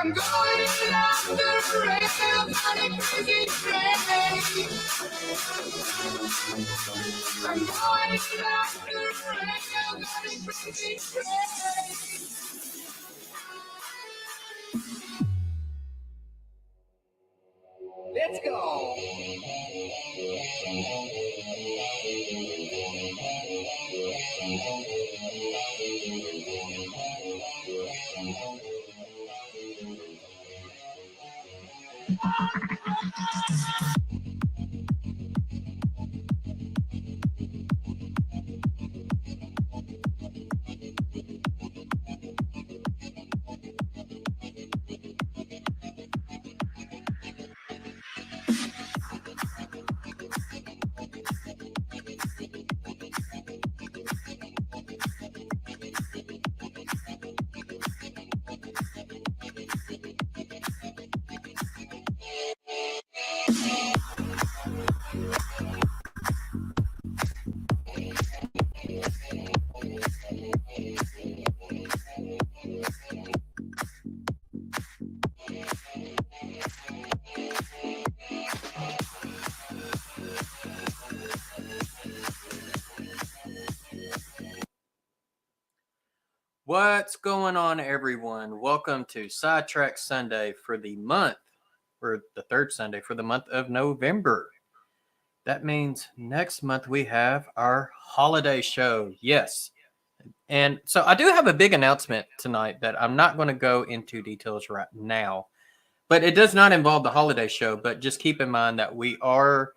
I'm going after the rails on a crazy train. I'm going after the rails on a crazy train. Let's go. What's going on, everyone? Welcome to Sidetrack Sunday for the month, or the third Sunday for the month of November. That means next month we have our holiday show. Yes. And so I do have a big announcement tonight that I'm not going to go into details right now, but it does not involve the holiday show. But just keep in mind that we are,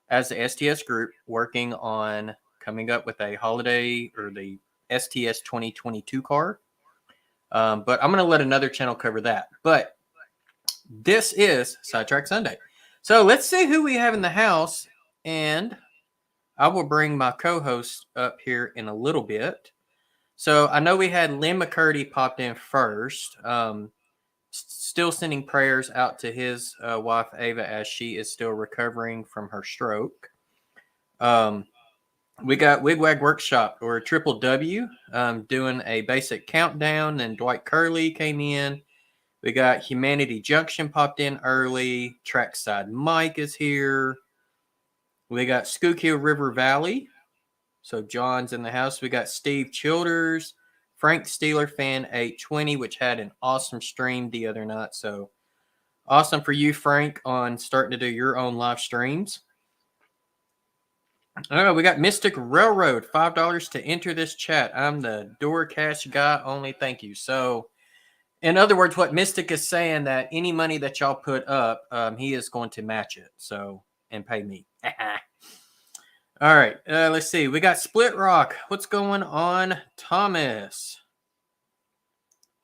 as the STS group, working on coming up with a holiday or the STS 2022 car. But I'm going to let another channel cover that. But this is Sidetrack Sunday. So let's see who we have in the house. And I will bring my co-host up here in a little bit. So I know we had Lynn McCurdy popped in first. Still sending prayers out to his wife, Ava, as she is still recovering from her stroke. We got Wigwag Workshop, or Triple W, doing a basic countdown, and Dwight Curley came in. We got Humanity Junction popped in early. Trackside Mike is here. We got Schuylkill River Valley. So John's in the house. We got Steve Childers, Frank Steeler Fan 820, which had an awesome stream the other night. So awesome for you, Frank, on starting to do your own live streams. All right, we got Mystic Railroad, $5 to enter this chat. I'm the DoorCash guy only. Thank you. So, in other words, what Mystic is saying, that any money that y'all put up, he is going to match it. So, and pay me. All right, let's see. We got Split Rock. What's going on, Thomas?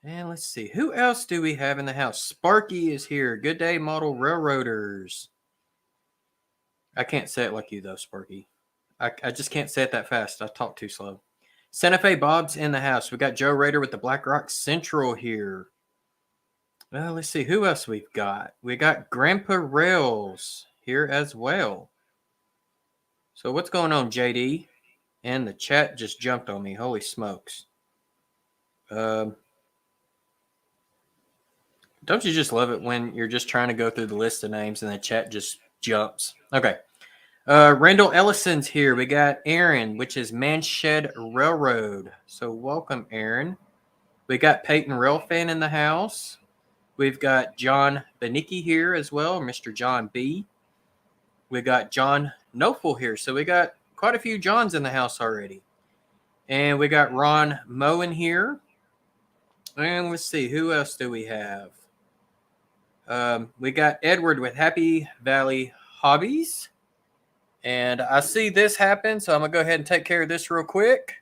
And let's see, who else do we have in the house? Sparky is here. Good day, model railroaders. I can't say it like you, though, Sparky. I just can't say it that fast. I talk too slow. Santa Fe Bob's in the house. We got Joe Rader with the Black Rock Central here. Well, let's see who else we've got. We got Grandpa Rails here as well. So what's going on, JD? And the chat just jumped on me. Holy smokes. Don't you just love it when you're just trying to go through the list of names and the chat just jumps? Okay. Randall Ellison's here. We got Aaron, which is Manshed Railroad. So welcome, Aaron. We got Peyton Railfan in the house. We've got John Benicki here as well, Mr. John B. We got John Nofel here. So we got quite a few Johns in the house already. And we got Ron Moen here. And let's see, who else do we have? We got Edward with Happy Valley Hobbies. And I see this happen, so I'm going to go ahead and take care of this real quick.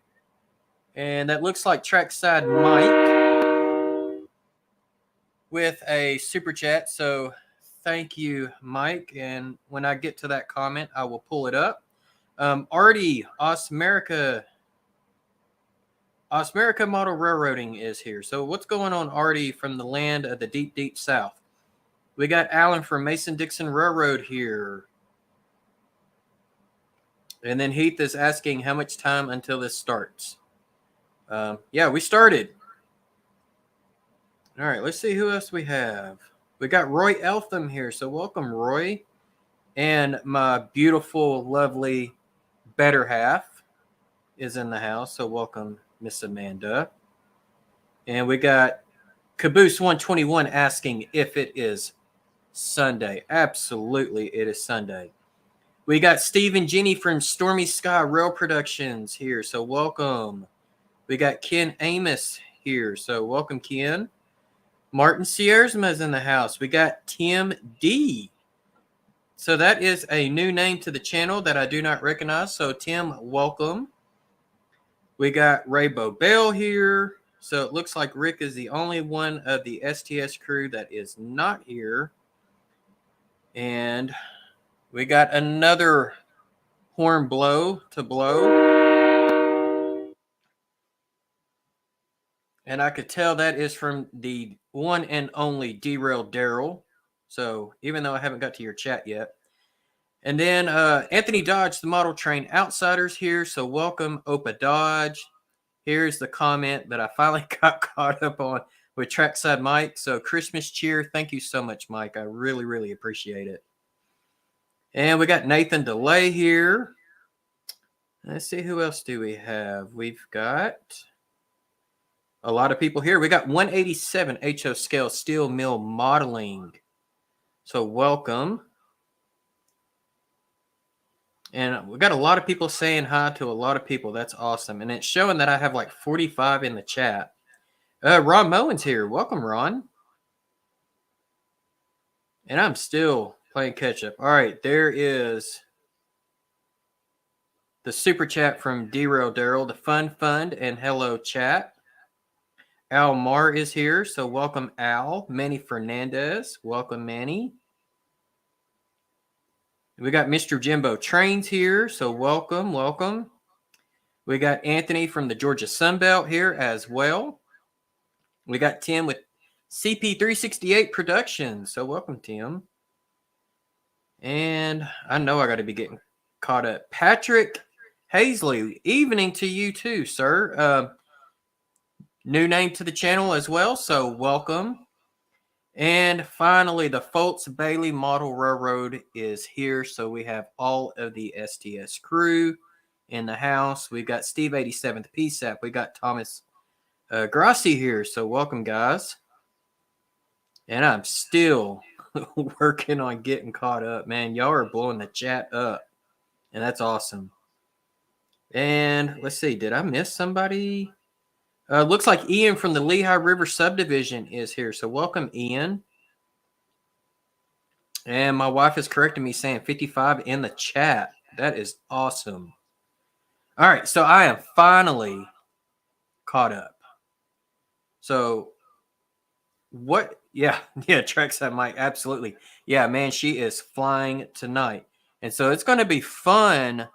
And that looks like Trackside Mike with a super chat. So thank you, Mike. And when I get to that comment, I will pull it up. Arty, Ausmerica Model Railroading is here. So what's going on, Arty, from the land of the deep, deep south? We got Alan from Mason-Dixon Railroad here. And then Heath is asking how much time until this starts. Yeah, we started. All right, let's see who else we have. We got Roy Eltham here. So welcome, Roy. And my beautiful, lovely better half is in the house. So welcome, Miss Amanda. And we got Caboose 121 asking if it is Sunday. Absolutely, it is Sunday. We got Steve and Jenny from Stormy Sky Rail Productions here. So welcome. We got Ken Amos here. So welcome, Ken. Martin Siersma is in the house. We got Tim D. So that is a new name to the channel that I do not recognize. So Tim, welcome. We got Ray Boebel here. So it looks like Rick is the only one of the STS crew that is not here. And we got another horn blow to blow. And I could tell that is from the one and only Derailed Daryl. So even though I haven't got to your chat yet. And then Anthony Dodge, the Model Train Outsiders here. So welcome, Opa Dodge. Here's the comment that I finally got caught up on with Trackside Mike. So Christmas cheer. Thank you so much, Mike. I really, really appreciate it. And we got Nathan DeLay here. Let's see, who else do we have? We've got a lot of people here. We got 187 HO Scale Steel Mill Modeling. So welcome. And we got a lot of people saying hi to a lot of people. That's awesome. And it's showing that I have like 45 in the chat. Ron Moen's here. Welcome, Ron. And I'm still playing catch up. All right, there is the super chat from Derail Daryl, the Fun Fund, and hello, chat. Al Marr is here, so welcome, Al. Manny Fernandez, welcome, Manny. We got Mr. Jimbo Trains here, so welcome, welcome. We got Anthony from the Georgia Sunbelt here as well. We got Tim with CP368 Productions, so welcome, Tim. And I know I got to be getting caught up. Patrick Hazley, evening to you too, sir. New name to the channel as well, so welcome. And finally, the Foltz Bailey Model Railroad is here. So we have all of the STS crew in the house. We've got Steve 87th PSAP. We got Thomas Grassi here. So welcome, guys. And I'm still working on getting caught up, man. Y'all are blowing the chat up. And that's awesome. And let's see, did I miss somebody? Looks like Ian from the Lehigh River Subdivision is here. So welcome, Ian. And my wife is correcting me saying 55 in the chat. That is awesome. All right, so I am finally caught up. So What? Yeah, yeah, Trackside Mike, absolutely. Yeah, man, she is flying tonight. And so it's going to be fun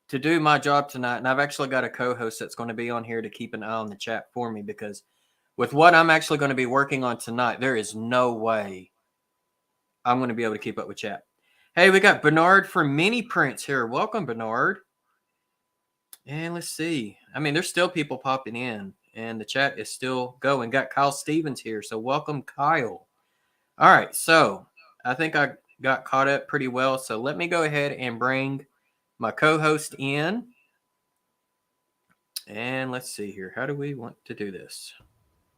to do my job tonight. And I've actually got a co-host that's going to be on here to keep an eye on the chat for me, because with what I'm actually going to be working on tonight, there is no way I'm going to be able to keep up with chat. Hey, we got Bernard from Mini Prints here. Welcome, Bernard. And let's see. I mean, there's still people popping in, and the chat is still going. Got Kyle Stevens here, so welcome, Kyle. All right, so I think I got caught up pretty well. So let me go ahead and bring my co-host in. And let's see here. How do we want to do this?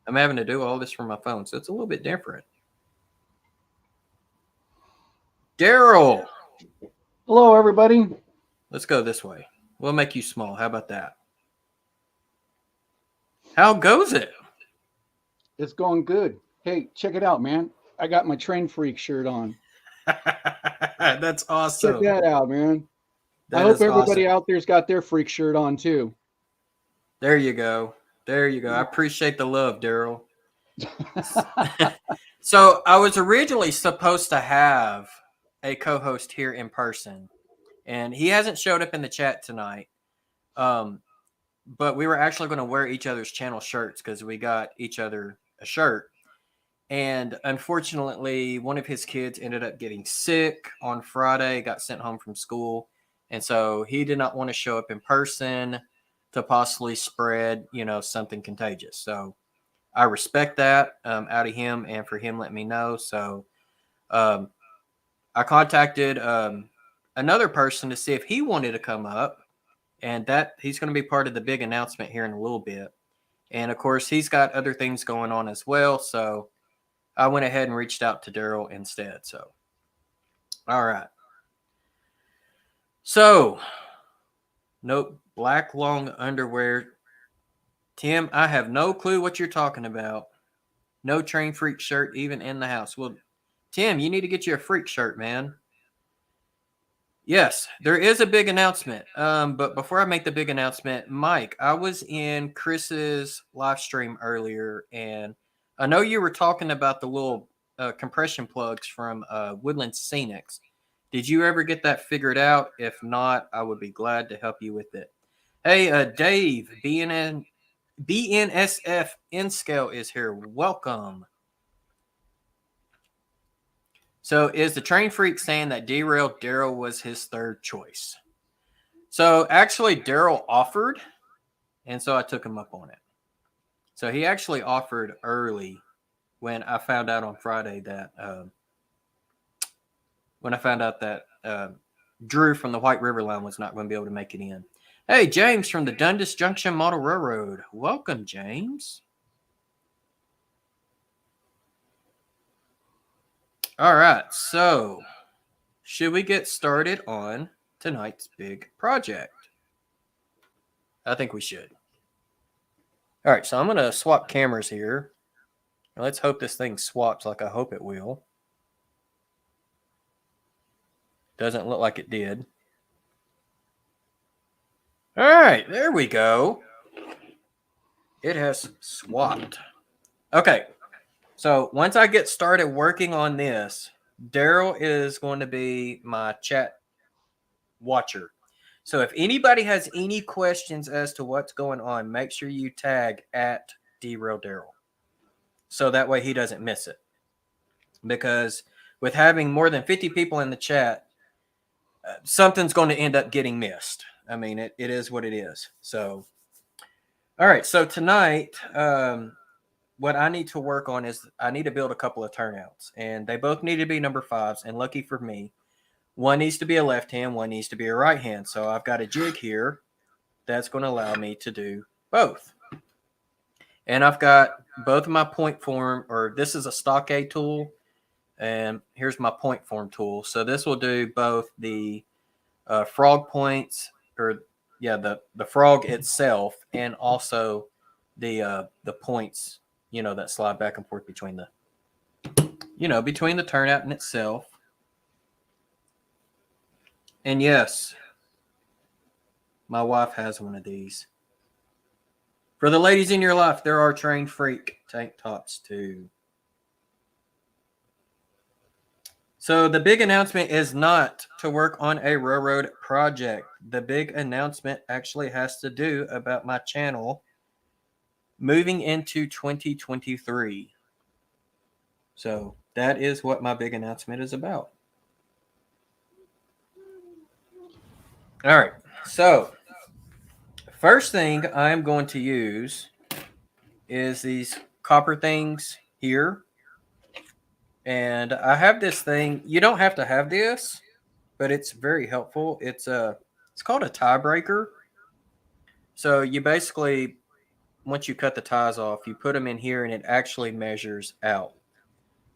I'm having to do all this from my phone, so it's a little bit different. Daryl. Hello, everybody. Let's go this way. We'll make you small. How about that? How goes it? It's going good. Hey, check it out, man. I got my Train Freak shirt on. That's awesome. Check that out, man. That I hope is everybody awesome. out there's got their freak shirt on too. There you go. There you go. I appreciate the love, Daryl. So I was originally supposed to have a co-host here in person, and he hasn't showed up in the chat tonight. But we were actually going to wear each other's channel shirts because we got each other a shirt. And unfortunately, one of his kids ended up getting sick on Friday, got sent home from school. And so he did not want to show up in person to possibly spread, something contagious. So I respect that out of him, and for him letting me know. So I contacted another person to see if he wanted to come up, and that he's going to be part of the big announcement here in a little bit. And of course, he's got other things going on as well. So I went ahead and reached out to Daryl instead. So, all right. So, nope, black long underwear. Tim, I have no clue what you're talking about. No Train Freak shirt even in the house. Well, Tim, you need to get you a freak shirt, man. Yes, there is a big announcement. But before I make the big announcement, Mike, I was in Chris's live stream earlier, and I know you were talking about the little compression plugs from Woodland Scenics. Did you ever get that figured out? If not, I would be glad to help you with it. Hey, Dave, BNSF N-Scale is here. Welcome. So is the Train Freak saying that Derailed Daryl was his third choice? So actually, Daryl offered, and so I took him up on it. So he actually offered early when I found out on Friday that Drew from the White River Line was not going to be able to make it in. Hey, James from the Dundas Junction Model Railroad. Welcome, James. All right, so should we get started on tonight's big project? I think we should. All right, so I'm going to swap cameras here. Let's hope this thing swaps like I hope it will. Doesn't look like it did. All right, there we go. It has swapped. Okay, so once I get started working on this, Daryl is going to be my chat watcher. So if anybody has any questions as to what's going on, make sure you tag at Derail Daryl, so that way he doesn't miss it. Because with having more than 50 people in the chat, something's going to end up getting missed. I mean, it is what it is. So, all right. So tonight, what I need to work on is I need to build a couple of turnouts, and they both need to be number 5s. And lucky for me, one needs to be a left hand, one needs to be a right hand. So I've got a jig here that's going to allow me to do both. And I've got both of my point form, or this is a stockade tool, and here's my point form tool. So this will do both the frog points, or the frog itself, and also the points, that slide back and forth between the turnout and itself. And yes, my wife has one of these. For the ladies in your life, there are Train Freak tank tops too. So the big announcement is not to work on a railroad project. The big announcement actually has to do about my channel moving into 2023. So that is what my big announcement is about. All right. So first thing I'm going to use is these copper things here. And I have this thing. You don't have to have this, but it's very helpful. It's called a tiebreaker. So you basically, once you cut the ties off, you put them in here and it actually measures out.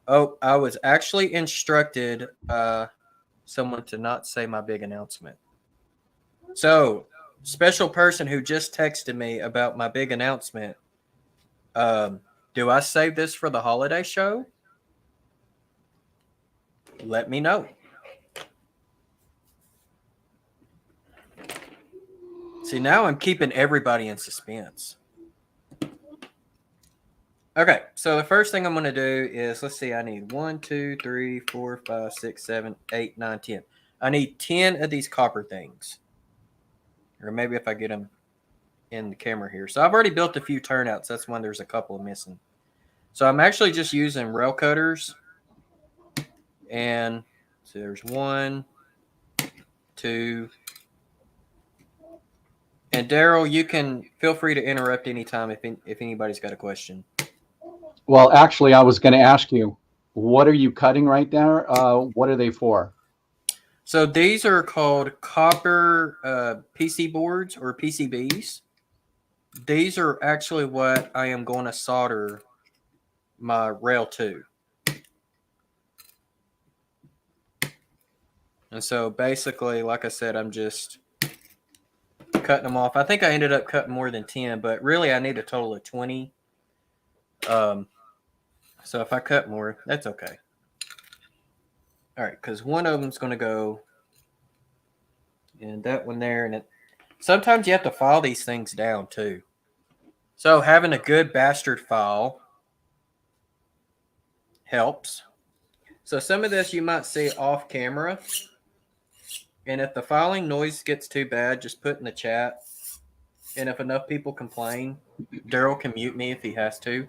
Oh, I was actually instructed someone to not say my big announcement. So, special person who just texted me about my big announcement. Do I save this for the holiday show? Let me know. See, now I'm keeping everybody in suspense. Okay, so the first thing I'm going to do is, let's see, I need 1, 2, 3, 4, 5, 6, 7, 8, 9, 10. I need 10 of these copper things. Or maybe if I get them in the camera here. So I've already built a few turnouts. That's when there's a couple missing. So I'm actually just using rail cutters. And so there's 1, 2. And Daryl, you can feel free to interrupt anytime if anybody's got a question. Well, actually, I was going to ask you, what are you cutting right there? What are they for? So these are called copper PC boards or PCBs. These are actually what I am going to solder my rail to. And so basically, like I said, I'm just cutting them off. I think I ended up cutting more than 10, but really I need a total of 20. So if I cut more, that's okay. All right, because one of them's going to go in that one there. And sometimes you have to file these things down too. So having a good bastard file helps. So some of this you might see off camera. And if the filing noise gets too bad, just put in the chat. And if enough people complain, Daryl can mute me if he has to.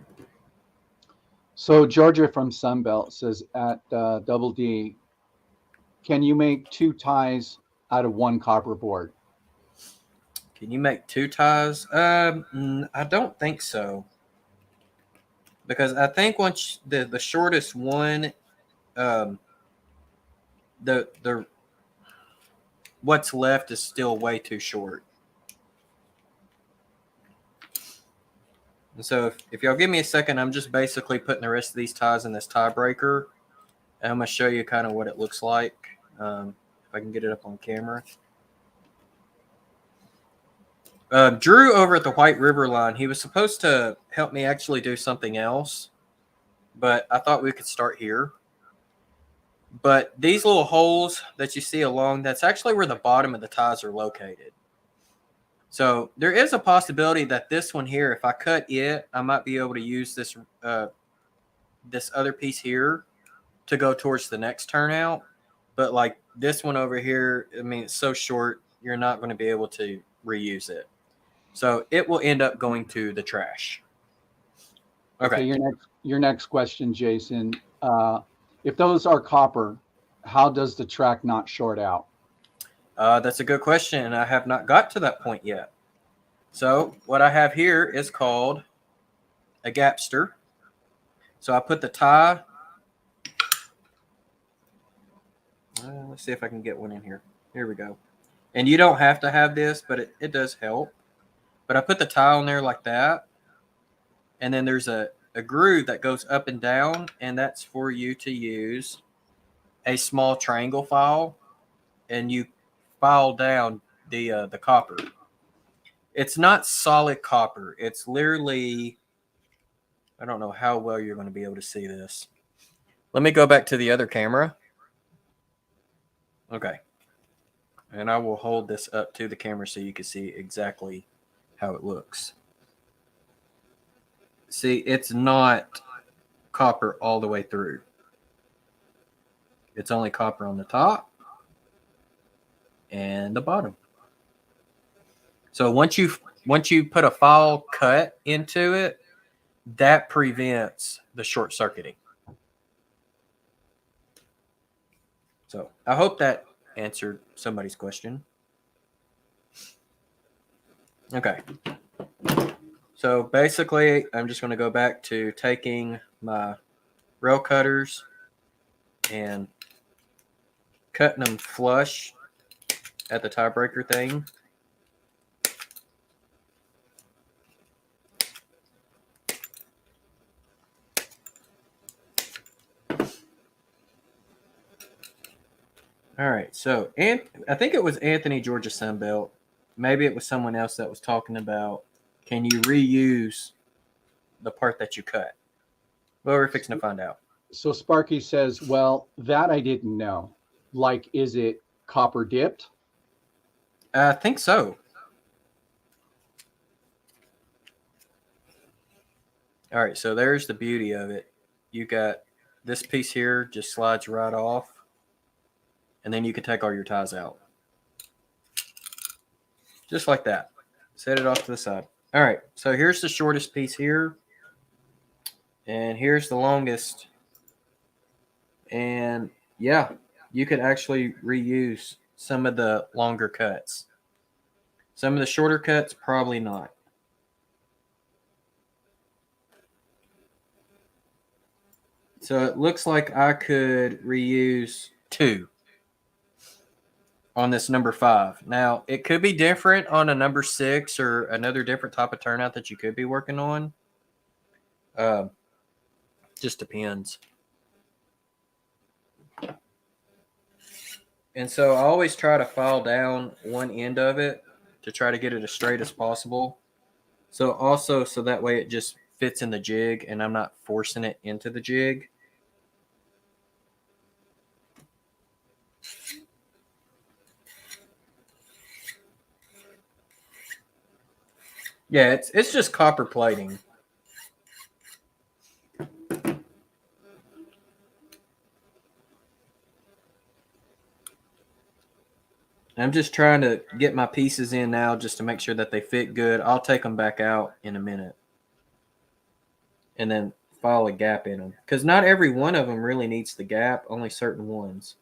So Georgia from Sunbelt says at Double D, can you make 2 ties out of 1 copper board? Can you make 2 ties? I don't think so. Because I think once the shortest one, the what's left is still way too short. And so if y'all give me a second, I'm just basically putting the rest of these ties in this tiebreaker. And I'm going to show you kind of what it looks like. If I can get it up on camera. Drew over at the White River line, he was supposed to help me actually do something else. But I thought we could start here. But these little holes that you see along, that's actually where the bottom of the ties are located. So there is a possibility that this one here, if I cut it, I might be able to use this this other piece here to go towards the next turnout. But like this one over here, I mean, it's so short, you're not going to be able to reuse it. So it will end up going to the trash. Okay. Your next question, Jason. If those are copper, how does the track not short out? That's a good question, and I have not got to that point yet. So what I have here is called a gapster. So I put the tie. Let's see if I can get one in here. Here we go. And you don't have to have this, but it does help. But I put the tie on there like that. And then there's a groove that goes up and down, and that's for you to use a small triangle file, and you file down the copper. It's not solid copper. It's literally, I don't know how well you're going to be able to see this. Let me go back to the other camera. Okay. And I will hold this up to the camera so you can see exactly how it looks. See, it's not copper all the way through. It's only copper on the top and the bottom. So once you put a file cut into it, that prevents the short circuiting. So I hope that answered somebody's question. Okay. So basically, I'm just going to go back to taking my rail cutters and cutting them flush at the tiebreaker thing. All right, so I think it was Anthony, Georgia Sunbelt. Maybe it was someone else that was talking about, can you reuse the part that you cut? Well, we're fixing to find out. So Sparky says, well, that I didn't know. Like, is it copper dipped? I think so. All right, so there's the beauty of it. You got this piece here just slides right off, and then you can take all your ties out. Just like that. Set it off to the side. All right, so here's the shortest piece here, and here's the longest. And yeah, you could actually reuse some of the longer cuts. Some of the shorter cuts, probably not. So it looks like I could reuse 2 on this number 5. Now, it could be different on a number 6 or another different type of turnout that you could be working on. Just depends. And so I always try to file down one end of it to try to get it as straight as possible. So also, so that way it just fits in the jig and I'm not forcing it into the jig. Yeah, it's just copper plating. I'm just trying to get my pieces in now just to make sure that they fit good. I'll take them back out in a minute. And then file a gap in them. Because not every one of them really needs the gap, only certain ones.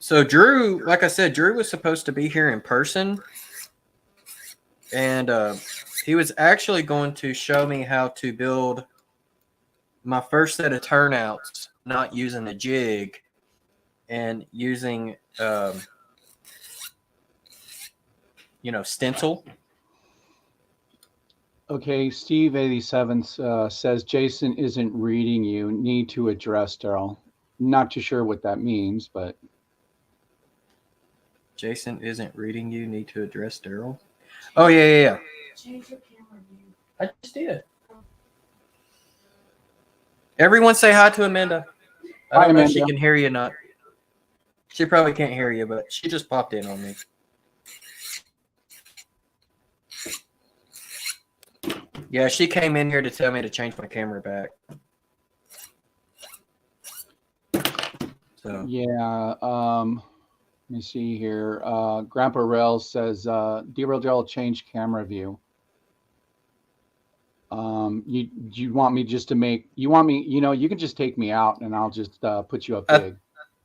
So Drew, like I said, Drew was supposed to be here in person. And he was actually going to show me how to build my first set of turnouts, not using a jig and using, stencil. Okay, Steve 87 says Jason isn't reading you. Need to address Daryl. Not too sure what that means, but Jason isn't reading you. Need to address Daryl. Oh yeah. Change your camera view. I just did. Everyone say hi to Amanda. I don't know if she can hear you or not. She probably can't hear you, but she just popped in on me. Yeah, she came in here to tell me to change my camera back. So yeah. Let me see here. Grandpa Rel says derail change camera view. You want me just to make? You want me? You can just take me out, and I'll just put you up big.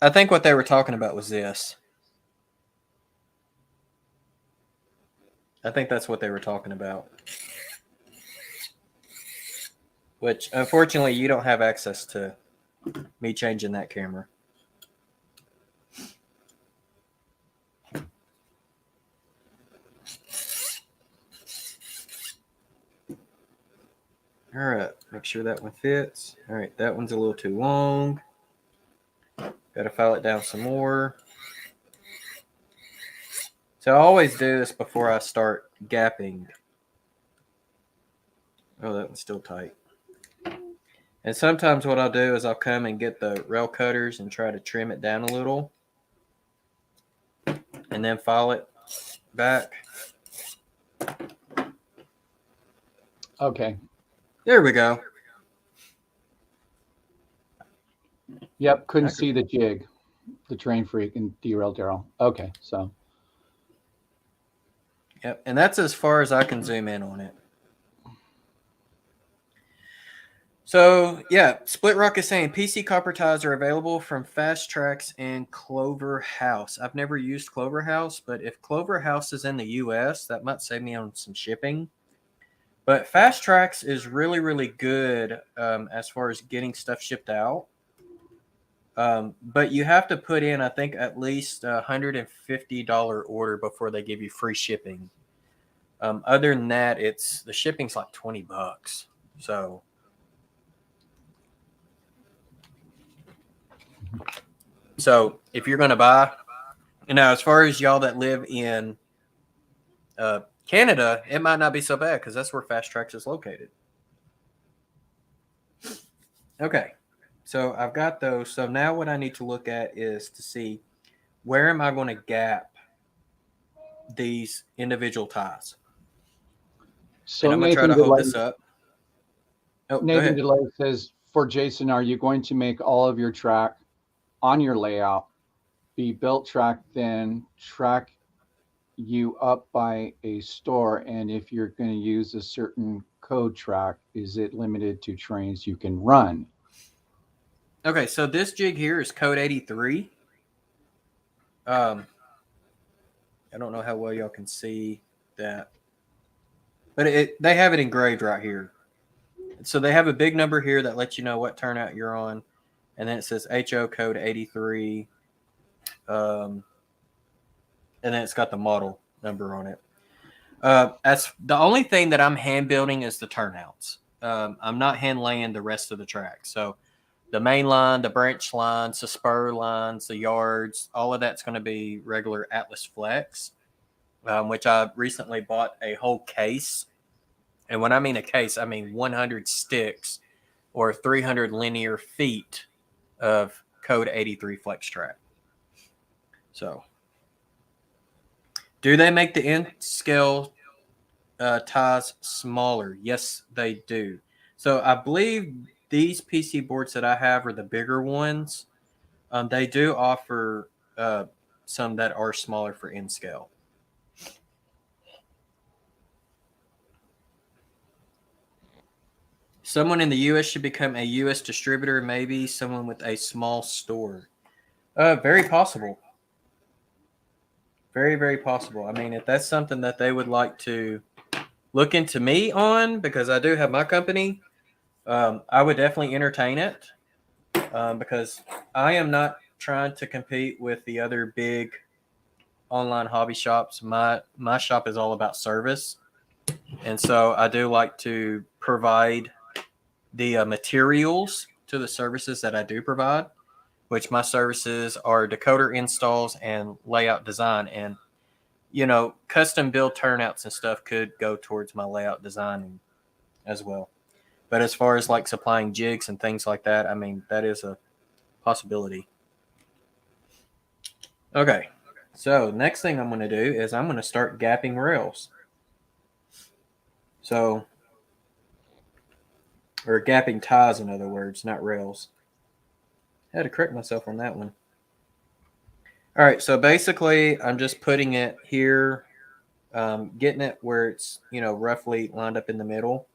I think what they were talking about was this. I think that's what they were talking about. Which, unfortunately, you don't have access to me changing that camera. All right, make sure that one fits. All right, that one's a little too long. Got to file it down some more. So I always do this before I start gapping. Oh, that one's still tight. And sometimes what I'll do is I'll come and get the rail cutters and try to trim it down a little. And then file it back. Okay. There we go. Yep. Couldn't see the jig, the train freak and derailed Daryl. Okay. So. Yep. And that's as far as I can zoom in on it. So, yeah, Split Rock is saying PC copper ties are available from Fast Tracks and Clover House. I've never used Clover House, but if Clover House is in the U.S., that might save me on some shipping. But Fast Tracks is really, really good as far as getting stuff shipped out. But you have to put in, I think, at least a $150 order before they give you free shipping. Other than that, the shipping's like $20. So if you're going to buy, as far as y'all that live in Canada, it might not be so bad because that's where Fast Tracks is located. Okay, so I've got those. So now what I need to look at is to see where am I going to gap these individual ties. So and I'm going to try to hold this up. Oh, Nathan DeLay says, for Jason, are you going to make all of your track on your layout be built track, then track you up by a store? And if you're going to use a certain code track, is it limited to trains you can run? Okay, so this jig here is code 83. I don't know how well y'all can see that, but they have it engraved right here. So they have a big number here that lets you know what turnout you're on, and then it says HO code 83, and then it's got the model number on it. That's the only thing that I'm hand building is the turnouts. I'm not hand laying the rest of the track. So the main line, the branch lines, the spur lines, the yards, all of that's going to be regular Atlas Flex, which I recently bought a whole case. And when I mean a case, I mean 100 sticks or 300 linear feet of code 83 Flex track. So, do they make the end scale ties smaller? Yes, they do. So I believe these PC boards that I have are the bigger ones. They do offer some that are smaller for end scale. Someone in the U.S. should become a U.S. distributor, maybe someone with a small store. Very possible. Very, very possible. I mean, if that's something that they would like to look into me on, because I do have my company, I would definitely entertain it because I am not trying to compete with the other big online hobby shops. My shop is all about service. And so I do like to provide the materials to the services that I do provide, which my services are decoder installs and layout design. And, custom build turnouts and stuff could go towards my layout design as well. But as far as like supplying jigs and things like that, I mean, that is a possibility. Okay. So next thing I'm going to do is I'm going to start gapping rails. So, or gapping ties, in other words, not rails. I had to correct myself on that one. All right, so basically I'm just putting it here, getting it where it's, roughly lined up in the middle.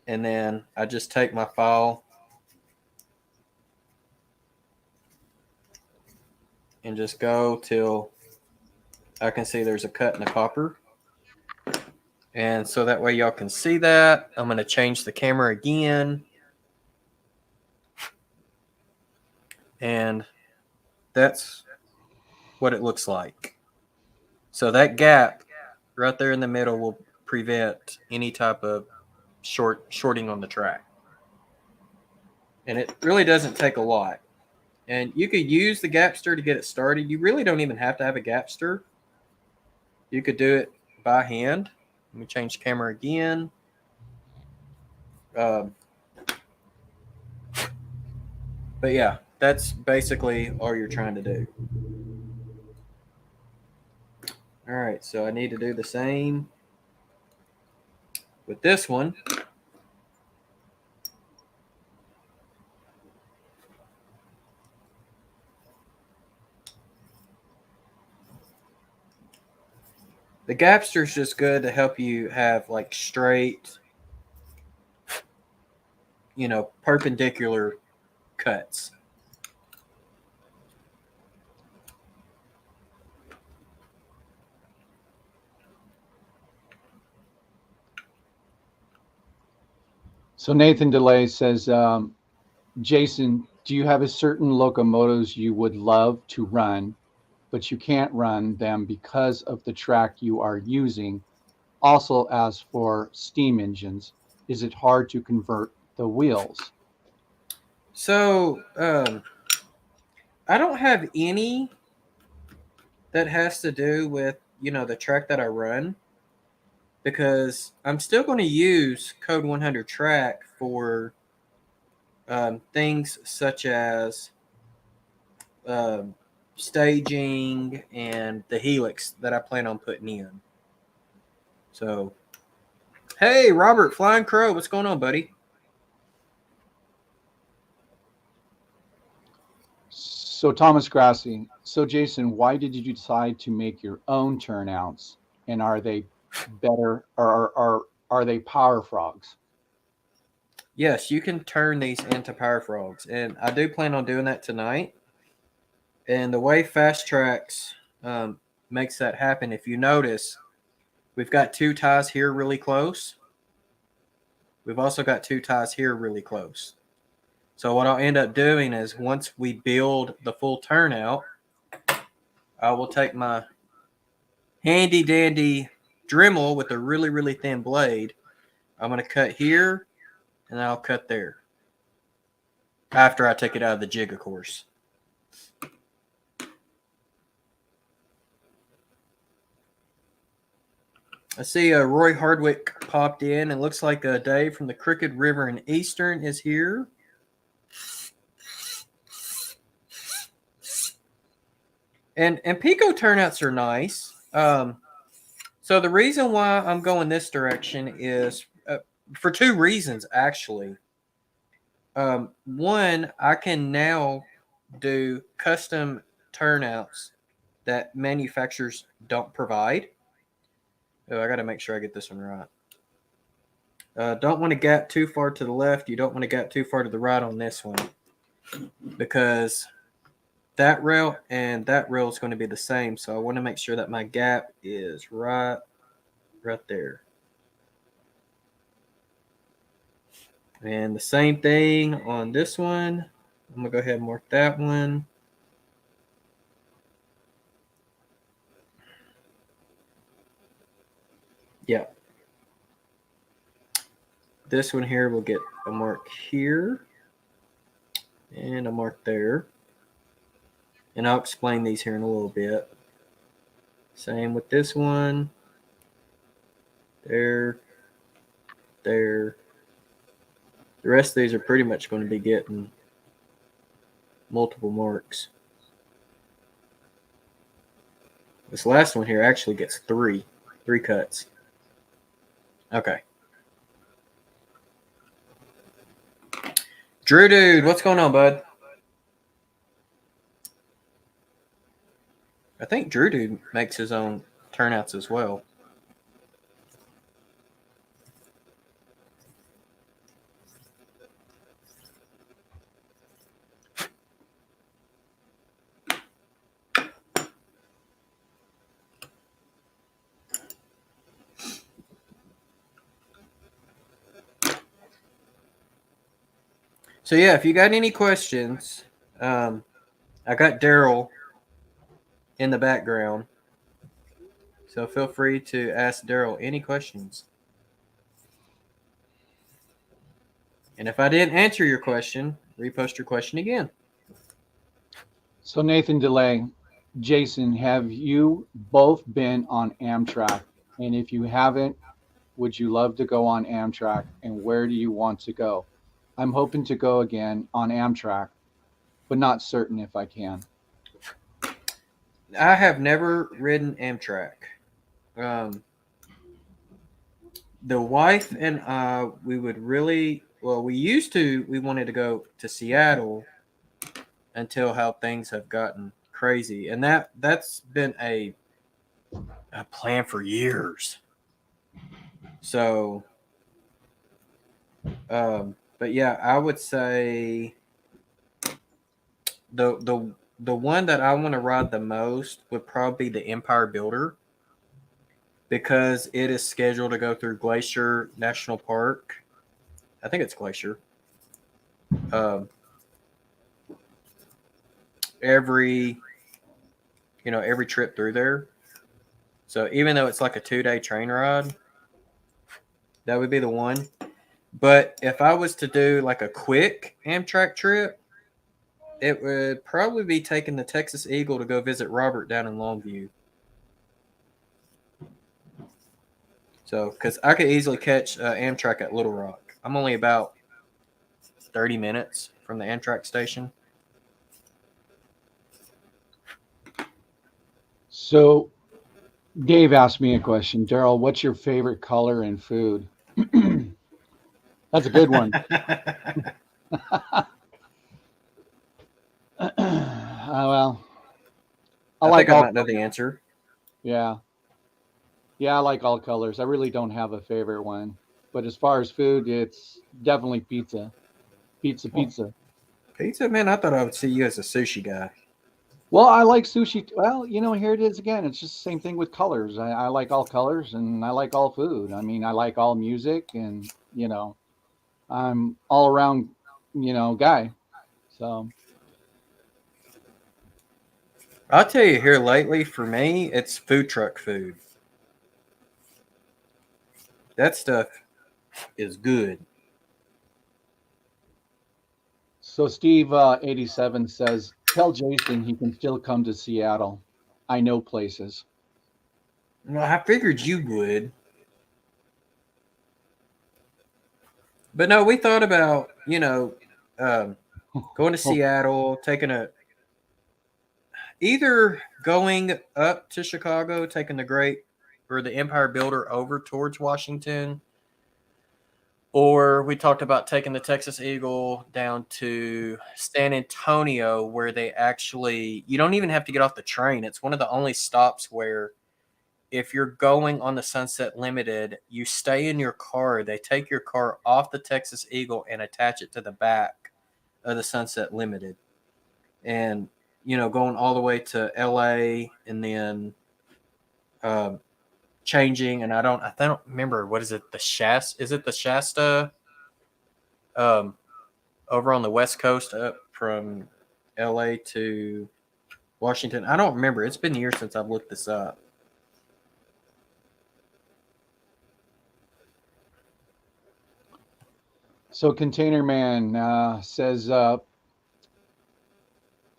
And then I just take my file and just go till I can see there's a cut in the copper. And so that way y'all can see that. I'm going to change the camera again. And that's what it looks like. So that gap right there in the middle will prevent any type of shorting on the track. And it really doesn't take a lot. And you could use the gapster to get it started. You really don't even have to have a gapster. You could do it by hand. Let me change the camera again. But yeah, that's basically all you're trying to do. All right, so I need to do the same with this one. The gapster is just good to help you have like straight, perpendicular cuts. So Nathan DeLay says, Jason, do you have a certain locomotives you would love to run, but you can't run them because of the track you are using? Also, as for steam engines, is it hard to convert the wheels? So I don't have any that has to do with the track that I run, because I'm still going to use Code 100 track for things such as staging and the helix that I plan on putting in. So, hey, Robert, Flying Crow, what's going on, buddy? So Thomas Grassi, so Jason, why did you decide to make your own turnouts, and are they better, or are they power frogs? Yes, you can turn these into power frogs, and I do plan on doing that tonight. And the way Fast Tracks makes that happen, if you notice, we've got 2 ties here really close. We've also got 2 ties here really close. So what I'll end up doing is, once we build the full turnout, I will take my handy dandy Dremel with a really, really thin blade. I'm going to cut here, and I'll cut there. After I take it out of the jig, of course. I see Roy Hardwick popped in. It looks like Dave from the Crooked River and Eastern is here. And Pico turnouts are nice. So the reason why I'm going this direction is for 2 reasons, actually. One, I can now do custom turnouts that manufacturers don't provide. Oh, I got to make sure I get this one right. Don't want to gap too far to the left. You don't want to gap too far to the right on this one, because that rail and that rail is going to be the same. So I want to make sure that my gap is right there. And the same thing on this one. I'm going to go ahead and mark that one. Yeah. This one here will get a mark here and a mark there. And I'll explain these here in a little bit. Same with this one. There. The rest of these are pretty much going to be getting multiple marks. This last one here actually gets three cuts. Okay. Drew Dude, what's going on, bud? I think Drew Dude makes his own turnouts as well. So yeah, if you got any questions, I got Daryl in the background, so feel free to ask Daryl any questions. And if I didn't answer your question, repost your question again. So Nathan DeLay, Jason, have you both been on Amtrak? And if you haven't, would you love to go on Amtrak, and where do you want to go? I'm hoping to go again on Amtrak, but not certain if I can. I have never ridden Amtrak. The wife and I, we would really, well, we wanted to go to Seattle until how things have gotten crazy. And that's been a plan for years. So, but yeah, I would say the one that I want to ride the most would probably be the Empire Builder, because it is scheduled to go through Glacier National Park. I think it's Glacier. Every trip through there. So even though it's like a 2-day train ride, that would be the one. But if I was to do like a quick Amtrak trip, it would probably be taking the Texas Eagle to go visit Robert down in Longview. So, because I could easily catch Amtrak at Little Rock. I'm only about 30 minutes from the Amtrak station. So Dave asked me a question. Daryl, what's your favorite color in food? That's a good one. Well, I like think I all. might know the answer. Yeah, I like all colors. I really don't have a favorite one, but as far as food, it's definitely pizza. Pizza. Pizza, man, I thought I would see you as a sushi guy. Well, I like sushi. Well, here it is again. It's just the same thing with colors. I like all colors, and I like all food. I mean, I like all music, and I'm all around, guy. So I'll tell you here lately, for me, it's food truck food. That stuff is good. So Steve 87 says, tell Jason he can still come to Seattle. I know places. Well, I figured you would. But no, we thought about, going to Seattle, either going up to Chicago, taking the Empire Builder over towards Washington, or we talked about taking the Texas Eagle down to San Antonio, where you don't even have to get off the train. It's one of the only stops where if you're going on the Sunset Limited, you stay in your car. They take your car off the Texas Eagle and attach it to the back of the Sunset Limited. And, going all the way to LA and then changing. And I don't remember, what is it? Is it the Shasta over on the West Coast up from LA to Washington? I don't remember. It's been years since I've looked this up. So Container Man says, the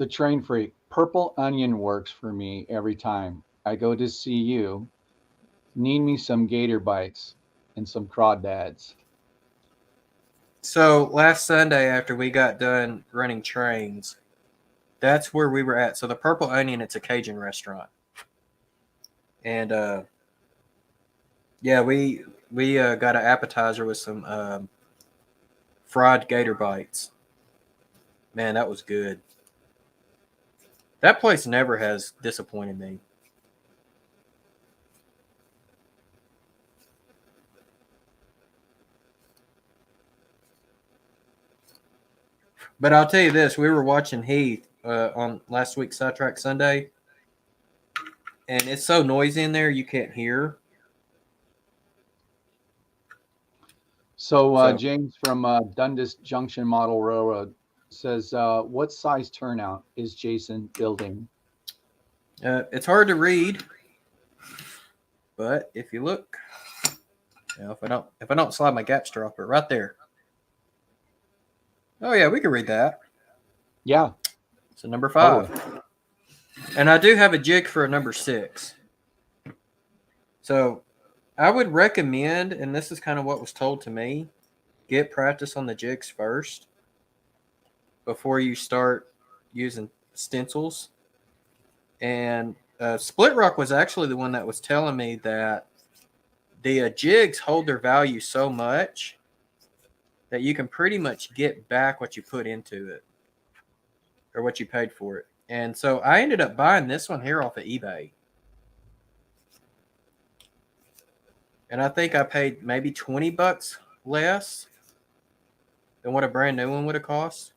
train freak, purple onion works for me every time I go to see you. Need me some gator bites and some crawdads. So last Sunday, after we got done running trains, that's where we were at. So the Purple Onion, it's a Cajun restaurant. And we got an appetizer with some fried gator bites. Man, that was good. That place never has disappointed me. But I'll tell you this, we were watching Heath on last week's Sidetrack Sunday, and it's so noisy in there you can't hear. So James from Dundas Junction Model Railroad says, what size turnout is Jason building? It's hard to read, but if you look, if I don't slide my gap stropper right there. Oh yeah, we can read that. Yeah. So number 5. And I do have a jig for a number 6. So I would recommend, and this is kind of what was told to me, get practice on the jigs first before you start using stencils. And Split Rock was actually the one that was telling me that the jigs hold their value so much that you can pretty much get back what you put into it or what you paid for it. And so I ended up buying this one here off of eBay. And I think I paid maybe $20 less than what a brand new one would have cost.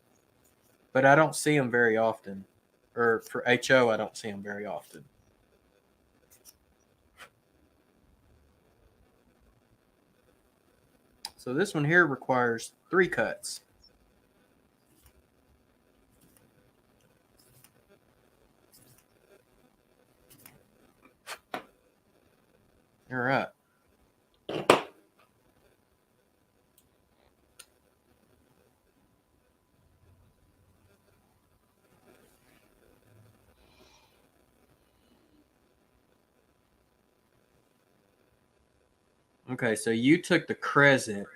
But I don't see them very often. Or for HO, I don't see them very often. So this one here requires 3 cuts. All right. Okay, so you took the Crescent.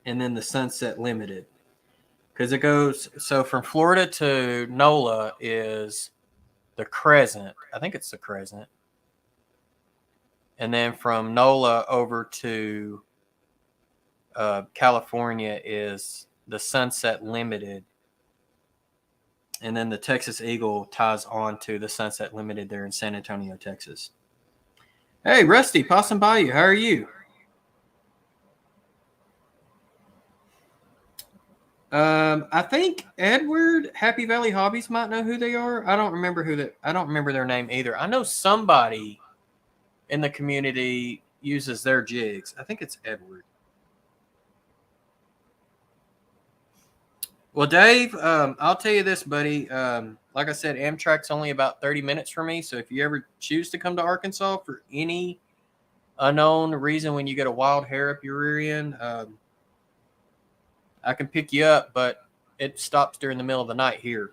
And then the Sunset Limited. Because it goes, so from Florida to NOLA is the Crescent. I think it's the Crescent. And then from NOLA over to California is the Sunset Limited. And then the Texas Eagle ties on to the Sunset Limited there in San Antonio, Texas. Hey, Rusty, passing by you. How are you? I think Edward, Happy Valley Hobbies might know who they are. I don't remember their name either. I know somebody in the community uses their jigs. I think it's Edward. Well, Dave, I'll tell you this, buddy. Like I said, Amtrak's only about 30 minutes for me. So if you ever choose to come to Arkansas for any unknown reason when you get a wild hair up your rear end, I can pick you up, but it stops during the middle of the night here.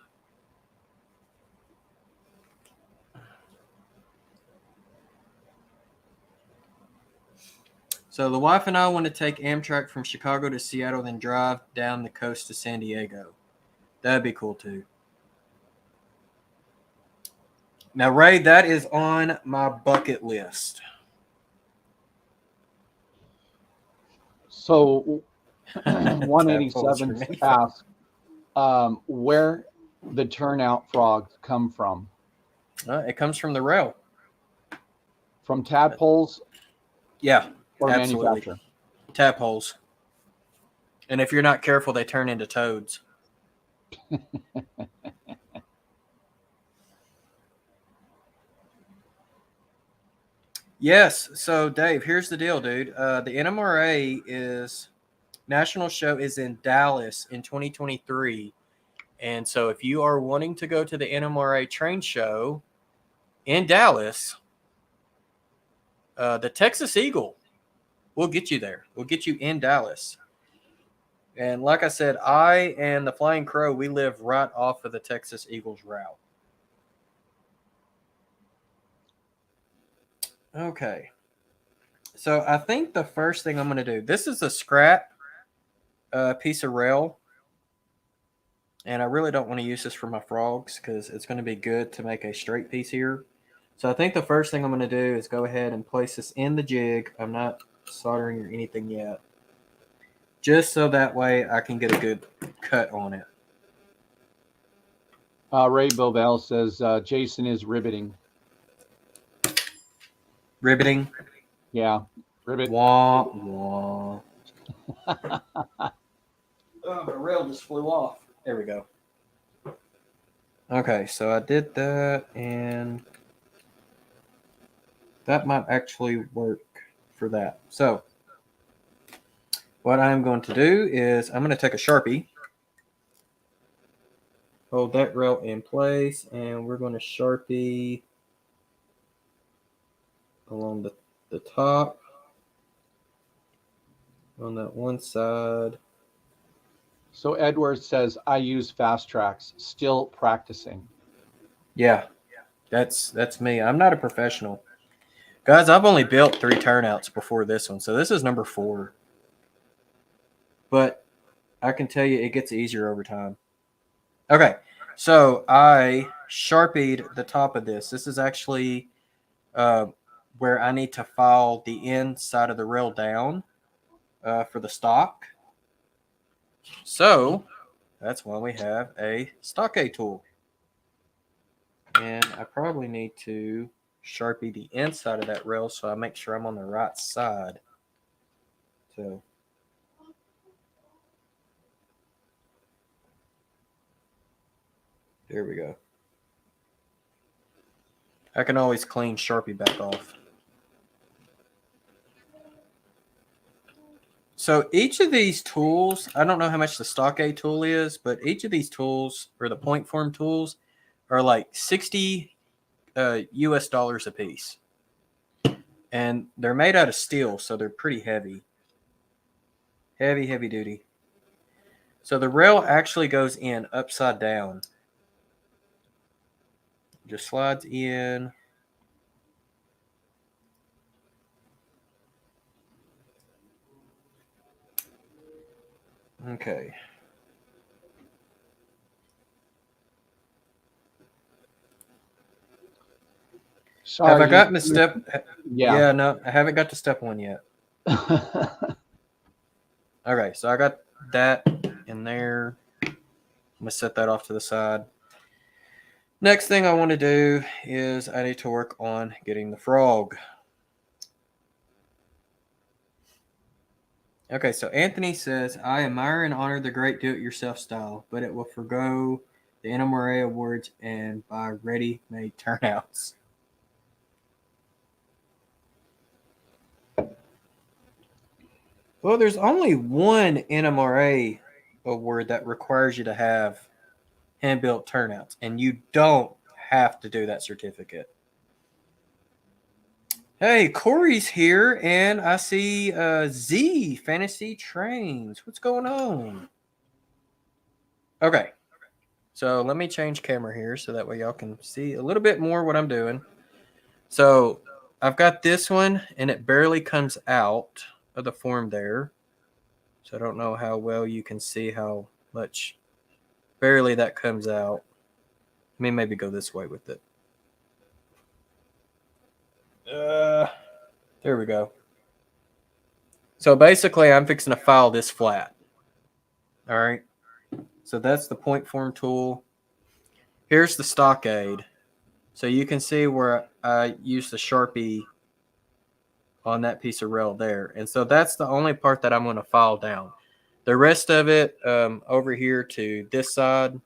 So the wife and I want to take Amtrak from Chicago to Seattle, then drive down the coast to San Diego. That'd be cool too. Now, Ray, that is on my bucket list. So 187 asks where the turnout frogs come from. It comes from the rail. From tadpoles? Yeah, or absolutely. manufacturer? Tadpoles. And if you're not careful, they turn into toads. Yes. So, Dave, here's the deal, dude. The NMRA National Show is in Dallas in 2023. And so if you are wanting to go to the NMRA train show in Dallas, the Texas Eagle will get you there. We'll get you in Dallas. And like I said, I and the Flying Crow, we live right off of the Texas Eagles route. Okay. So I think the first thing I'm going to do, this is a scrap piece of rail. And I really don't want to use this for my frogs because it's going to be good to make a straight piece here. So I think the first thing I'm going to do is go ahead and place this in the jig. I'm not soldering or anything yet. Just so that way I can get a good cut on it. Ray Boebel says Jason is ribbiting. Ribbiting? Yeah. Ribbit. Wah, wah. Oh, my rail just flew off. There we go. Okay, so I did that, and that might actually work for that. So what I'm going to do is I'm going to take a Sharpie, hold that rail in place, and we're going to Sharpie along the top on that one side. So Edward says, I use fast tracks, still practicing. Yeah. That's me. I'm not a professional. Guys, I've only built 3 turnouts before this one, so this is number 4. But I can tell you it gets easier over time. Okay, so I Sharpied the top of this. This is actually where I need to file the inside of the rail down for the stock. So that's why we have a stockade tool. And I probably need to Sharpie the inside of that rail so I make sure I'm on the right side. So there we go. I can always clean Sharpie back off. So each of these tools, I don't know how much the stockade tool is, but each of these tools, or the point form tools, are like 60 US dollars a piece. And they're made out of steel, so they're pretty heavy. Heavy duty. So the rail actually goes in upside down. Just slides in. Okay. Sorry, Have I gotten to step? Yeah. No, I haven't got to step 1 yet. Okay, so I got that in there. I'm going to set that off to the side. Next thing I want to do is I need to work on getting the frog. Okay, so Anthony says, I admire and honor the great do-it-yourself style, but it will forgo the NMRA awards and buy ready-made turnouts. Well, there's only one NMRA award that requires you to have hand-built turnouts, and you don't have to do that certificate. Hey, Corey's here, and I see Z Fantasy Trains. What's going on? Okay, so let me change camera here so that way y'all can see a little bit more what I'm doing. So I've got this one, and it barely comes out of the form there. So I don't know how well you can see how much barely that comes out. Let me maybe go this way with it. There we go. So basically, I'm fixing to file this flat. All right. So that's the point form tool. Here's the stockade. So you can see where I used the Sharpie on that piece of rail there. And so that's the only part that I'm going to file down. The rest of it over here to this side,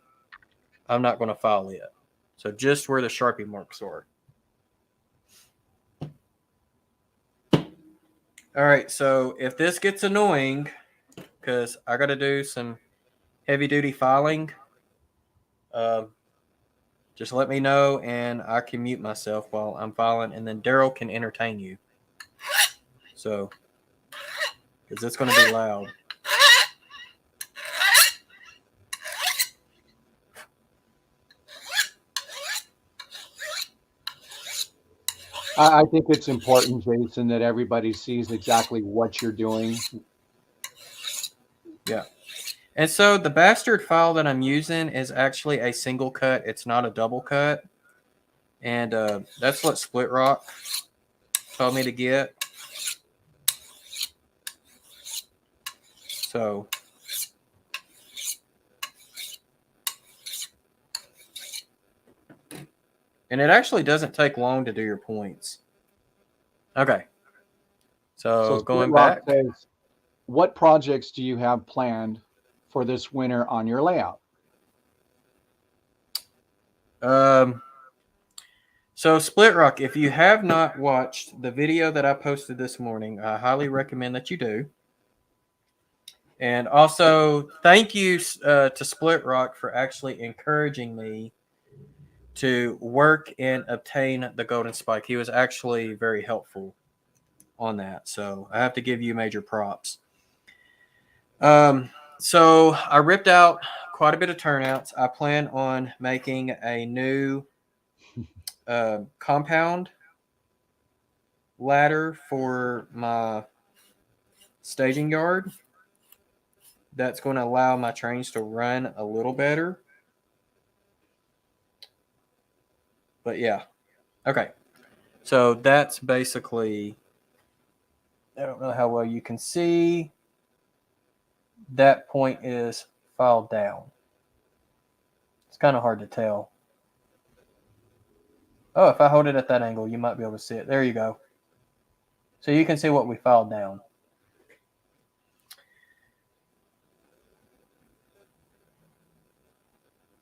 I'm not going to file it. So just where the Sharpie marks are. All right, so if this gets annoying, because I got to do some heavy-duty filing, just let me know, and I can mute myself while I'm filing, and then Daryl can entertain you. So, because it's going to be loud. I think it's important, Jason, that everybody sees exactly what you're doing. Yeah. And so the bastard file that I'm using is actually a single cut. It's not a double cut. And that's what Split Rock told me to get. So and it actually doesn't take long to do your points. Okay. So going back. Says, what projects do you have planned for this winter on your layout? So Split Rock, if you have not watched the video that I posted this morning, I highly recommend that you do. And also, thank you to Split Rock for actually encouraging me to work and obtain the golden spike. He was actually very helpful on that. So I have to give you major props. So I ripped out quite a bit of turnouts. I plan on making a new compound ladder for my staging yard. That's going to allow my trains to run a little better. But yeah. Okay. So that's basically, I don't know how well you can see. That point is filed down. It's kind of hard to tell. Oh, if I hold it at that angle, you might be able to see it. There you go. So you can see what we filed down.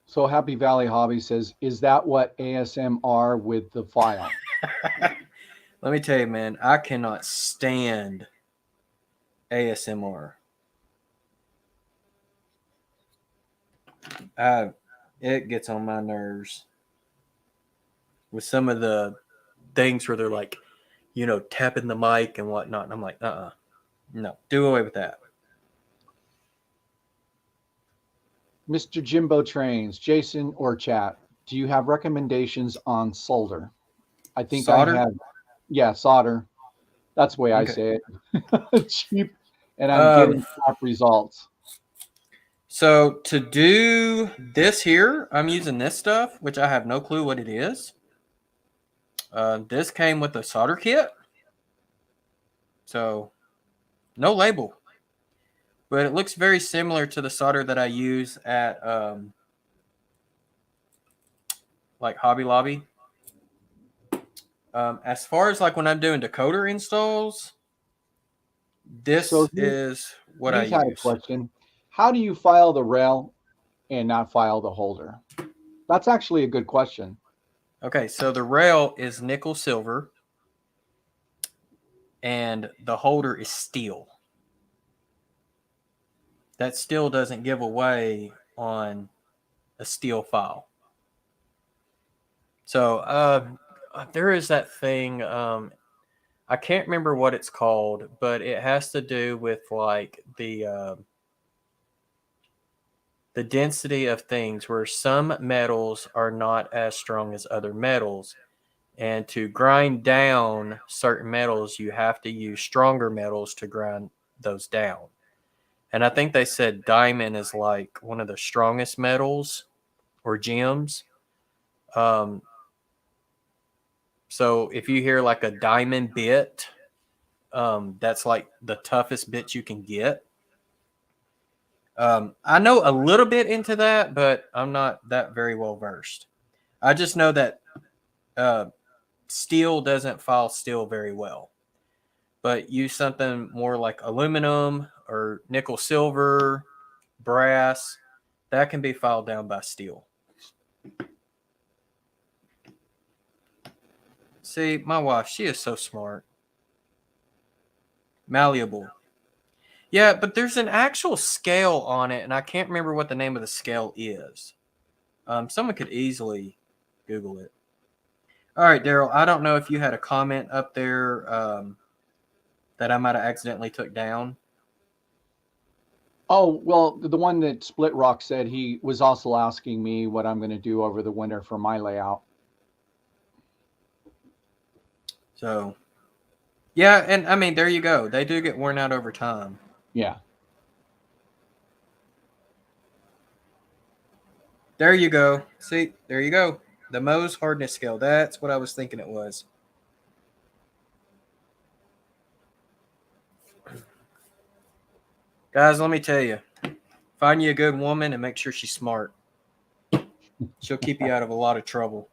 So Happy Valley Hobby says, is that what ASMR with the file? Let me tell you, man, I cannot stand ASMR. It gets on my nerves with some of the things where they're like, tapping the mic and whatnot. And I'm like, no, do away with that. Mr. Jimbo Trains, Jason or chat, do you have recommendations on solder? I think Solder? I have. Yeah, solder. That's the way I Okay. say it. Cheap, and I'm getting top results. So to do this here, I'm using this stuff, which I have no clue what it is. This came with a solder kit. So no label. But it looks very similar to the solder that I use at like Hobby Lobby. As far as like when I'm doing decoder installs, this is what I He's had a use. question. How do you file the rail and not file the holder? That's actually a good question. Okay, so the rail is nickel silver and the holder is steel. That still doesn't give away on a steel file. So there is that thing. I can't remember what it's called, but it has to do with like the density of things, where some metals are not as strong as other metals. And to grind down certain metals, you have to use stronger metals to grind those down. And I think they said diamond is like one of the strongest metals or gems. So if you hear like a diamond bit, that's like the toughest bit you can get. I know a little bit into that, but I'm not that very well versed. I just know that steel doesn't file steel very well. But use something more like aluminum or nickel silver, brass, that can be filed down by steel. See, my wife, she is so smart. Malleable. Yeah, but there's an actual scale on it, and I can't remember what the name of the scale is. Someone could easily Google it. All right, Daryl, I don't know if you had a comment up there that I might have accidentally took down. Oh, well, the one that Split Rock said, he was also asking me what I'm going to do over the winter for my layout. So, yeah, and I mean, there you go. They do get worn out over time. Yeah. There you go. See, there you go. The Mohs hardness scale. That's what I was thinking it was. Guys, let me tell you. Find you a good woman and make sure she's smart. She'll keep you out of a lot of trouble.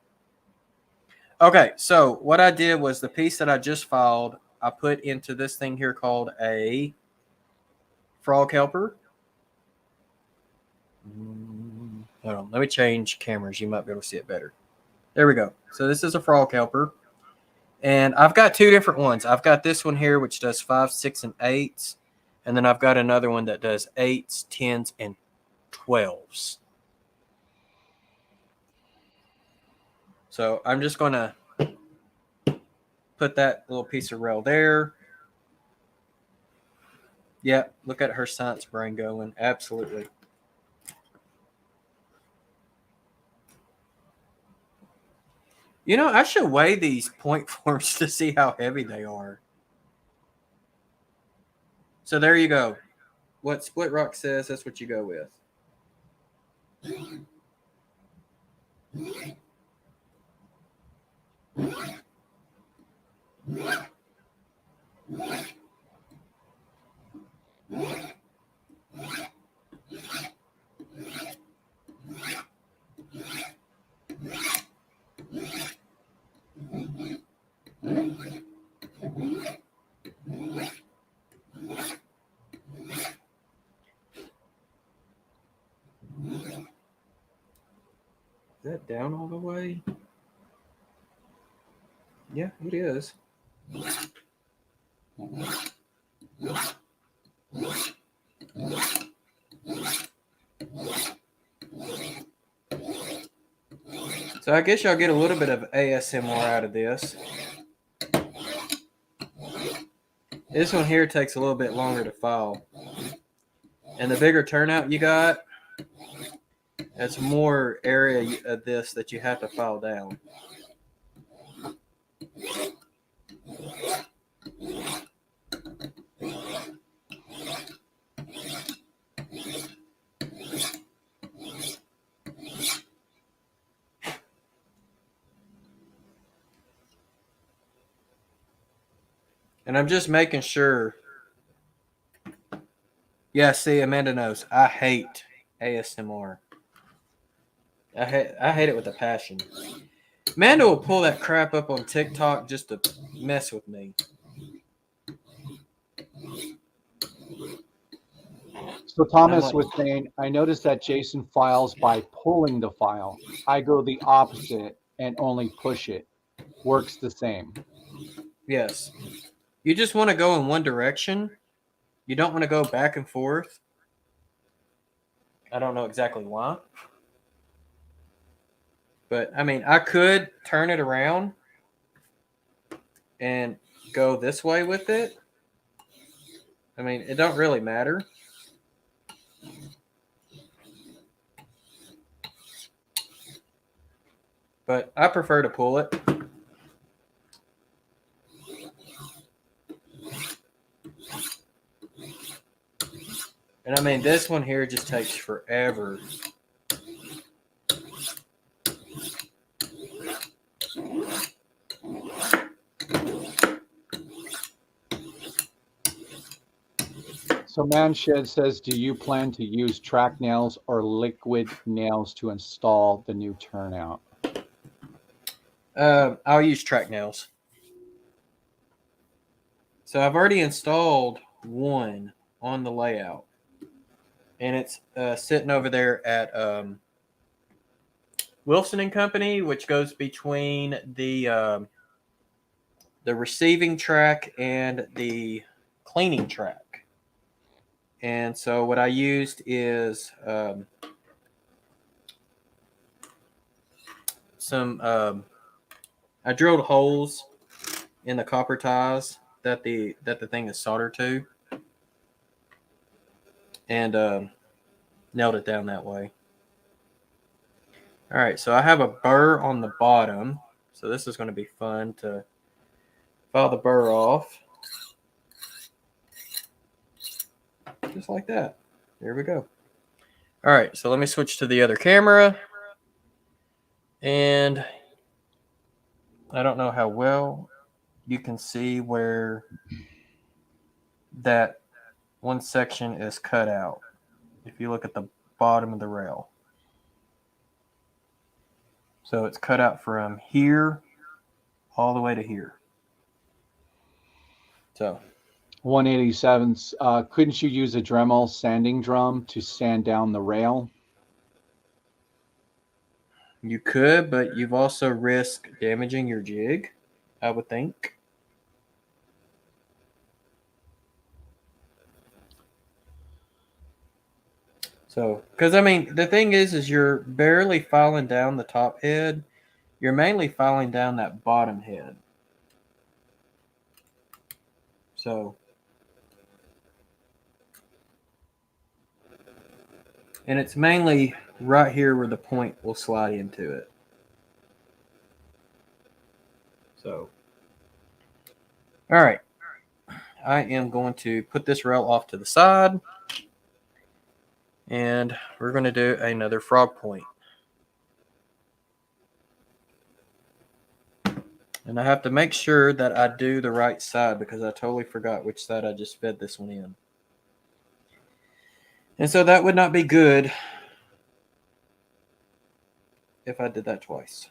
Okay, so what I did was the piece that I just filed, I put into this thing here called a frog helper. Hold on, let me change cameras. You might be able to see it better. There we go. So this is a frog helper. And I've got two different ones. I've got this one here, which does 5, 6, and 8s. And then I've got another one that does 8s, 10s, and 12s. So I'm just going to put that little piece of rail there. Yeah, look at her science brain going. Absolutely. You know, I should weigh these point forms to see how heavy they are. So there you go. What Split Rock says, that's what you go with. Is that down all the way? Yeah, it is. So I guess y'all get a little bit of ASMR out of this. This one here takes a little bit longer to file. And the bigger turnout you got, that's more area of this that you have to file down. And I'm just making sure. Yeah, see, Amanda knows. I hate ASMR. I hate it with a passion. Amanda will pull that crap up on TikTok just to mess with me. So Thomas was saying, I noticed that Jason files by pulling the file. I go the opposite and only push it. Works the same. Yes. You just want to go in one direction. You don't want to go back and forth. I don't know exactly why. But, I mean, I could turn it around and go this way with it. I mean, it don't really matter. But I prefer to pull it. And I mean, this one here just takes forever. So Manshed says, do you plan to use track nails or liquid nails to install the new turnout? I'll use track nails. So I've already installed one on the layout. And it's sitting over there at Wilson and Company, which goes between the receiving track and the cleaning track. And so what I used is I drilled holes in the copper ties that the thing is soldered to, and nailed it down that way. All right, so I have a burr on the bottom, so this is going to be fun to file the burr off. Just like that. There we go. All right, so let me switch to the other camera. And I don't know how well you can see where that one section is cut out. If you look at the bottom of the rail. So it's cut out from here all the way to here. So 187s, couldn't you use a Dremel sanding drum to sand down the rail? you could, but you've also risked damaging your jig, I would think. So, because I mean, the thing is you're barely filing down the top head. You're mainly filing down that bottom head. So, and it's mainly right here where the point will slide into it. So, all right. I am going to put this rail off to the side. And we're going to do another frog point. And I have to make sure that I do the right side because I totally forgot which side I just fed this one in. And so that would not be good if I did that twice.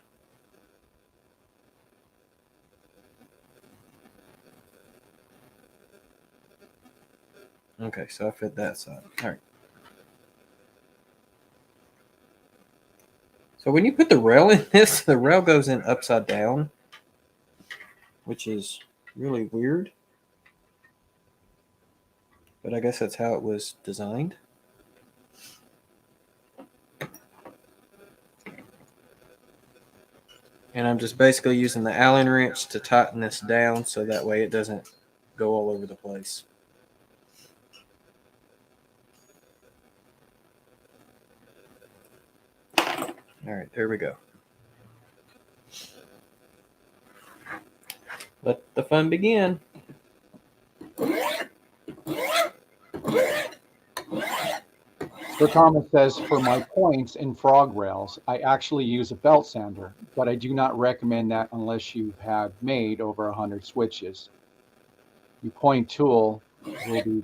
Okay, so I fed that side. All right. So when you put the rail in this, the rail goes in upside down, which is really weird. But I guess that's how it was designed. And I'm just basically using the Allen wrench to tighten this down so that way it doesn't go all over the place. All right, there we go. Let the fun begin. So Thomas says, for my points in frog rails, I actually use a belt sander, but I do not recommend that unless you've had made over 100 switches. Your point tool will be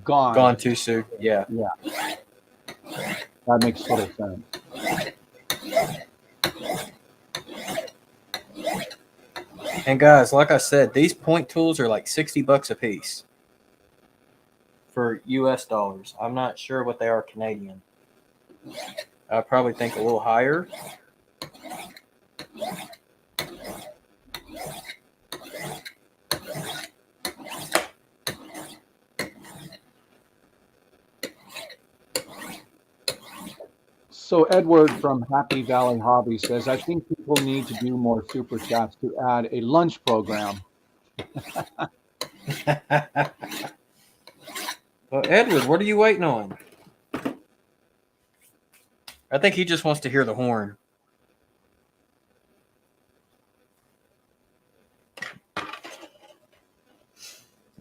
gone. Gone too soon. Yeah. Yeah. That makes total sense. And guys, like I said, these point tools are like $60 a piece for US dollars. I'm not sure what they are Canadian. I probably think a little higher. So Edward from Happy Valley Hobby says, I think people need to do more super chats to add a lunch program. Well, Edward, what are you waiting on? I think he just wants to hear the horn.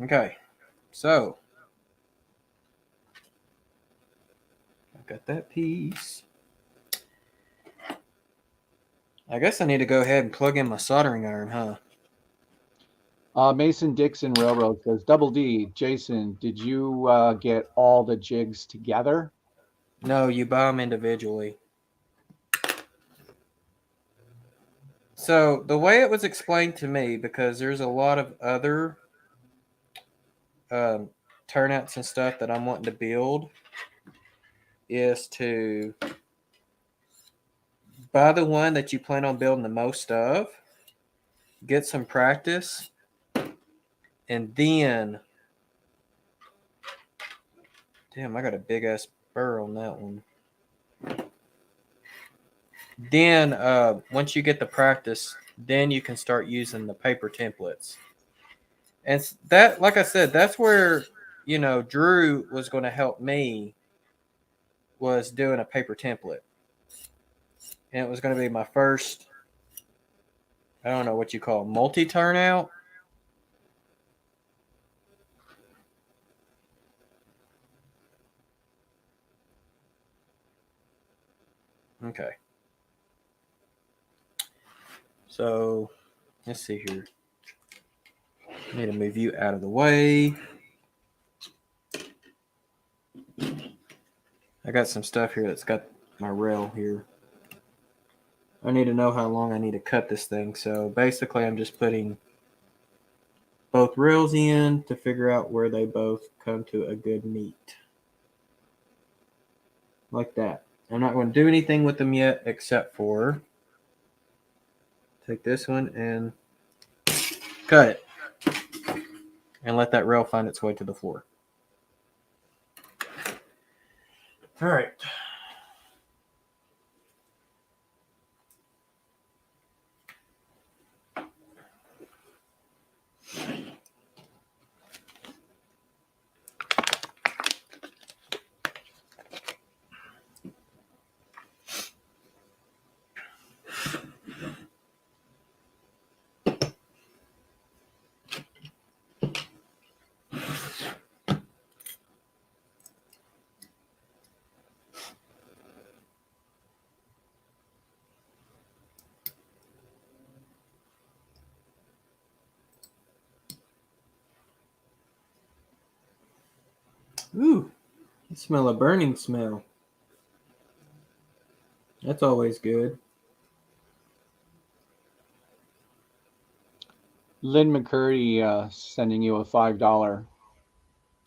Okay, so I've got that piece. I guess I need to go ahead and plug in my soldering iron, huh? Mason Dixon Railroad says, Double D, Jason, did you get all the jigs together? No, you buy them individually. So the way it was explained to me, because there's a lot of other turnouts and stuff that I'm wanting to build, is to buy the one that you plan on building the most of, get some practice, and then, damn, I got a big ass burr on that one. Then once you get the practice, then you can start using the paper templates. And that, like I said, that's where, you know, Drew was going to help me, was doing a paper template. And it was going to be my first, I don't know what you call it, multi-turnout. Okay. So, let's see here. I need to move you out of the way. I got some stuff here that's got my rail here. I need to know how long I need to cut this thing. So basically I'm just putting both rails in to figure out where they both come to a good meet. Like that. I'm not going to do anything with them yet except for take this one and cut it. And let that rail find its way to the floor. All right. Ooh, I smell a burning smell. That's always good. Lynn McCurdy sending you a $5.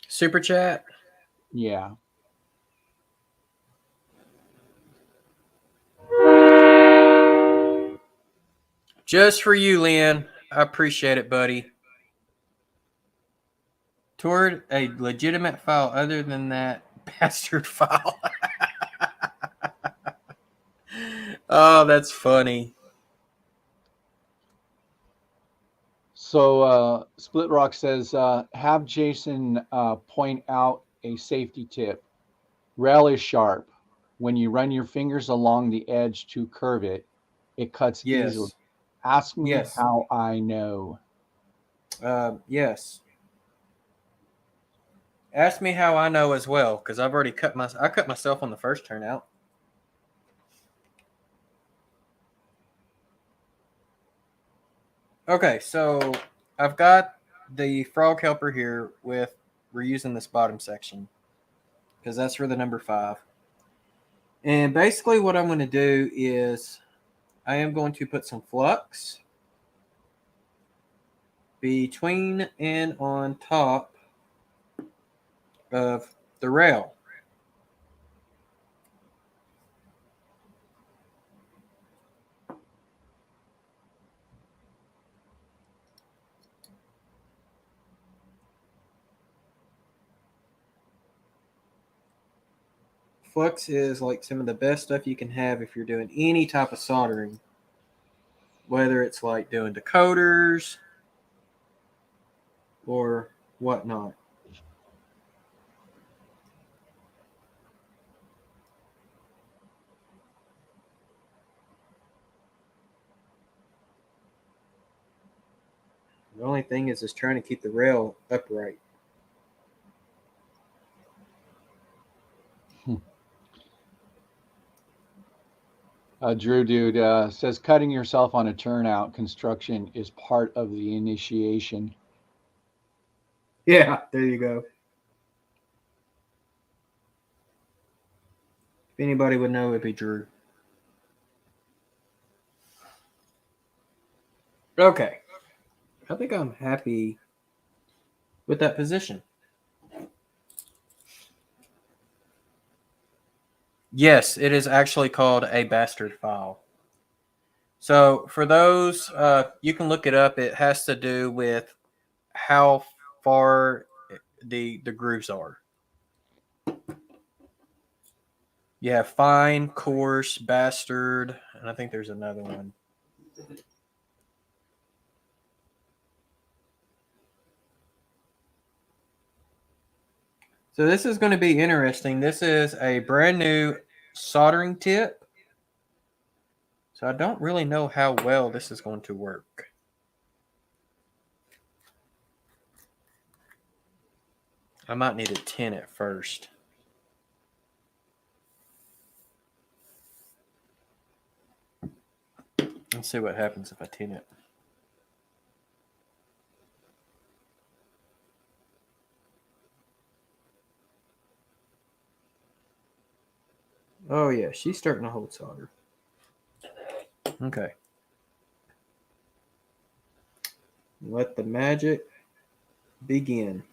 Super chat. Yeah. Just for you, Lynn. I appreciate it, buddy. Toward a legitimate file other than that bastard file. Oh, that's funny. So Split Rock says, have Jason point out a safety tip. Rail is sharp. When you run your fingers along the edge to curve it, it cuts easily. Yes. Ask me Yes. how I know. Yes. Ask me how I know as well, because I've already cut myself on the first turnout. Okay, so I've got the frog helper here we're using this bottom section because that's for the number 5. And basically what I'm going to do is I am going to put some flux between and on top of the rail. Flux is like some of the best stuff you can have if you're doing any type of soldering, whether it's like doing decoders or whatnot. The only thing is trying to keep the rail upright. Drew Dude says cutting yourself on a turnout construction is part of the initiation. Yeah, there you go. If anybody would know, it'd be Drew. Okay. I think I'm happy with that position. Yes, it is actually called a bastard file. So for those, you can look it up. It has to do with how far the grooves are. You have fine, coarse, bastard, and I think there's another one. So this is going to be interesting. This is a brand new soldering tip. So I don't really know how well this is going to work. I might need to tin it first. Let's see what happens if I tin it. Oh yeah, she's starting to hold solder. Okay. Let the magic begin.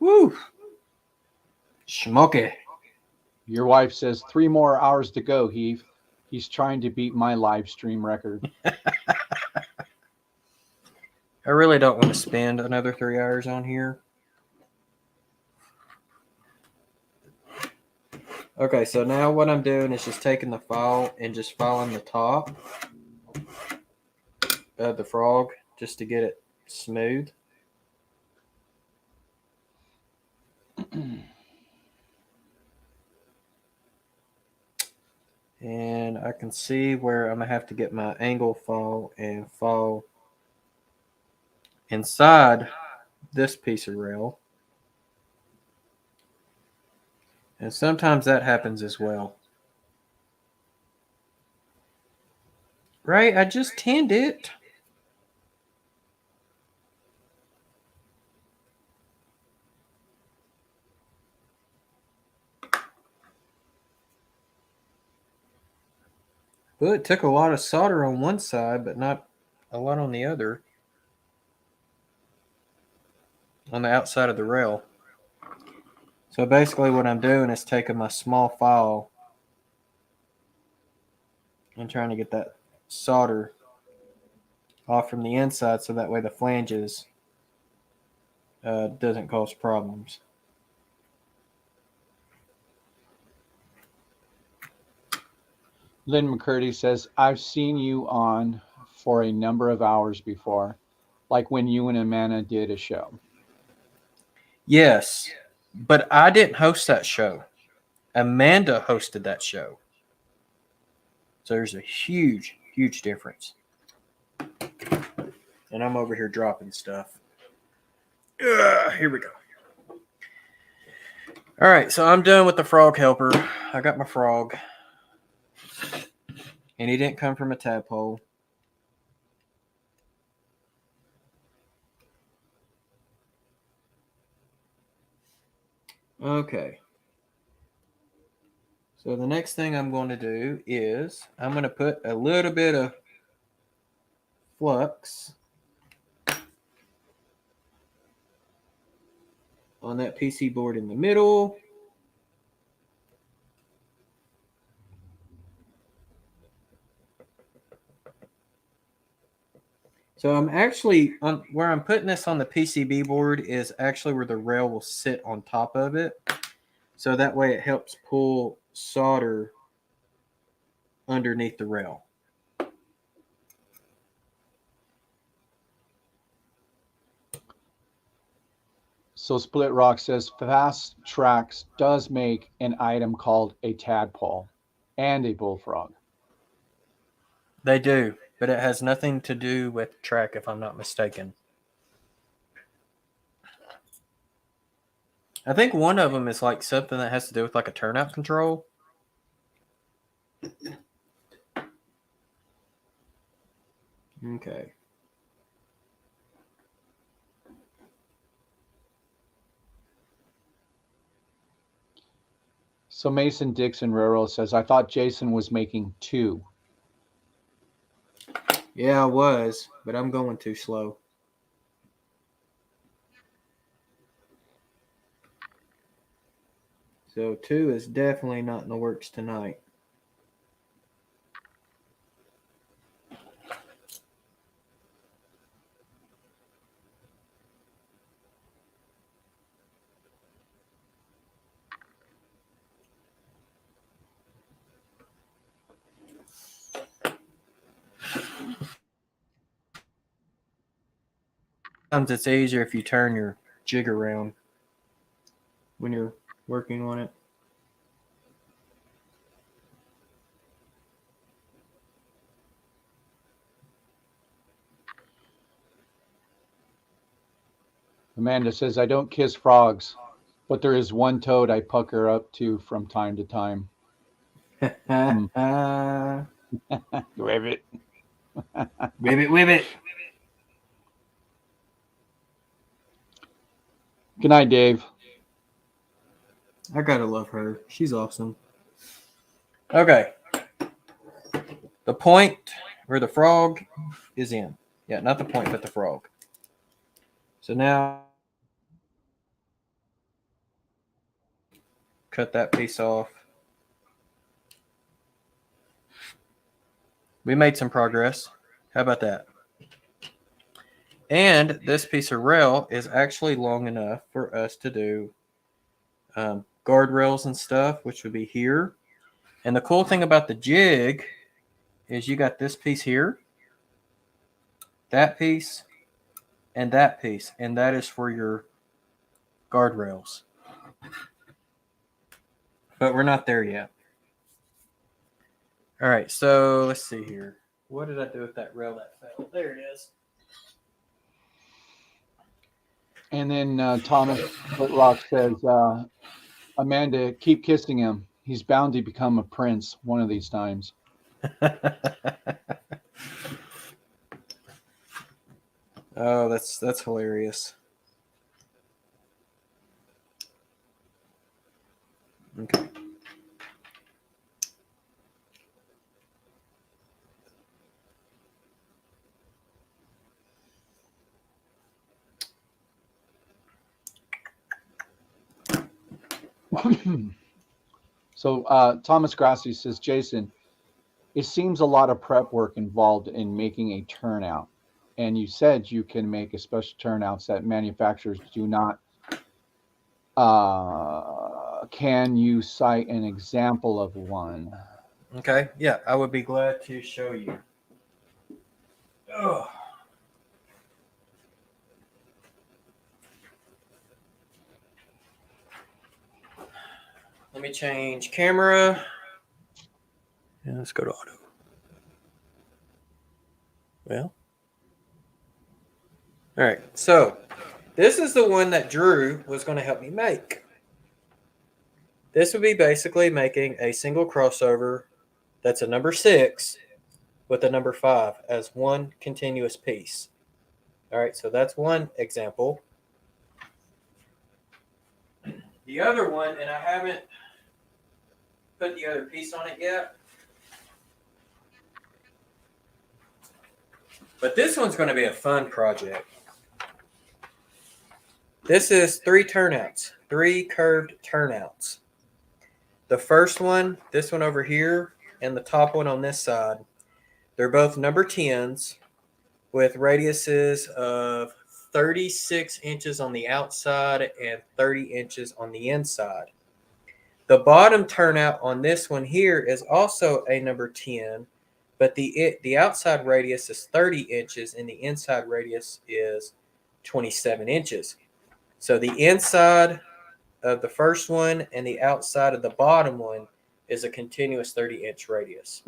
Woo! Smoky. Your wife says 3 more hours to go, Heath. He's trying to beat my live stream record. I really don't want to spend another 3 hours on here. Okay, so now what I'm doing is just taking the file and just filing the top of the frog just to get it smooth. And I can see where I'm going to have to get my angle file and file inside this piece of rail. And sometimes that happens as well. Right? I just tinned it. Well, it took a lot of solder on one side, but not a lot on the other. On the outside of the rail. So basically what I'm doing is taking my small file and trying to get that solder off from the inside so that way the flanges doesn't cause problems. Lynn McCurdy says, I've seen you on for a number of hours before, like when you and Amanda did a show. Yes, but I didn't host that show. Amanda hosted that show. So there's a huge, huge difference. And I'm over here dropping stuff. Here we go. All right, so I'm done with the frog helper. I got my frog. And he didn't come from a tadpole. Okay. So the next thing I'm going to do is I'm going to put a little bit of flux on that PC board in the middle. So I'm actually, where I'm putting this on the PCB board is actually where the rail will sit on top of it. So that way it helps pull solder underneath the rail. So Split Rock says Fast Tracks does make an item called a tadpole and a bullfrog. They do, but it has nothing to do with track if I'm not mistaken. I think one of them is like something that has to do with like a turnout control. Okay. So Mason Dixon Ruro says, I thought Jason was making 2. Yeah, I was, but I'm going too slow. So 2 is definitely not in the works tonight. Sometimes it's easier if you turn your jig around when you're working on it. Amanda says, I don't kiss frogs, but there is one toad I pucker up to from time to time. Ribbit. Ribbit. Good night, Dave. I gotta love her. She's awesome. Okay. The point where the frog is in. Yeah, not the point, but the frog. So now cut that piece off. We made some progress. How about that? And this piece of rail is actually long enough for us to do guardrails and stuff, which would be here. And the cool thing about the jig is you got this piece here, that piece, and that piece. And that is for your guardrails. But we're not there yet. All right, so let's see here. What did I do with that rail that fell? There it is. And then Thomas Rock says, Amanda, keep kissing him. He's bound to become a prince one of these times. Oh, that's hilarious. Okay. So Thomas Grassi says, Jason, it seems a lot of prep work involved in making a turnout. And you said you can make special turnouts that manufacturers do not. Can you cite an example of one? Okay. Yeah, I would be glad to show you. Oh. Let me change camera. Yeah, let's go to auto. Well. All right. So this is the one that Drew was going to help me make. This would be basically making a single crossover that's a number 6 with a number 5 as one continuous piece. All right. So that's one example. The other one, and I haven't put the other piece on it yet, but this one's going to be a fun project. This is 3 turnouts, 3 curved turnouts. The first one, this one over here, and the top one on this side, they're both number 10s with radiuses of 36 inches on the outside and 30 inches on the inside. The bottom turnout on this one here is also a number 10, but the outside radius is 30 inches and the inside radius is 27 inches. So the inside of the first one and the outside of the bottom one is a continuous 30-inch radius.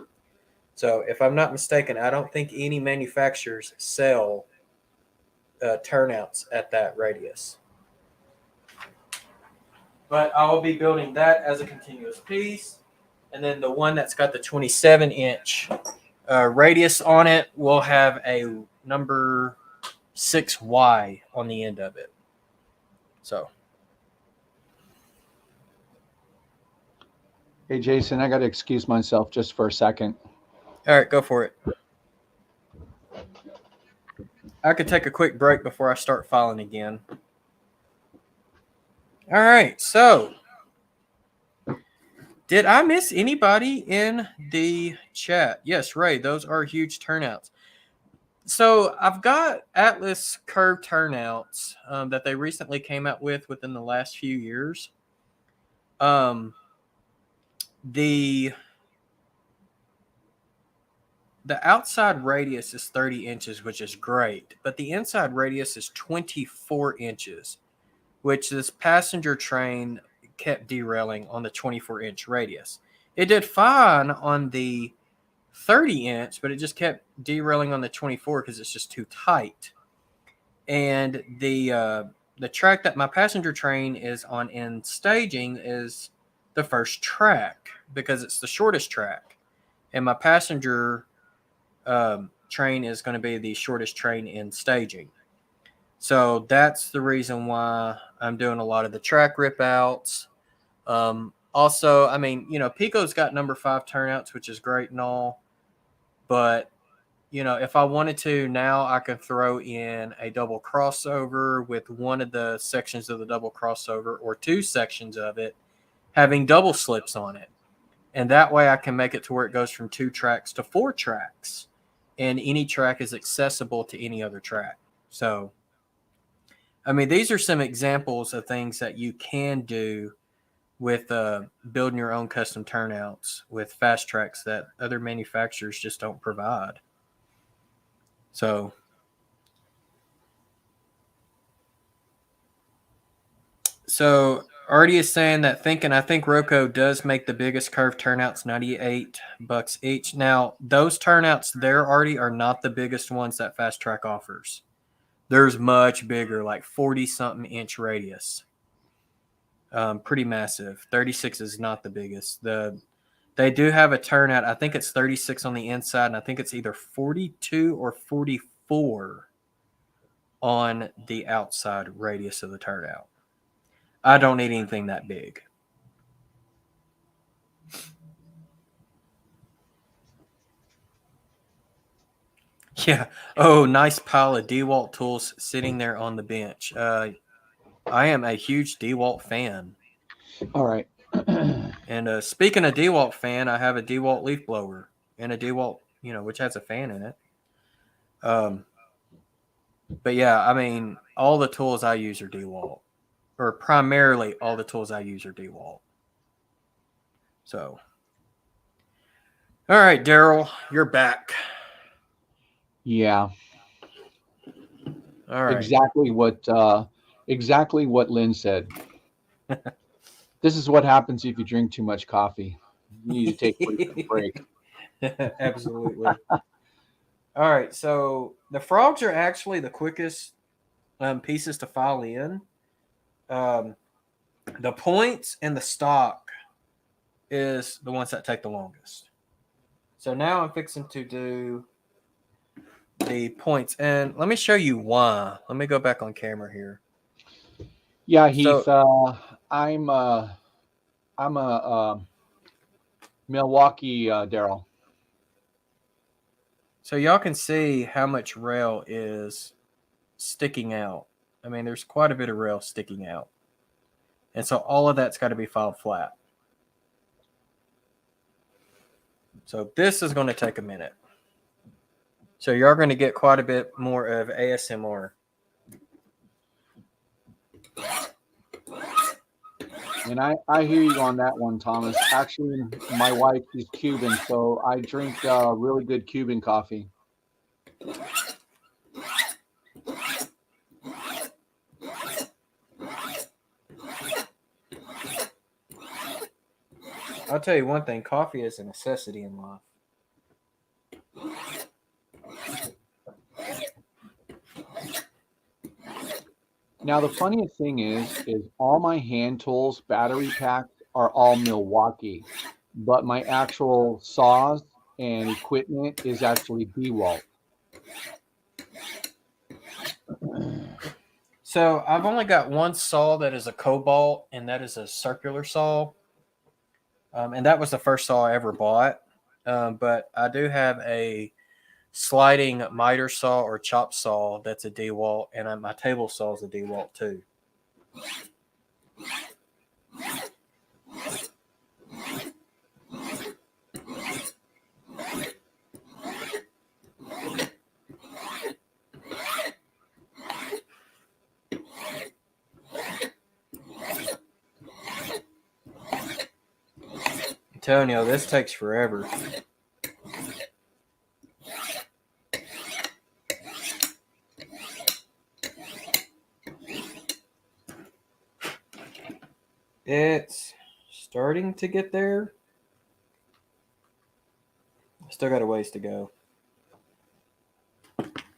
So if I'm not mistaken, I don't think any manufacturers sell turnouts at that radius. But I will be building that as a continuous piece. And then the one that's got the 27-inch radius on it will have a number 6Y on the end of it. So. Hey, Jason, I got to excuse myself just for a second. All right, go for it. I could take a quick break before I start filing again. All right, so did I miss anybody in the chat? Yes, Ray, those are huge turnouts. So I've got Atlas curved turnouts that they recently came out with within the last few years. The outside radius is 30 inches, which is great, but the inside radius is 24 inches, which this passenger train kept derailing on the 24-inch radius. It did fine on the 30-inch, but it just kept derailing on the 24 because it's just too tight. And the track that my passenger train is on in staging is the first track because it's the shortest track. And my passenger train is going to be the shortest train in staging. So that's the reason why I'm doing a lot of the track rip outs. Also, I mean, Pico's got number 5 turnouts, which is great and all. But, if I wanted to now, I could throw in a double crossover with one of the sections of the double crossover or 2 sections of it having double slips on it. And that way I can make it to where it goes from 2 tracks to 4 tracks. And any track is accessible to any other track. So, I mean, these are some examples of things that you can do with building your own custom turnouts with fast tracks that other manufacturers just don't provide. So, Arty is saying that I think Rocco does make the biggest curved turnouts, $98 each. Now, those turnouts there, Arty, are not the biggest ones that Fast Track offers. There's much bigger, like 40-something inch radius. Pretty massive. 36 is not the biggest. They do have a turnout. I think it's 36 on the inside, and I think it's either 42 or 44 on the outside radius of the turnout. I don't need anything that big. Yeah. Oh, nice pile of DeWalt tools sitting there on the bench. I am a huge DeWalt fan. All right. And speaking of DeWalt fan, I have a DeWalt leaf blower and a DeWalt, which has a fan in it. But yeah, I mean, all the tools I use are DeWalt, or primarily all the tools I use are DeWalt. So, all right, Daryl, you're back. Yeah. All right. Exactly what Lynn said. This is what happens if you drink too much coffee. You need to take a break. Absolutely. All right, so the frogs are actually the quickest pieces to file in. The points and the stock is the ones that take the longest. So now I'm fixing to do the points, and let me show you why. Let me go back on camera here. Yeah, Heath. I'm a Milwaukee Daryl. So y'all can see how much rail is sticking out. I mean, there's quite a bit of rail sticking out. And so all of that's got to be filed flat. So this is going to take a minute. So you're going to get quite a bit more of ASMR. And I hear you on that one, Thomas. Actually, my wife is Cuban, so I drink really good Cuban coffee. I'll tell you one thing, coffee is a necessity in life. Now, the funniest thing is all my hand tools, battery packs are all Milwaukee, but my actual saws and equipment is actually DeWalt. So I've only got one saw that is a Cobalt, and that is a circular saw. And that was the first saw I ever bought. But I do have a sliding miter saw or chop saw that's a DeWalt, and my table saw is a DeWalt too. I'm telling you, this takes forever. It's starting to get there. Still got a ways to go.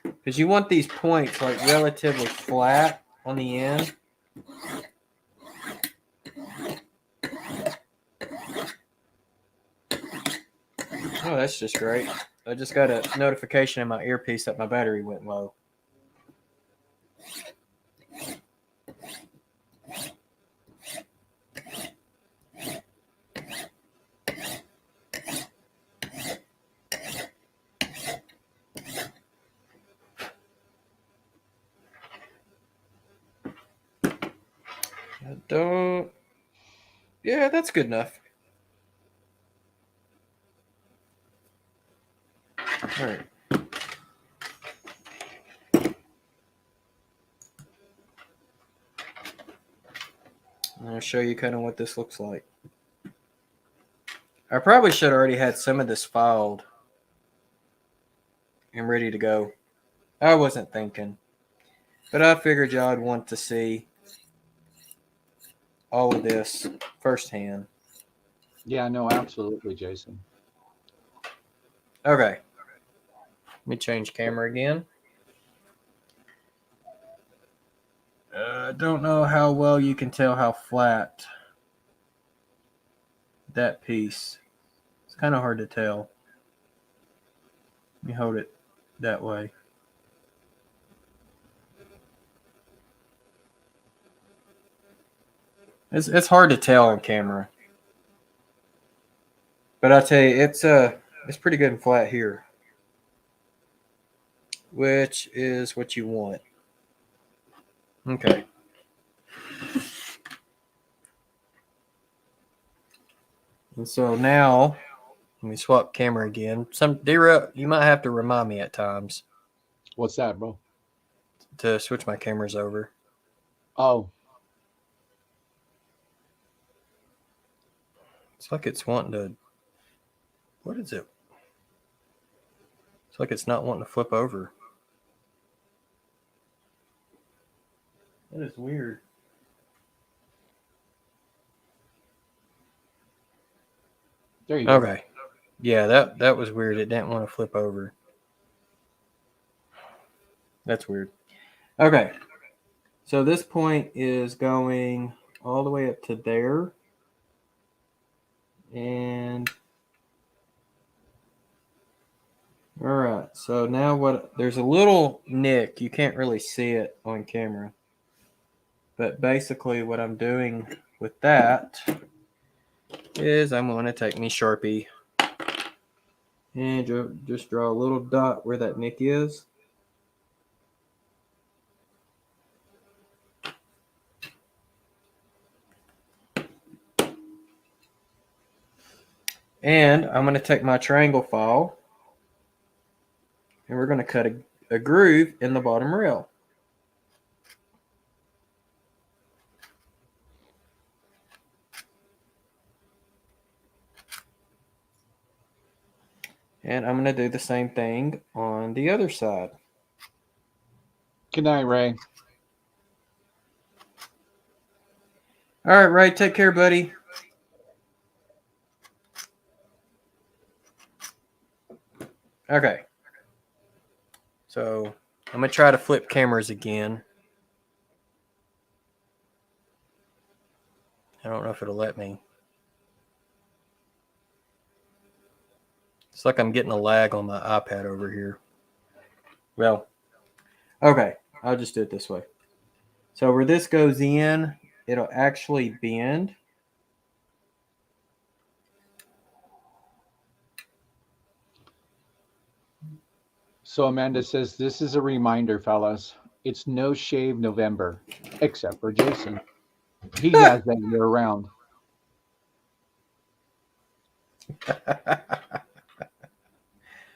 Because you want these points like relatively flat on the end. Oh, that's just great. I just got a notification in my earpiece that my battery went low. Yeah, that's good enough. All right. I'm going to show you kind of what this looks like. I probably should have already had some of this filed and ready to go. I wasn't thinking. But I figured y'all would want to see all of this firsthand. Yeah, no, absolutely, Jason. Okay. Let me change camera again. I don't know how well you can tell how flat that piece. It's kind of hard to tell. Let me hold it that way. It's hard to tell on camera. But I tell you, it's pretty good and flat here, which is what you want. Okay. And so now, let me swap camera again. D-Rep, you might have to remind me at times What's that, bro? to switch my cameras over. Oh, It's like it's wanting to. What is it? It's like it's not wanting to flip over. That is weird. there you go. Okay. Yeah, that was weird. It didn't want to flip over. That's weird. Okay. So this point is going all the way up to there. And all right. So now there's a little nick. You can't really see it on camera. But basically what I'm doing with that is I'm going to take me Sharpie and just draw a little dot where that nick is. And I'm going to take my triangle file and we're going to cut a groove in the bottom rail. And I'm going to do the same thing on the other side. Good night, Ray. All right, Ray, take care, buddy. Okay. So I'm going to try to flip cameras again. I don't know if it'll let me. It's like I'm getting a lag on my iPad over here. Well, okay. I'll just do it this way. So where this goes in, it'll actually bend. So Amanda says, this is a reminder, fellas. It's no shave November, except for Jason. He has that year round.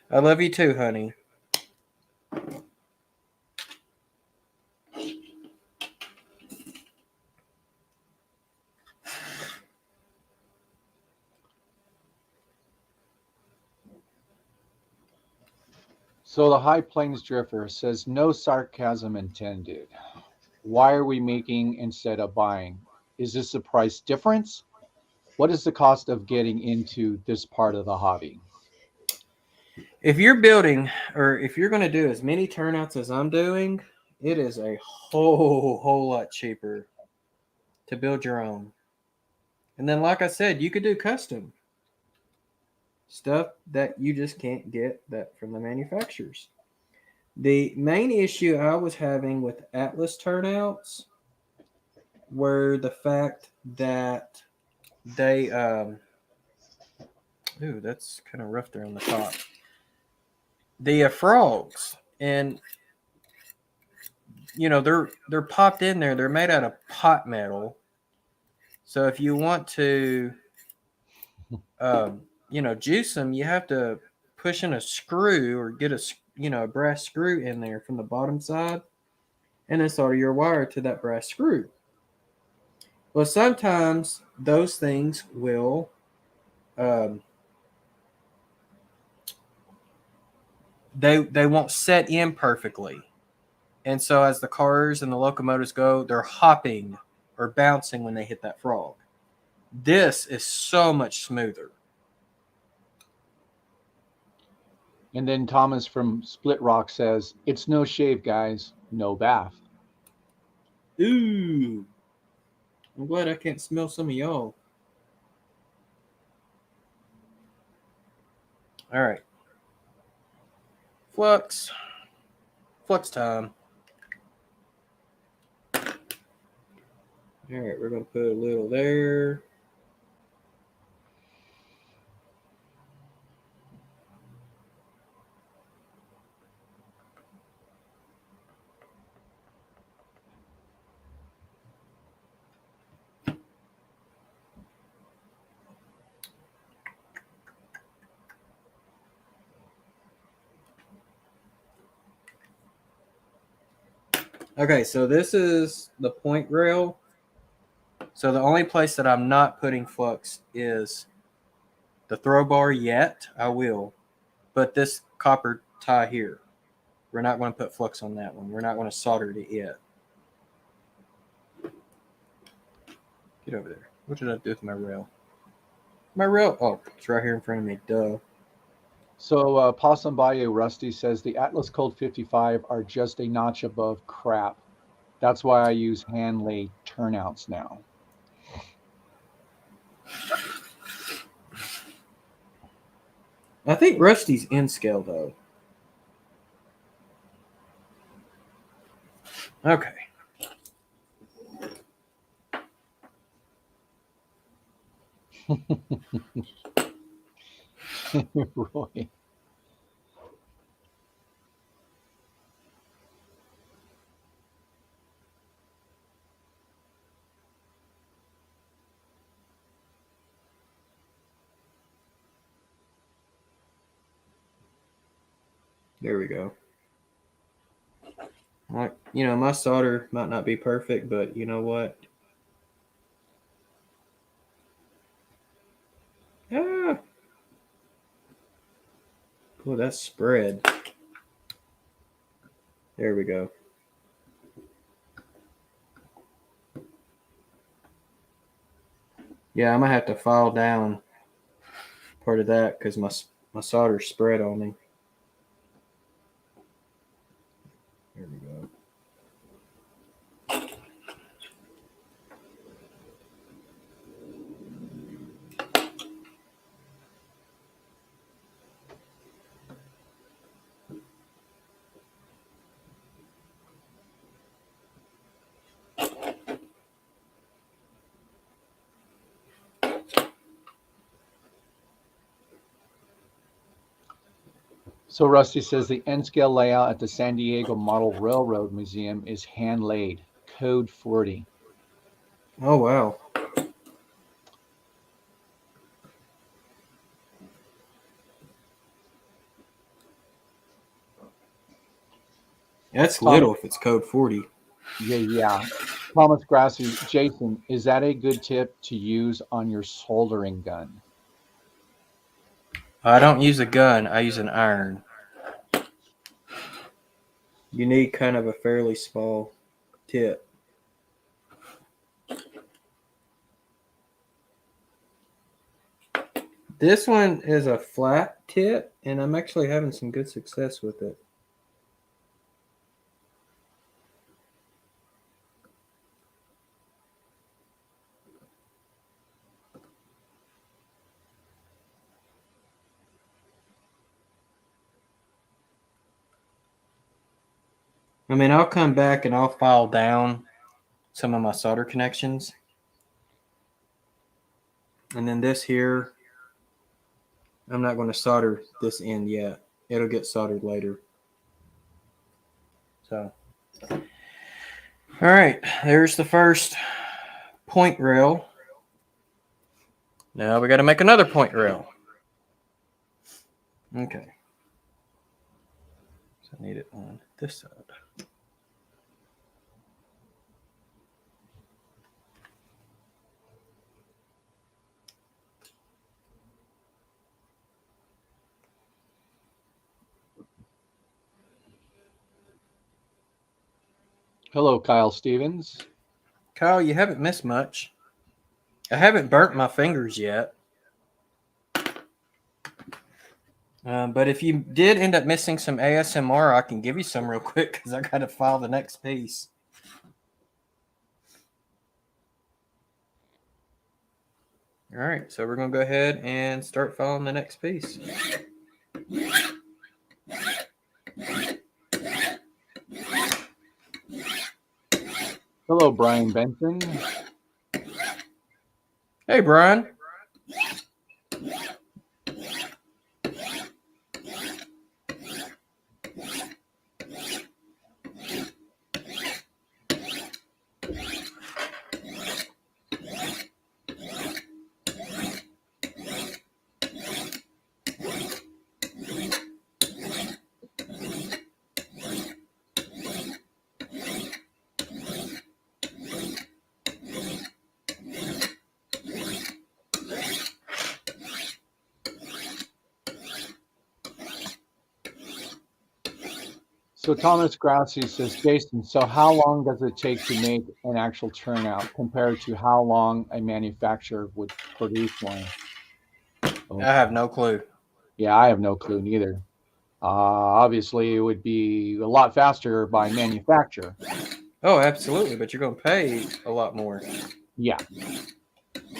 I love you too, honey. So the High Plains Drifter says, no sarcasm intended. Why are we making instead of buying? Is this a price difference? What is the cost of getting into this part of the hobby? If you're building, or if you're going to do as many turnouts as I'm doing, it is a whole lot cheaper to build your own. And then, like I said, you could do custom stuff that you just can't get that from the manufacturers. The main issue I was having with Atlas turnouts were the fact that they, ooh, that's kind of rough there on the top. The frogs, and you know they're popped in there. They're made out of pot metal. So if you want to, juice them, you have to push in a screw or get a brass screw in there from the bottom side, and then solder your wire to that brass screw. Well, sometimes those things will, they won't set in perfectly, and so as the cars and the locomotives go, they're hopping or bouncing when they hit that frog. This is so much smoother. And then Thomas from Split Rock says, it's no shave, guys, no bath. Ooh. I'm glad I can't smell some of y'all. All right. Flux. Flux time. All right, we're going to put a little there. Okay, so this is the point rail. So the only place that I'm not putting flux is the throw bar yet. I will. But this copper tie here, we're not going to put flux on that one. We're not going to solder it yet. Get over there. What did I do with my rail? My rail? Oh, it's right here in front of me. Duh. So Possum Bayou Rusty says the Atlas Cold 55 are just a notch above crap. That's why I use hand laid turnouts now. I think Rusty's in scale though. Okay. Roy. There we go. Like, you know, my solder might not be perfect, but you know what? Ah. Oh, that's spread. There we go. Yeah, I'm gonna have to file down part of that because my solder's spread on me. There we go. So Rusty says the N scale layout at the San Diego Model Railroad Museum is hand laid, code 40. Oh wow. That's little if it's code 40. Yeah. Thomas Grassi, Jason, is that a good tip to use on your soldering gun? I don't use a gun, I use an iron. You need kind of a fairly small tip. This one is a flat tip, and I'm actually having some good success with it. I mean, I'll come back and I'll file down some of my solder connections. And then this here, I'm not going to solder this end yet. It'll get soldered later. So, all right, there's the first point rail. Now we got to make another point rail. Okay. So I need it on this side. Hello, Kyle Stevens. Kyle, you haven't missed much. I haven't burnt my fingers yet. But if you did end up missing some ASMR, I can give you some real quick because I got to file the next piece. All right, so we're going to go ahead and start filing the next piece. Hello, Brian Benson. Hey, Brian. So Thomas Grassi says, Jason, so how long does it take to make an actual turnout compared to how long a manufacturer would produce one? Oh, I have no clue. yeah, I have no clue neither. Obviously, it would be a lot faster by manufacturer. Oh, absolutely, but you're going to pay a lot more. Yeah.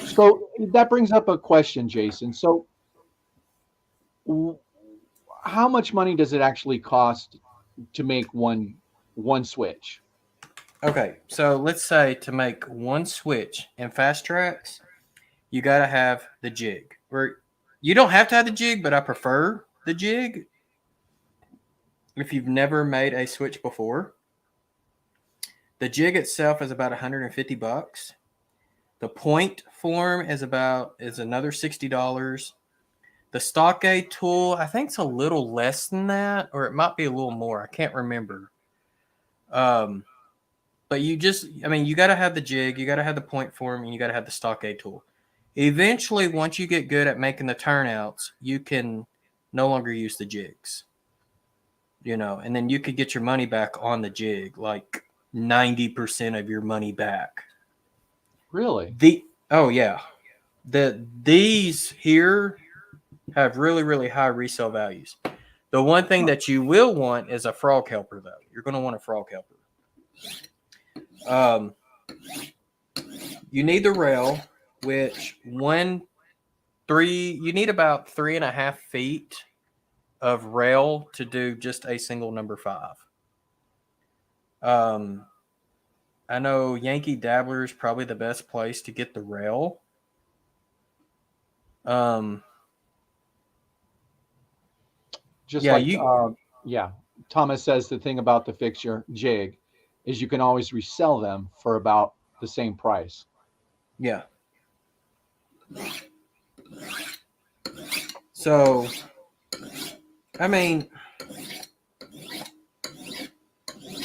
So that brings up a question, Jason. So how much money does it actually cost to make one switch? Okay, so let's say to make one switch in fast tracks, you got to have the jig. Or you don't have to have the jig, but I prefer the jig if you've never made a switch before. The jig itself is about $150. The point form is another $60. The stockade tool, I think it's a little less than that, or it might be a little more. I can't remember. But you got to have the jig, you got to have the point form, and you got to have the stockade tool. Eventually, once you get good at making the turnouts, you can no longer use the jigs. And then you could get your money back on the jig, like 90% of your money back. Really? Oh yeah. These here have really, really high resale values. The one thing that you will want is a frog helper, though. You're going to want a frog helper. You need the rail, which you need about 3.5 feet of rail to do just a single number 5. I know Yankee Dabbler is probably the best place to get the rail. Thomas says the thing about the fixture jig is you can always resell them for about the same price. Yeah. So,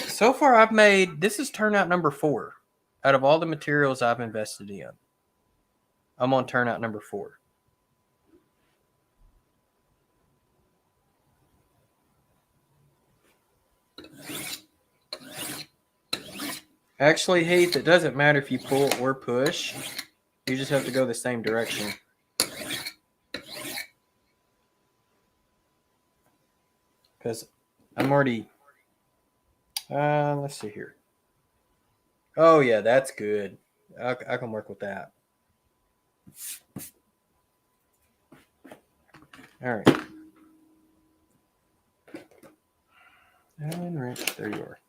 so far this is turnout number 4 out of all the materials I've invested in. I'm on turnout number 4. Actually, Heath, it doesn't matter if you pull or push. You just have to go the same direction. Because I'm already... let's see here. Oh, yeah, that's good. I can work with that. All right. And right, there you are.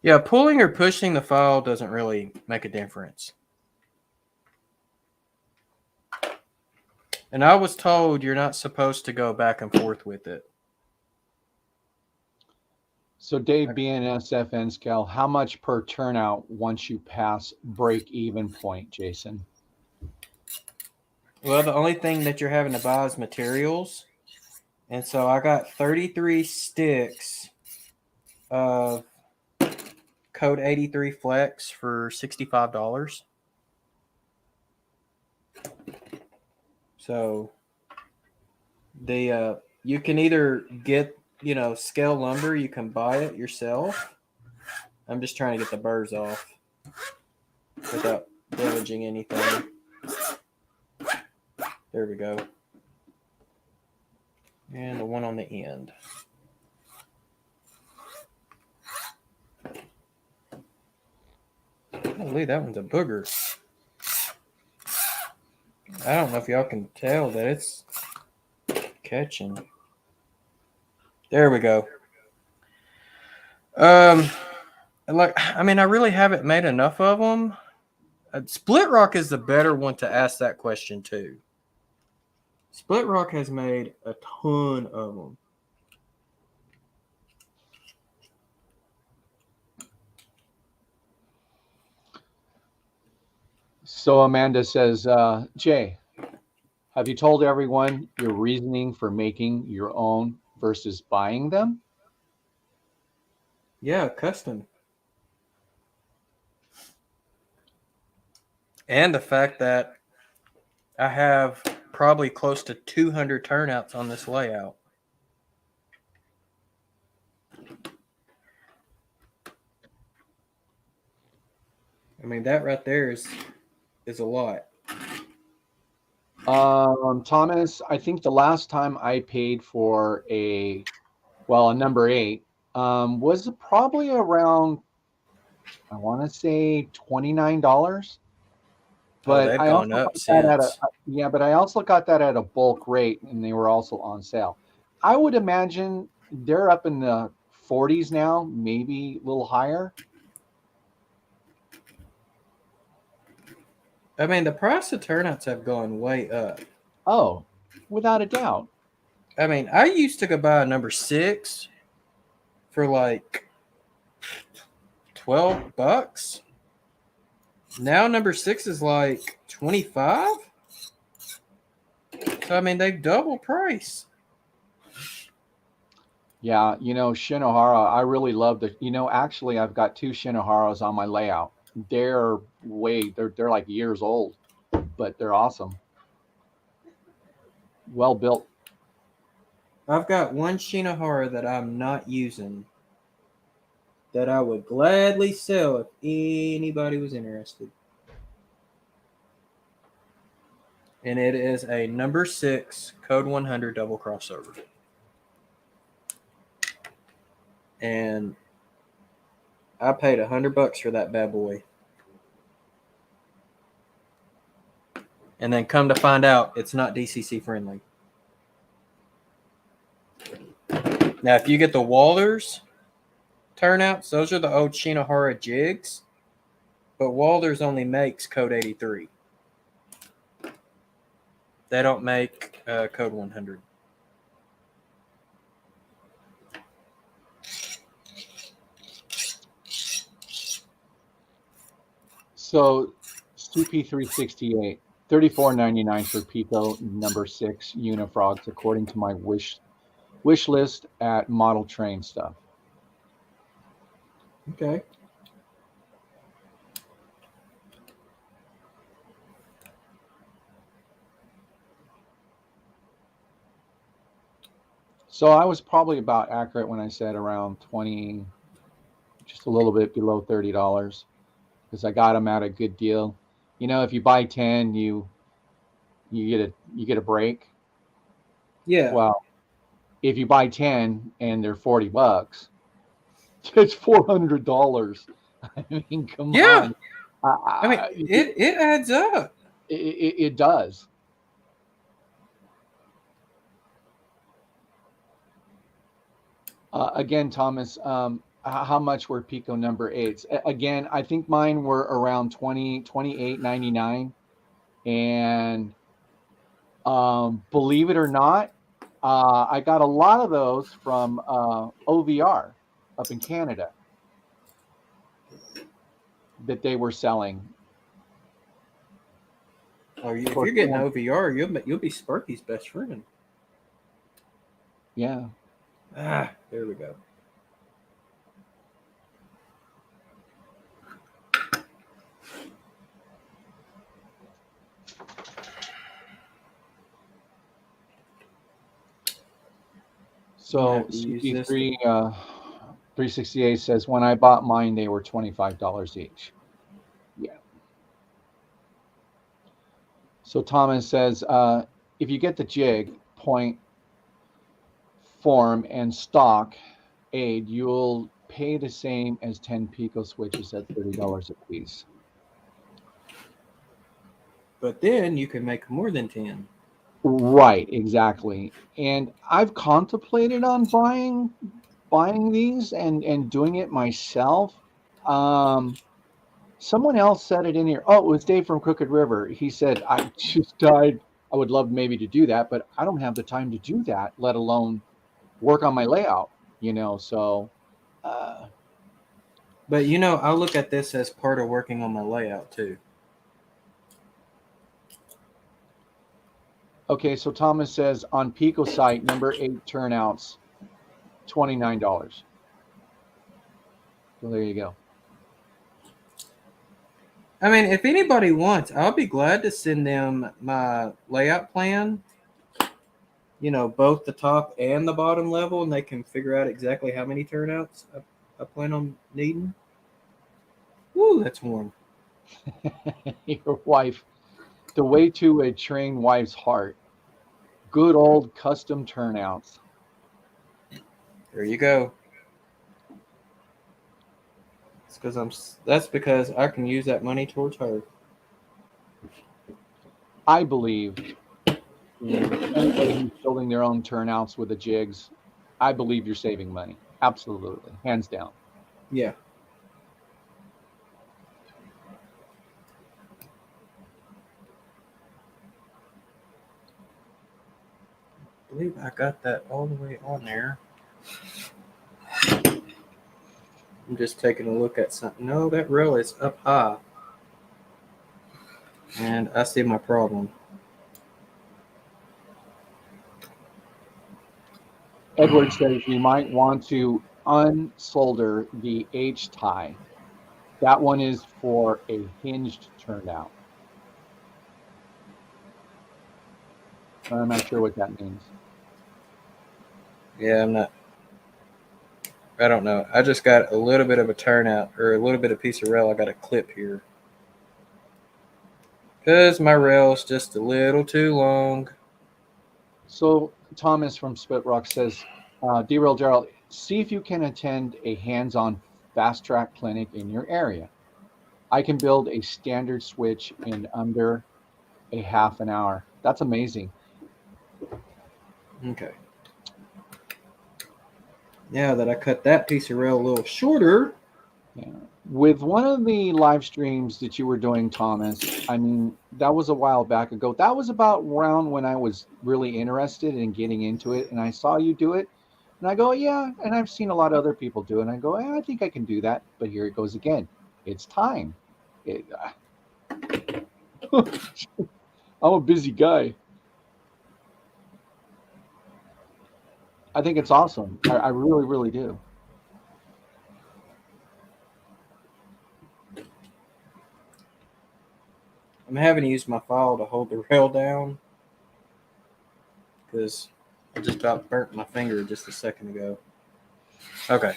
Yeah, pulling or pushing the file doesn't really make a difference. And I was told you're not supposed to go back and forth with it. So Dave BNSFN scale, how much per turnout once you pass break-even point, Jason? Well, the only thing that you're having to buy is materials. And so I got 33 sticks of Code 83 Flex for $65. So you can either get, scale lumber, you can buy it yourself. I'm just trying to get the burrs off without damaging anything. There we go. And the one on the end. Holy, that one's a booger. I don't know if y'all can tell that it's catching. There we go. I really haven't made enough of them. Split Rock is the better one to ask that question to. Split Rock has made a ton of them. So Amanda says, Jay, have you told everyone your reasoning for making your own versus buying them? Yeah, custom. And the fact that I have probably close to 200 turnouts on this layout. I mean, that right there is a lot. Thomas, I think the last time I paid for a number 8 was probably around, I want to say $29. But they've I gone also up got that since. but I also got that at a bulk rate, and they were also on sale. I would imagine they're up in the 40s now, maybe a little higher. I mean, the price of turnouts have gone way up. Oh, without a doubt. I mean, I used to go buy a number 6 for like $12. Now number 6 is like 25. So I mean, they've double price. Yeah, Shinohara, I really love actually I've got 2 Shinoharas on my layout. They're like years old, but they're awesome. Well built. I've got one Shinohara that I'm not using that I would gladly sell if anybody was interested. And it is a number 6 Code 100 double crossover. And I paid $100 for that bad boy. And then come to find out, it's not DCC friendly. Now, if you get the Walters turnouts, those are the old Shinohara jigs. But Walters only makes Code 83. They don't make Code 100. So CP368, $34.99 for Pico number 6 Unifrogs, according to my wish list at Model Train Stuff. Okay. So I was probably about accurate when I said around 20, just a little bit below $30, because I got them at a good deal. If you buy 10, you get a break. Yeah. Well, if you buy 10 and they're $40, it's $400. I mean, come on. I mean, it adds up. It does. Again, Thomas, how much were Pico number 8s? Again, I think mine were around $28.99. And believe it or not, I got a lot of those from OVR up in Canada that they were selling. Oh, if you're getting OVR, you'll be Sparky's best friend. Yeah. There we go. So CP3 368 says, when I bought mine, they were $25 each. Yeah. So Thomas says, if you get the jig, point, form, and stock aid, you'll pay the same as 10 Pico switches at $30 a piece. But then you can make more than 10. Right, exactly. And I've contemplated on buying these and doing it myself. Someone else said it in here. Oh, it was Dave from Crooked River. He said, I just died. I would love maybe to do that, but I don't have the time to do that, let alone work on my layout, so But I look at this as part of working on my layout too. okay, so Thomas says on Pico site, number 8 turnouts, $29. Well, there you go. I mean, if anybody wants, I'll be glad to send them my layout plan, both the top and the bottom level, and they can figure out exactly how many turnouts I plan on needing. Woo, that's warm. Your wife, the way to a trained wife's heart. Good old custom turnouts. There you go. That's because I can use that money towards her. I believe anybody who's building their own turnouts with the jigs, I believe you're saving money. Absolutely, hands down. Yeah. I believe I got that all the way on there. I'm just taking a look at something. No, that rail is up high. And I see my problem. Edward says you might want to unsolder the H tie. That one is for a hinged turnout. I'm not sure what that means. Yeah, I don't know. I just got a little bit of a turnout or a little bit of piece of rail. I got a clip here. Because my rail is just a little too long. So Thomas from Spit Rock says, Derail Gerald, see if you can attend a hands-on fast track clinic in your area. I can build a standard switch in under a half an hour. That's amazing. Okay. Now that I cut that piece of rail a little shorter. Yeah. With one of the live streams that you were doing, Thomas, I mean, that was a while back ago. That was about around when I was really interested in getting into it. And I saw you do it. And I go, yeah. And I've seen a lot of other people do it. And I go, I think I can do that. But here it goes again. It's time. I'm a busy guy. I think it's awesome. I really, really do. I'm having to use my file to hold the rail down because I just about burnt my finger just a second ago. Okay.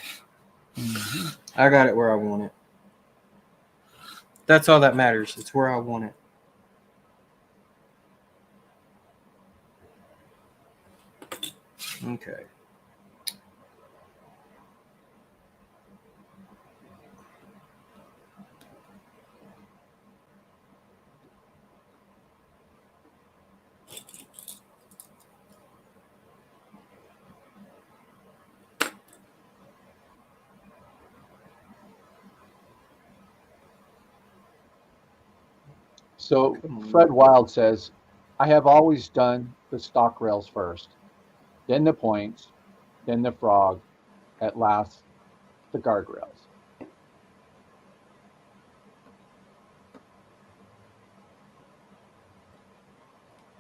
Mm-hmm. I got it where I want it. That's all that matters. It's where I want it. Okay. So Fred Wild says, I have always done the stock rails first, then the points, then the frog, at last the guardrails.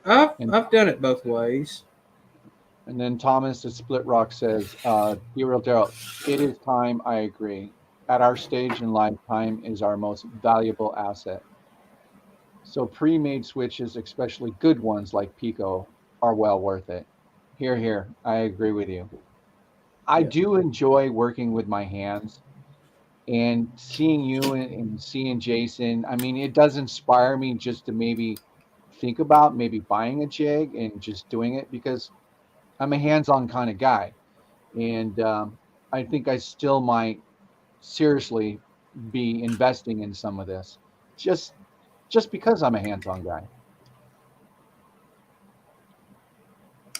I've done it both ways. And then Thomas at Split Rock says, Daryl, it is time, I agree. At our stage in life, time is our most valuable asset. So pre-made switches, especially good ones like Pico, are well worth it. Here, I agree with you. I do enjoy working with my hands, and seeing you and seeing Jason. I mean, it does inspire me just to maybe think about maybe buying a jig and just doing it, because I'm a hands-on kind of guy. And I think I still might seriously be investing in some of this just because I'm a hands-on guy.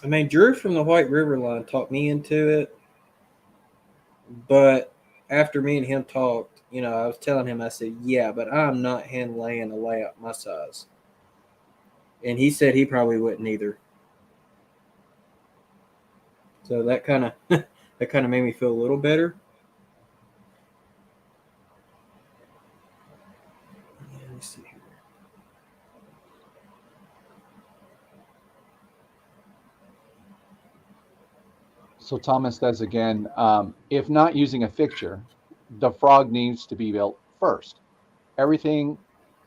I mean, Drew from the White River line talked me into it, but after me and him talked, I was telling him, I said, yeah, but I'm not hand laying a layout my size. And he said he probably wouldn't either. So that kind of made me feel a little better. Let me see here. So Thomas says again, if not using a fixture, the frog needs to be built first. Everything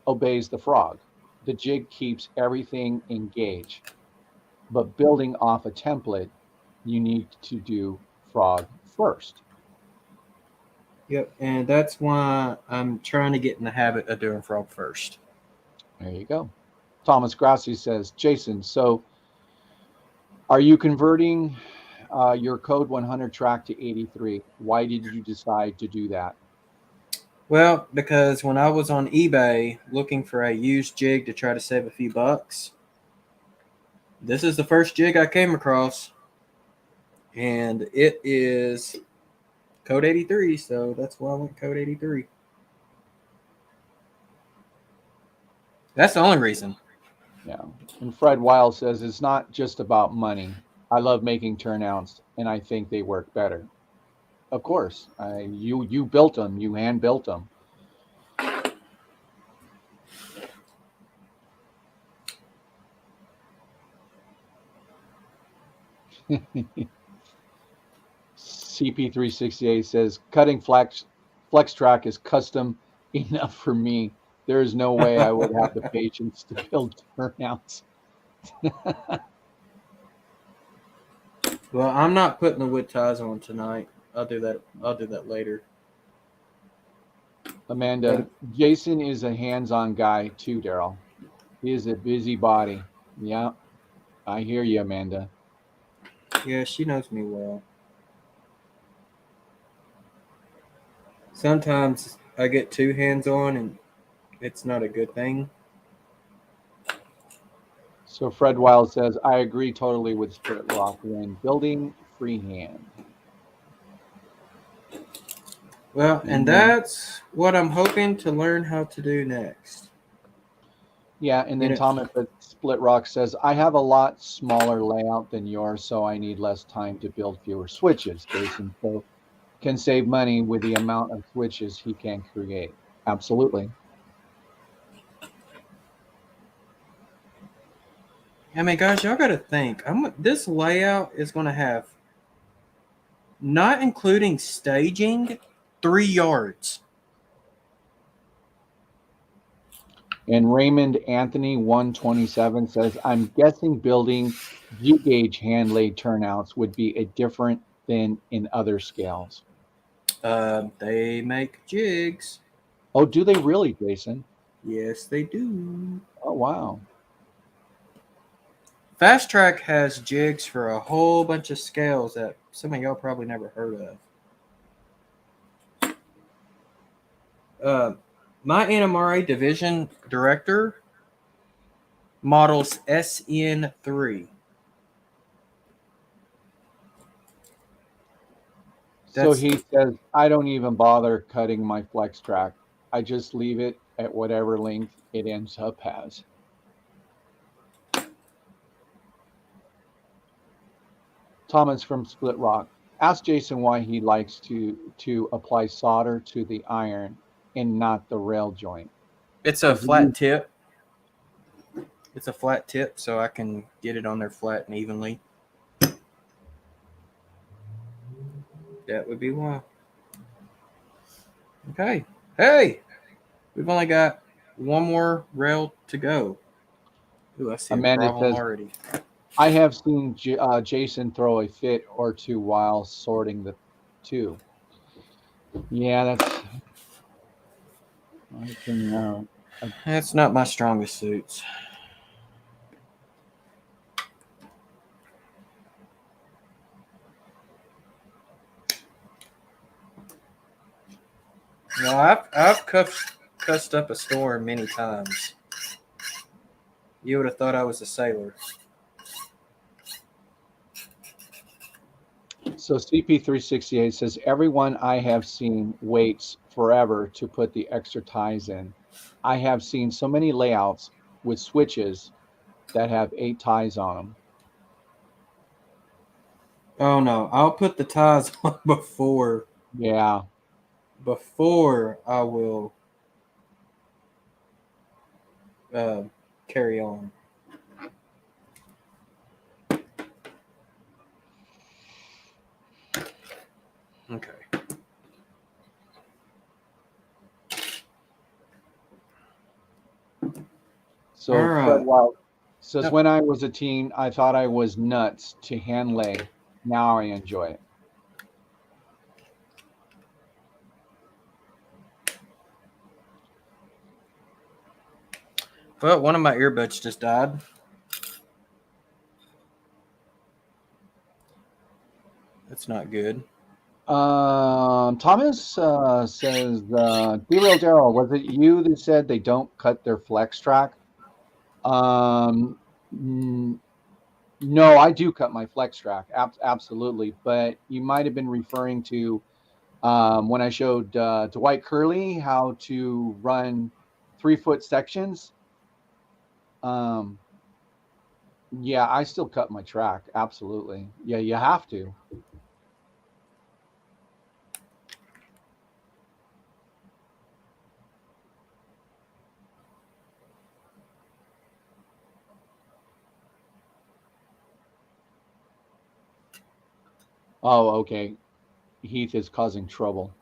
obeys the frog. The jig keeps everything engaged. But building off a template, you need to do frog first. Yep, and that's why I'm trying to get in the habit of doing frog first. There you go. Thomas Grassi says, Jason, so are you converting your code 100 track to 83? Why did you decide to do that? Well, because when I was on eBay looking for a used jig to try to save a few bucks, this is the first jig I came across, and it is code 83, so that's why I went code 83. That's the only reason. Yeah. And Fred Weil says, it's not just about money. I love making turnouts, and I think they work better. Of course, you built them, you hand built them. CP368 says, cutting flex track is custom enough for me. There is no way I would have the patience to build turnouts. Well, I'm not putting the wood ties on tonight. I'll do that later. Amanda, Jason is a hands-on guy too, Daryl. He is a busybody. Yeah, I hear you, Amanda. Yeah, she knows me well. Sometimes I get too hands-on, and it's not a good thing. So Fred Wild says, I agree totally with Split Rock when building freehand. Well, and that's what I'm hoping to learn how to do next. Yeah, and then Thomas at Split Rock says, I have a lot smaller layout than yours, so I need less time to build fewer switches. Jason so can save money with the amount of switches he can create. Absolutely. I mean, guys, y'all got to think. This layout is going to have, not including staging, 3 yards. And Raymond Anthony 127 says, I'm guessing building U-gauge hand-laid turnouts would be a different than in other scales. They make jigs. Oh, do they really, Jason? Yes, they do. Oh, wow. Fast Track has jigs for a whole bunch of scales that some of y'all probably never heard of. My NMRA division director models SN3. So he says, I don't even bother cutting my flex track. I just leave it at whatever length it ends up as. Thomas from Split Rock. Ask Jason why he likes to apply solder to the iron and not the rail joint. It's a flat tip. It's a flat tip, so I can get it on there flat and evenly. That would be why. Okay. Hey! We've only got one more rail to go. Ooh, I see Amanda a problem says, already. I have seen Jason throw a fit or two while sorting the two. Yeah, That's not my strongest suits. No, I've cussed up a storm many times. You would have thought I was a sailor. So CP368 says, everyone I have seen waits forever to put the extra ties in. I have seen so many layouts with switches that have 8 ties on them. Oh no, I'll put the ties on before Yeah. I will carry on. Okay. So All right. Fred Wild says, Yep. when I was a teen, I thought I was nuts to hand lay. Now I enjoy it. Well, one of my earbuds just died. That's not good. Thomas says, Derail Daryl, was it you that said they don't cut their flex track? No, I do cut my flex track. Absolutely. But you might have been referring to when I showed Dwight Curley how to run 3-foot sections. Yeah, I still cut my track. Absolutely. Yeah, you have to. Oh, okay. Heath is causing trouble.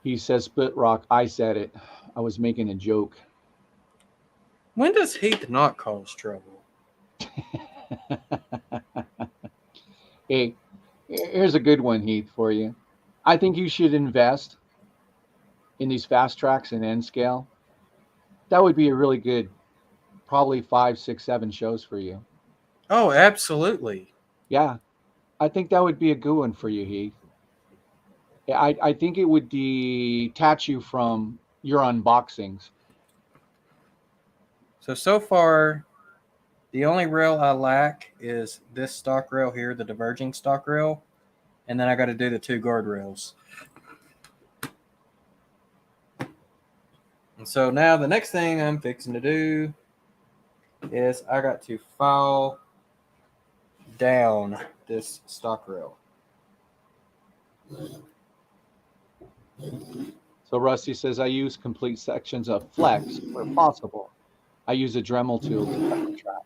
He says, Split Rock, I said it. I was making a joke. When does Heath not cause trouble? Hey, here's a good one, Heath, for you. I think you should invest in these fast tracks and N scale. That would be a really good, probably 5, 6, 7 shows for you. Oh, absolutely. Yeah, I think that would be a good one for you, Heath. I think it would detach you from your unboxings. So far, the only rail I lack is this stock rail here, the diverging stock rail, and then I got to do the 2 guardrails. And so now the next thing I'm fixing to do is I got to file down this stock rail. So Rusty says, I use complete sections of flex where possible. I use a Dremel tool to cut the track.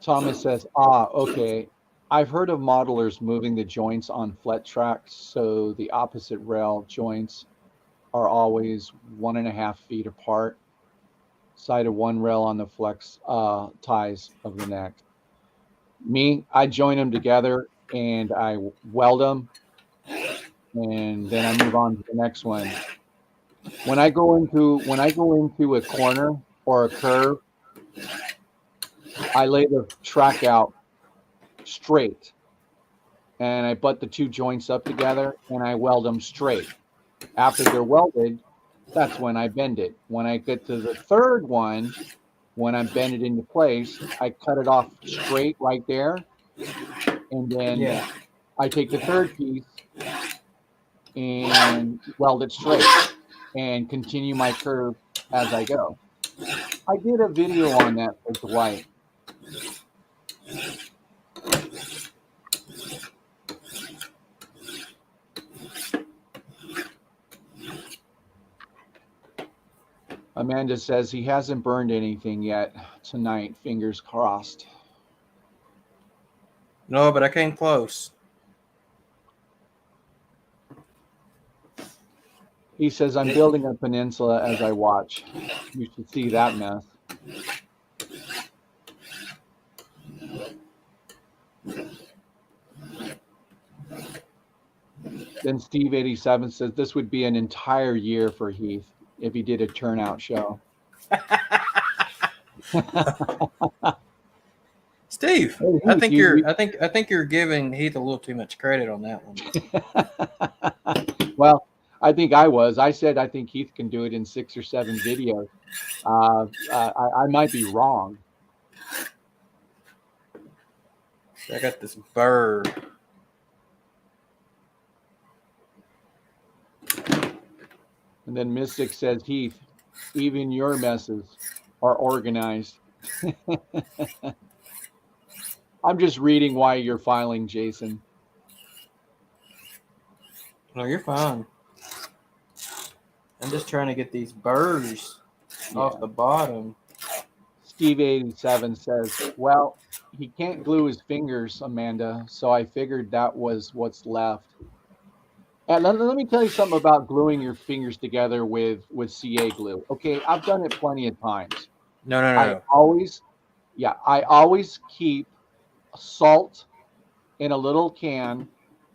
Thomas says, okay. I've heard of modelers moving the joints on flat tracks so the opposite rail joints are always 1.5 feet apart, side of one rail on the flex ties of the next. Me, I join them together and I weld them, and then I move on to the next one. When I go into a corner or a curve, I lay the track out straight and I butt the 2 joints up together and I weld them straight. After they're welded, that's when I bend it. When I get to the third one, when I bend it into place, I cut it off straight right there. And then I take the third piece and weld it straight and continue my curve as I go. I did a video on that for Dwight. Amanda says he hasn't burned anything yet tonight. Fingers crossed. No, but I came close. He says, I'm building a peninsula as I watch. You should see that mess. Then Steve 87 says this would be an entire year for Heath if he did a turnout show. Steve, Hey, I Heath, think you're giving Heath a little too much credit on that one. Well, I think I was. I said I think Heath can do it in 6 or 7 videos. I might be wrong. I got this burr. And then Mystic says, Heath, even your messes are organized. I'm just reading why you're filing, Jason. No, you're fine. I'm just trying to get these burrs off the bottom. Steve 87 says, well, he can't glue his fingers, Amanda, so I figured that was what's left. And let me tell you something about gluing your fingers together with CA glue. Okay, I've done it plenty of times. No. I always keep salt in a little can,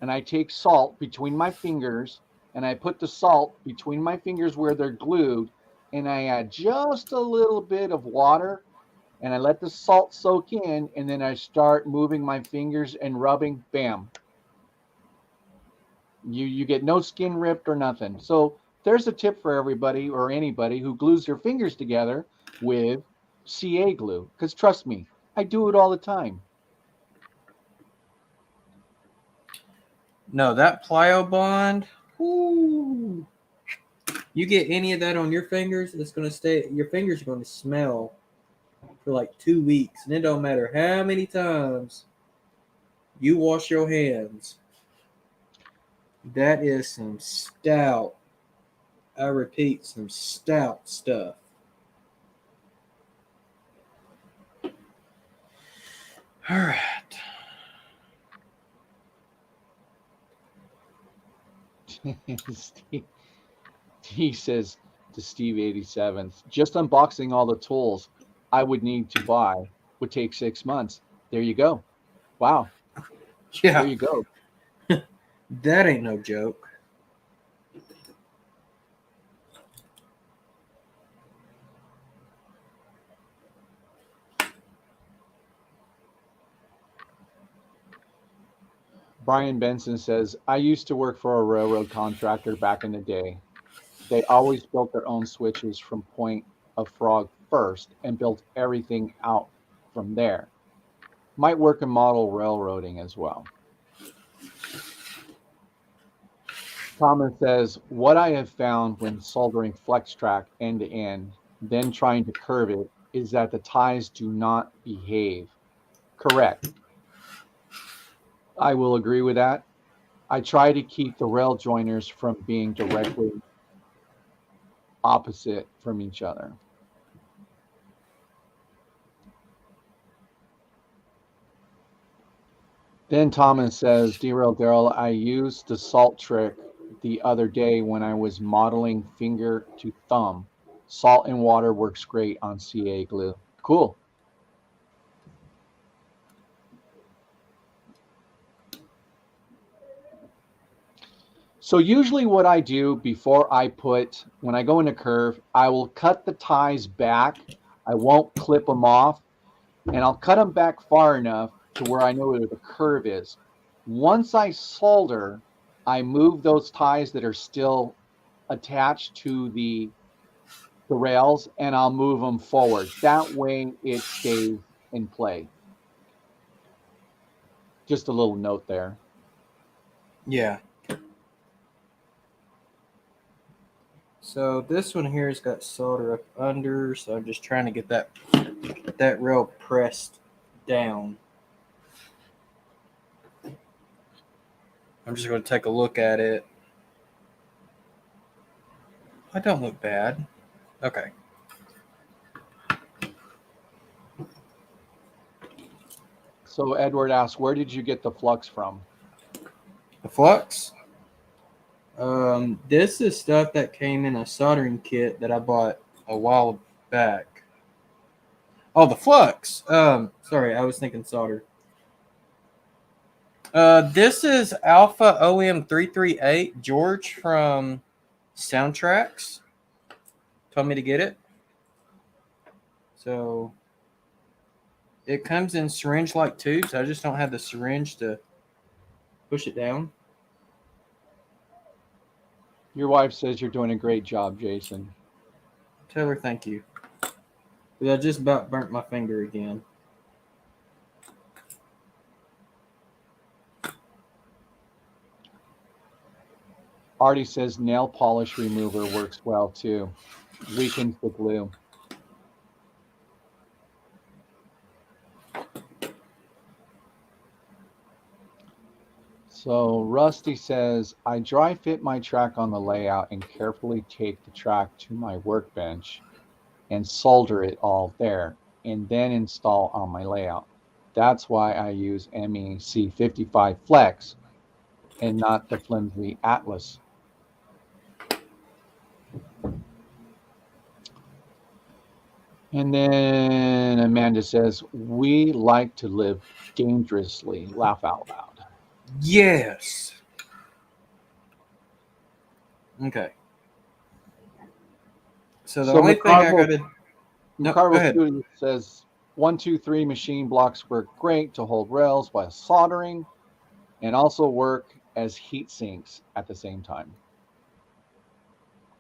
and I take salt between my fingers, and I put the salt between my fingers where they're glued, and I add just a little bit of water, and I let the salt soak in, and then I start moving my fingers and rubbing, bam. You get no skin ripped or nothing. So there's a tip for everybody or anybody who glues their fingers together with CA glue. Because trust me, I do it all the time. No, that plyo bond. Ooh, you get any of that on your fingers, it's going to stay. Your fingers are going to smell for like 2 weeks, and it don't matter how many times you wash your hands. That is some stout. I repeat, some stout stuff. All right. He says to Steve 87, just unboxing all the tools I would need to buy would take 6 months. There you go. Wow. Yeah. There you go. That ain't no joke. Brian Benson says, I used to work for a railroad contractor back in the day. They always built their own switches from Point of Frog first and built everything out from there. Might work in model railroading as well. Thomas says, what I have found when soldering flex track end to end, then trying to curve it, is that the ties do not behave. Correct. I will agree with that. I try to keep the rail joiners from being directly opposite from each other. Then Thomas says, Derail Daryl, I used the salt trick the other day when I was modeling finger to thumb. Salt and water works great on CA glue. Cool. So usually what I do before when I go in a curve, I will cut the ties back. I won't clip them off, and I'll cut them back far enough to where I know where the curve is. Once I solder, I move those ties that are still attached to the rails, and I'll move them forward. That way it stays in play. Just a little note there. Yeah. So this one here has got solder up under, so I'm just trying to get that rail pressed down. I'm just going to take a look at it. I don't look bad. Okay. So Edward asks, where did you get the flux from? The flux? This is stuff that came in a soldering kit that I bought a while back. Oh, the flux. Sorry, I was thinking solder. This is Alpha OM338. George from Soundtracks told me to get it. So it comes in syringe-like tubes. I just don't have the syringe to push it down. Your wife says you're doing a great job, Jason. Tell her thank you. But I just about burnt my finger again. Arty says nail polish remover works well too. Weakens the glue. So Rusty says, I dry fit my track on the layout and carefully take the track to my workbench and solder it all there and then install on my layout. That's why I use MEC55 Flex and not the flimsy Atlas. And then Amanda says, we like to live dangerously. Laugh out loud. Yes. Okay. So the only thing I gotta... No, go ahead. Student says 1, 2, 3 machine blocks work great to hold rails while soldering and also work as heat sinks at the same time.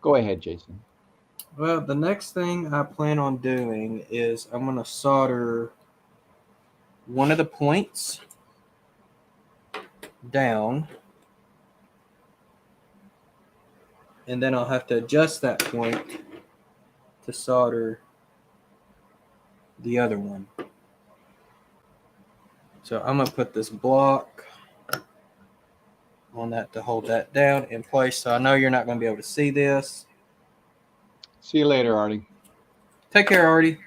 Go ahead, Jason. Well, the next thing I plan on doing is I'm going to solder one of the points down, and then I'll have to adjust that point to solder the other one. So I'm going to put this block on that to hold that down in place. So I know you're not going to be able to see this. See you later, Arty. Take care, Arty.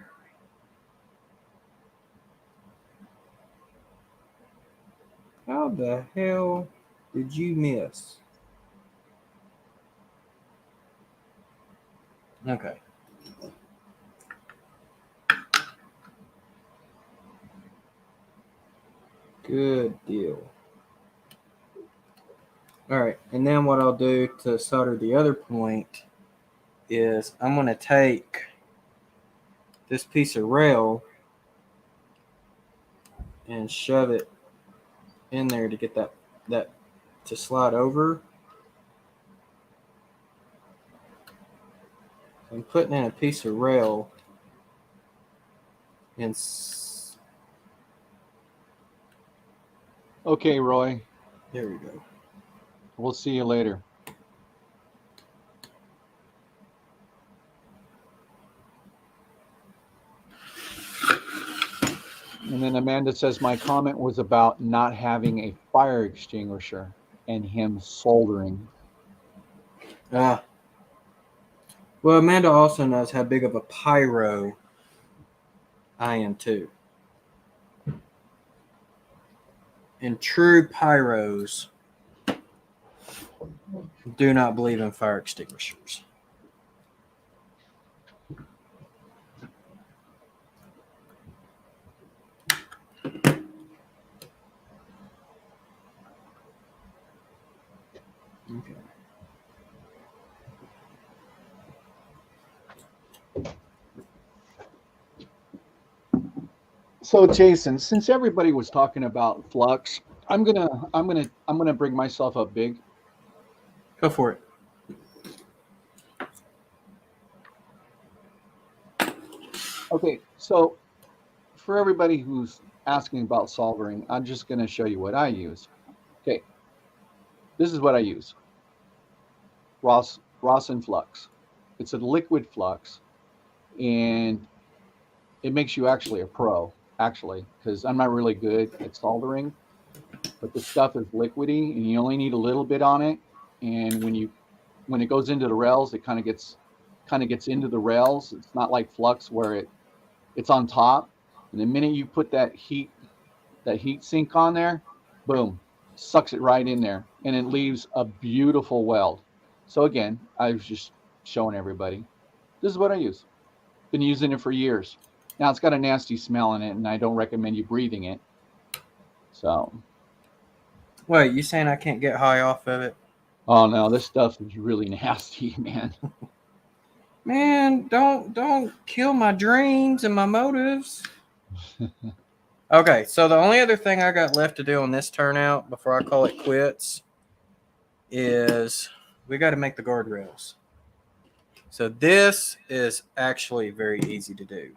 How the hell did you miss? Okay. Good deal. All right, and then what I'll do to solder the other point is I'm going to take this piece of rail and shove it in there to get that to slide over. I'm putting in a piece of rail and okay, Roy. There we go. We'll see you later. And then Amanda says, my comment was about not having a fire extinguisher and him soldering. Well, Amanda also knows how big of a pyro I am too. And true pyros do not believe in fire extinguishers. Okay. So Jason, since everybody was talking about flux, I'm gonna bring myself up big. Go for it. Okay, so for everybody who's asking about soldering, I'm just going to show you what I use. Okay, this is what I use. Rawson Flux. It's a liquid flux, and it makes you actually a pro, actually, because I'm not really good at soldering, but the stuff is liquidy, and you only need a little bit on it, and when it goes into the rails, it kind of gets into the rails. It's not like flux where it's on top, and the minute you put that heat sink on there, boom, sucks it right in there, and it leaves a beautiful weld. So again, I was just showing everybody, this is what I use. Been using it for years. Now it's got a nasty smell in it, and I don't recommend you breathing it. So Wait, you saying I can't get high off of it? Oh no, this stuff is really nasty, man. Man, don't kill my dreams and my motives. Okay, so the only other thing I got left to do on this turnout before I call it quits is we got to make the guardrails. So this is actually very easy to do.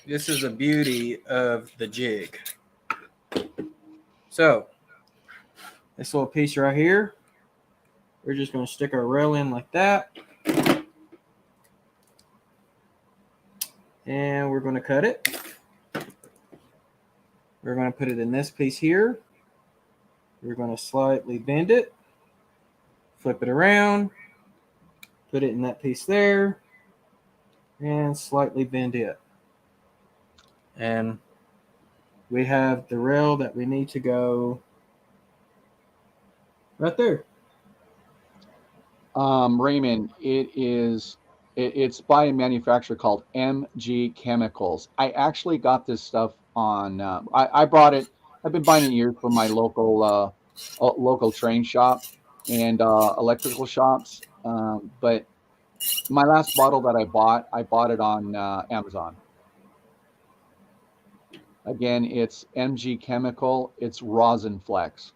This is the beauty of the jig. So this little piece right here, we're just going to stick our rail in like that. And we're going to cut it. We're going to put it in this piece here. We're going to slightly bend it, flip it around, put it in that piece there, and slightly bend it. And we have the rail that we need to go right there. Raymond, it's by a manufacturer called MG Chemicals. I actually got this stuff on. I bought it. I've been buying it years from my local train shop and electrical shops. But my last bottle that I bought it on Amazon. Again, it's MG Chemical. It's rosin flex.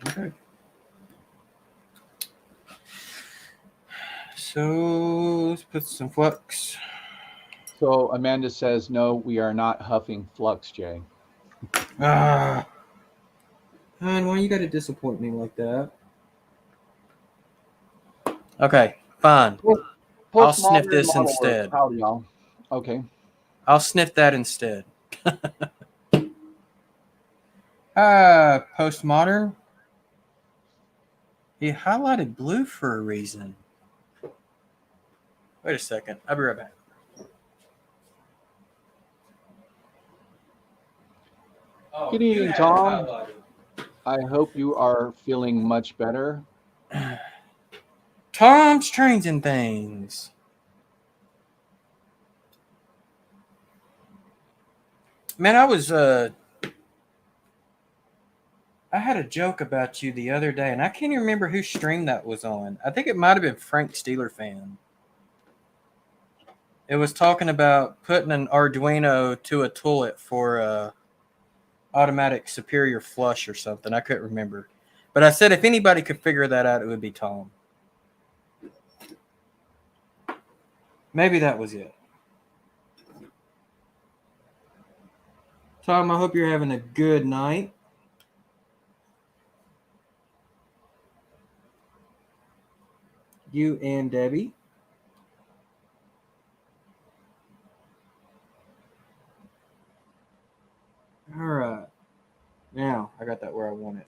Okay. So let's put some flux. So Amanda says, no, we are not huffing flux, Jay. Ah, man, why you got to disappoint me like that? Okay, fine. I'll sniff this instead. Howdy, y'all. Okay. I'll sniff that instead. Postmodern. He highlighted blue for a reason. Wait a second. I'll be right back. Good evening, Tom. I hope you are feeling much better. Tom's Trains and Things. Man, I had a joke about you the other day, and I can't even remember whose stream that was on. I think it might have been Frank Steeler Fan. It was talking about putting an Arduino to a toilet for automatic superior flush or something. I couldn't remember. But I said if anybody could figure that out, it would be Tom. Maybe that was it. Tom, I hope you're having a good night. You and Debbie. All right. Now, I got that where I want it.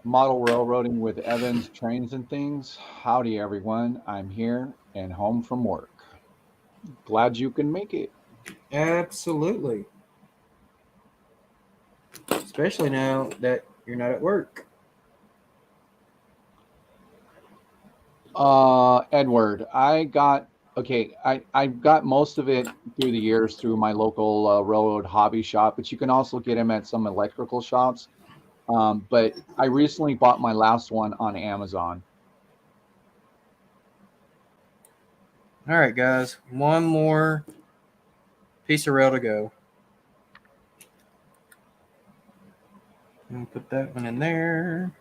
Model railroading with Evans Trains and Things. Howdy, everyone. I'm here and home from work. Glad you can make it. Absolutely. Especially now that you're not at work. Edward, I got most of it through the years through my local railroad hobby shop, but you can also get them at some electrical shops. But I recently bought my last one on Amazon. All right, guys. One more piece of rail to go. And put that one in there.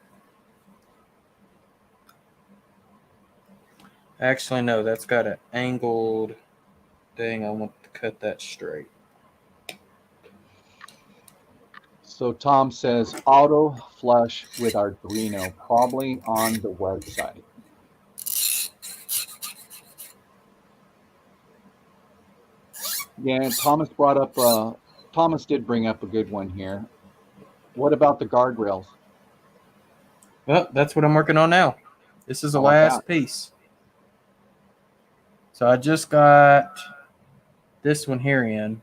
Actually, no, that's got an angled thing. I want to cut that straight. So Tom says auto flush with Arduino, probably on the website. Yeah, Thomas did bring up a good one here. What about the guardrails? Well, that's what I'm working on now. This is the How about last that? piece. So I just got this one here in.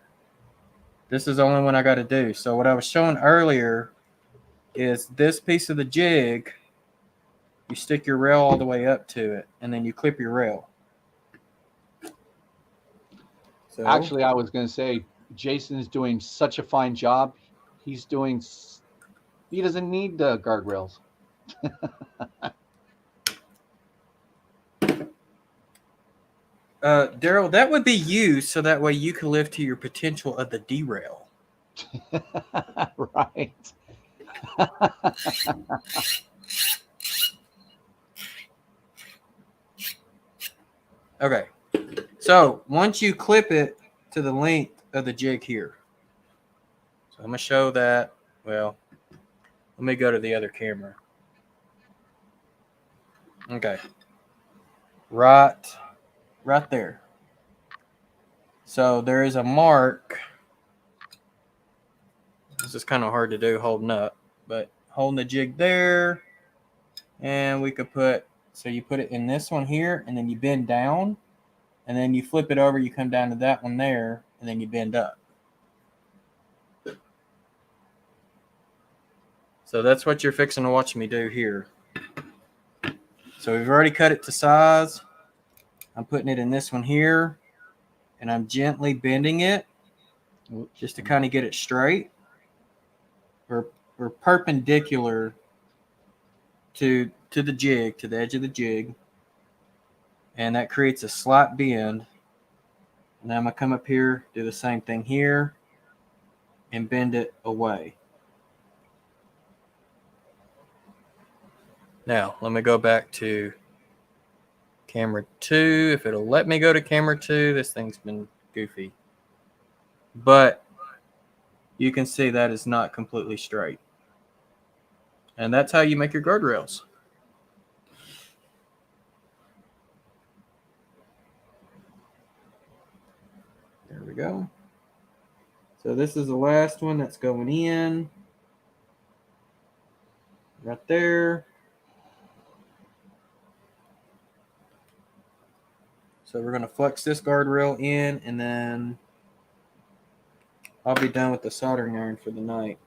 This is the only one I got to do. So what I was showing earlier is this piece of the jig. You stick your rail all the way up to it, and then you clip your rail. So Actually, I was going to say Jason is doing such a fine job. He doesn't need the guardrails. Daryl, that would be you, so that way you can live to your potential of the derail. Right. Okay. So once you clip it to the length of the jig here. So I'm going to show that. Well, let me go to the other camera. Okay. Right there. So there is a mark. This is kind of hard to do holding up, but holding the jig there, and we could put, so you put it in this one here, and then you bend down, and then you flip it over, you come down to that one there, and then you bend up. So that's what you're fixing to watch me do here. So we've already cut it to size. I'm putting it in this one here, and I'm gently bending it just to kind of get it straight or perpendicular to the jig, to the edge of the jig. And that creates a slight bend. And then I'm going to come up here, do the same thing here, and bend it away. Now, let me go back to camera 2. If it'll let me go to camera 2, this thing's been goofy. But you can see that is not completely straight. And that's how you make your guardrails. There we go. So this is the last one that's going in. Right there. So we're going to flex this guardrail in, and then I'll be done with the soldering iron for the night.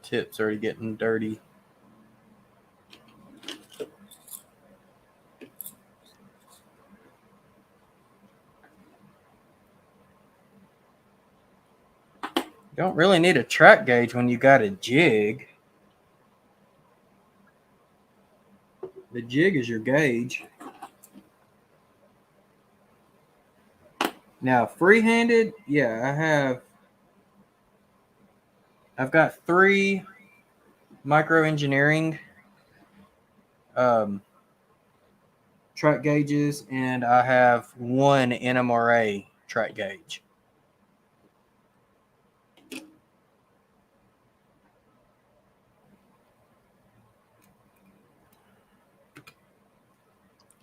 Tip's already getting dirty. You don't really need a track gauge when you got a jig. The jig is your gauge. Now, free-handed, yeah, I've got 3 micro-engineering track gauges, and I have 1 NMRA track gauge.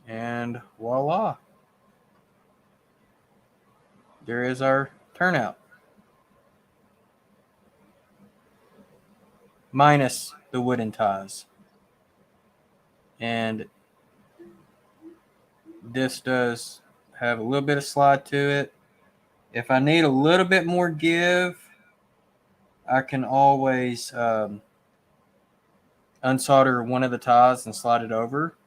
And voila. There is our turnout. Minus the wooden ties. And this does have a little bit of slide to it. If I need a little bit more give, I can always unsolder one of the ties and slide it over.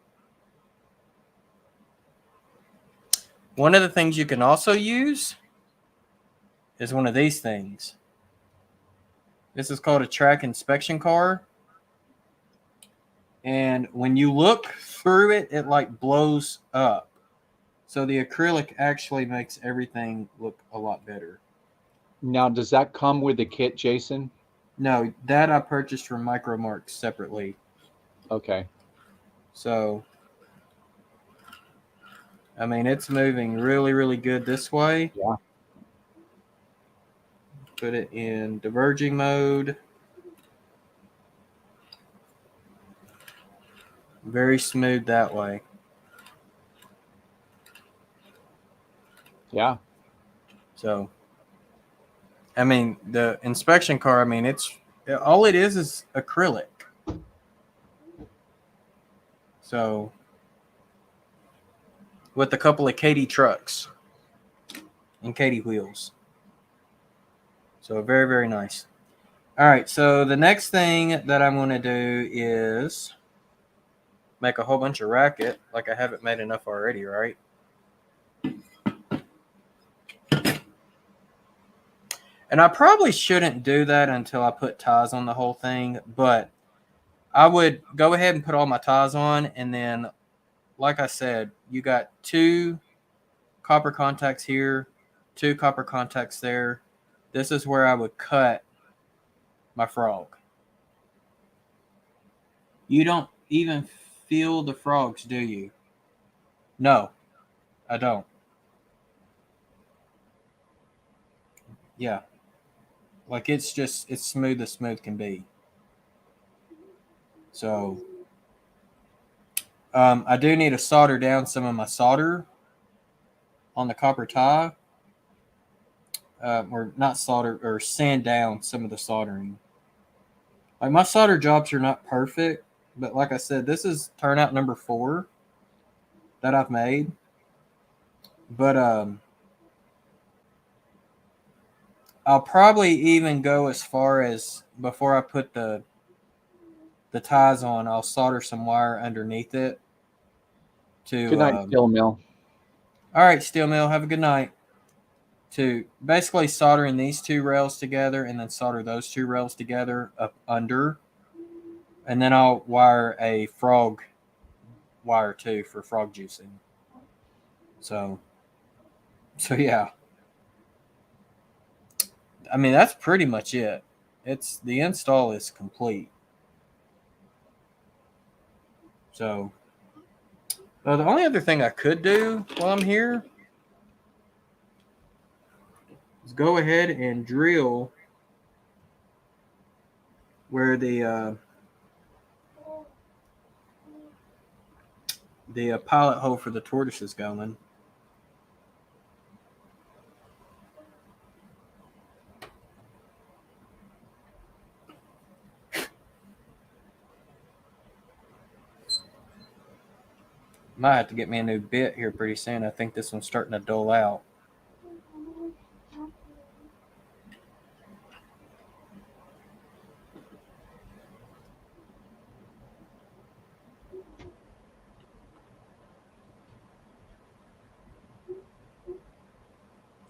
One of the things you can also use is one of these things. This is called a track inspection car. And when you look through it, it like blows up. So the acrylic actually makes everything look a lot better. Now, does that come with the kit, Jason? No, that I purchased from Micro Marks separately. Okay. So, I mean, it's moving really, really good this way. Yeah. Put it in diverging mode. Very smooth that way. Yeah. So, I mean, the inspection car, I mean, it's all it is acrylic. So, with a couple of Katie trucks and Katie wheels. So, very, very nice. All right. So, the next thing that I'm going to do is make a whole bunch of racket. Like I haven't made enough already, right? And I probably shouldn't do that until I put ties on the whole thing, but I would go ahead and put all my ties on, and then, like I said, you got 2 copper contacts here, 2 copper contacts there. This is where I would cut my frog. You don't even feel the frogs, do you? No, I don't. Yeah. Like, it's smooth as smooth can be. So, I do need to solder down some of my solder on the copper tie. Or not solder, or sand down some of the soldering. Like, my solder jobs are not perfect, but like I said, this is turnout number 4 that I've made. But I'll probably even go as far as, before I put the ties on, I'll solder some wire underneath it. Good night, Steel Mill. All right, Steel Mill, have a good night. To basically soldering these 2 rails together, and then solder those 2 rails together up under. And then I'll wire a frog wire too for frog juicing. So yeah. I mean, that's pretty much it. The install is complete. So, the only other thing I could do while I'm here is go ahead and drill where the pilot hole for the tortoise is going. Might have to get me a new bit here pretty soon. I think this one's starting to dull out.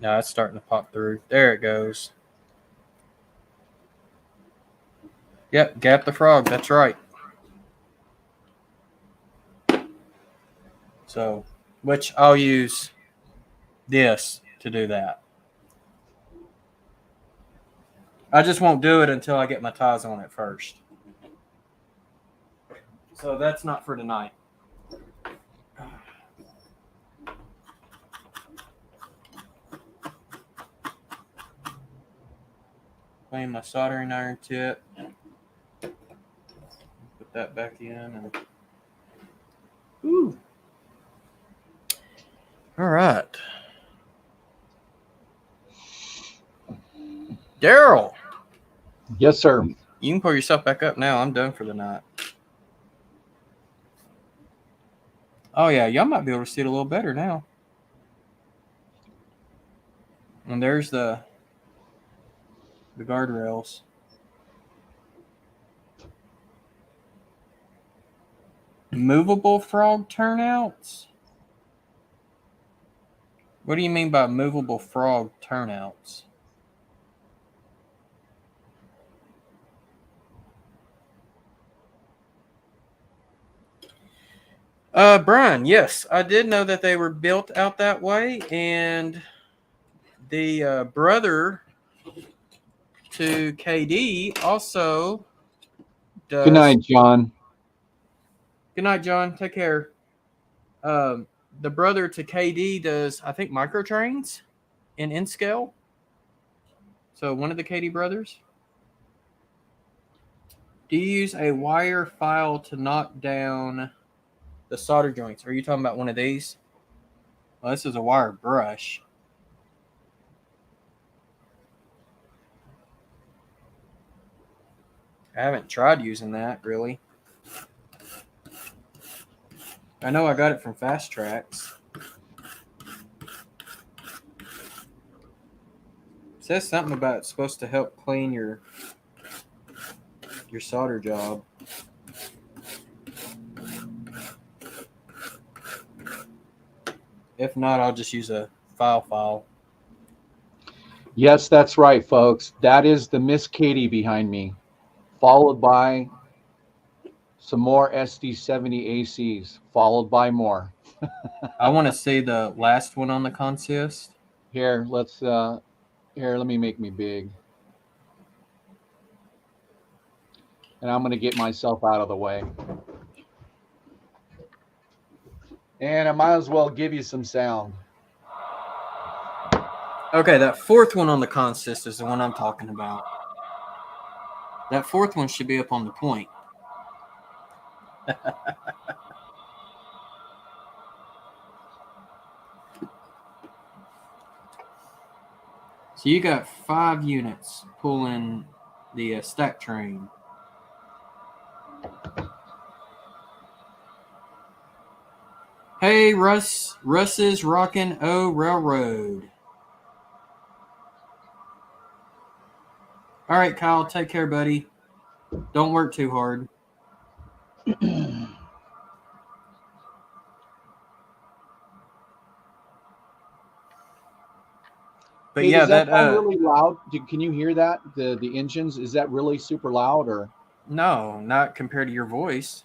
No, it's starting to pop through. There it goes. Yep, gap the frog. That's right. So, which I'll use this to do that. I just won't do it until I get my ties on it first. So that's not for tonight. Clean my soldering iron tip. Put that back in. And... Ooh. All right. Daryl. Yes, sir. You can pull yourself back up now. I'm done for the night. Oh, yeah. Y'all might be able to see it a little better now. And there's the guardrails. Movable frog turnouts? What do you mean by movable frog turnouts? Brian, yes, I did know that they were built out that way, and the brother to KD also does. Good night, John. Good night, John. Take care. The brother to KD does, I think, micro trains in scale. So one of the KD brothers. Do you use a wire file to knock down the solder joints? Are you talking about one of these? Well, this is a wire brush. I haven't tried using that, really. I know I got it from Fast Tracks. It says something about it's supposed to help clean your solder job. If not, I'll just use a file. Yes, that's right, folks. That is the Miss Katie behind me, followed by some more SD70 ACs, followed by more. I want to see the last one on the consist. Here, let me make me big. And I'm going to get myself out of the way. And I might as well give you some sound. Okay, that fourth one on the consist is the one I'm talking about. That fourth one should be up on the point. So you got 5 units pulling the stack train. Hey, Russ's Rockin' O Railroad. All right, Kyle, take care, buddy. Don't work too hard. But hey, yeah, does that sound really loud? Can you hear that? The engines, is that really super loud or? No, not compared to your voice.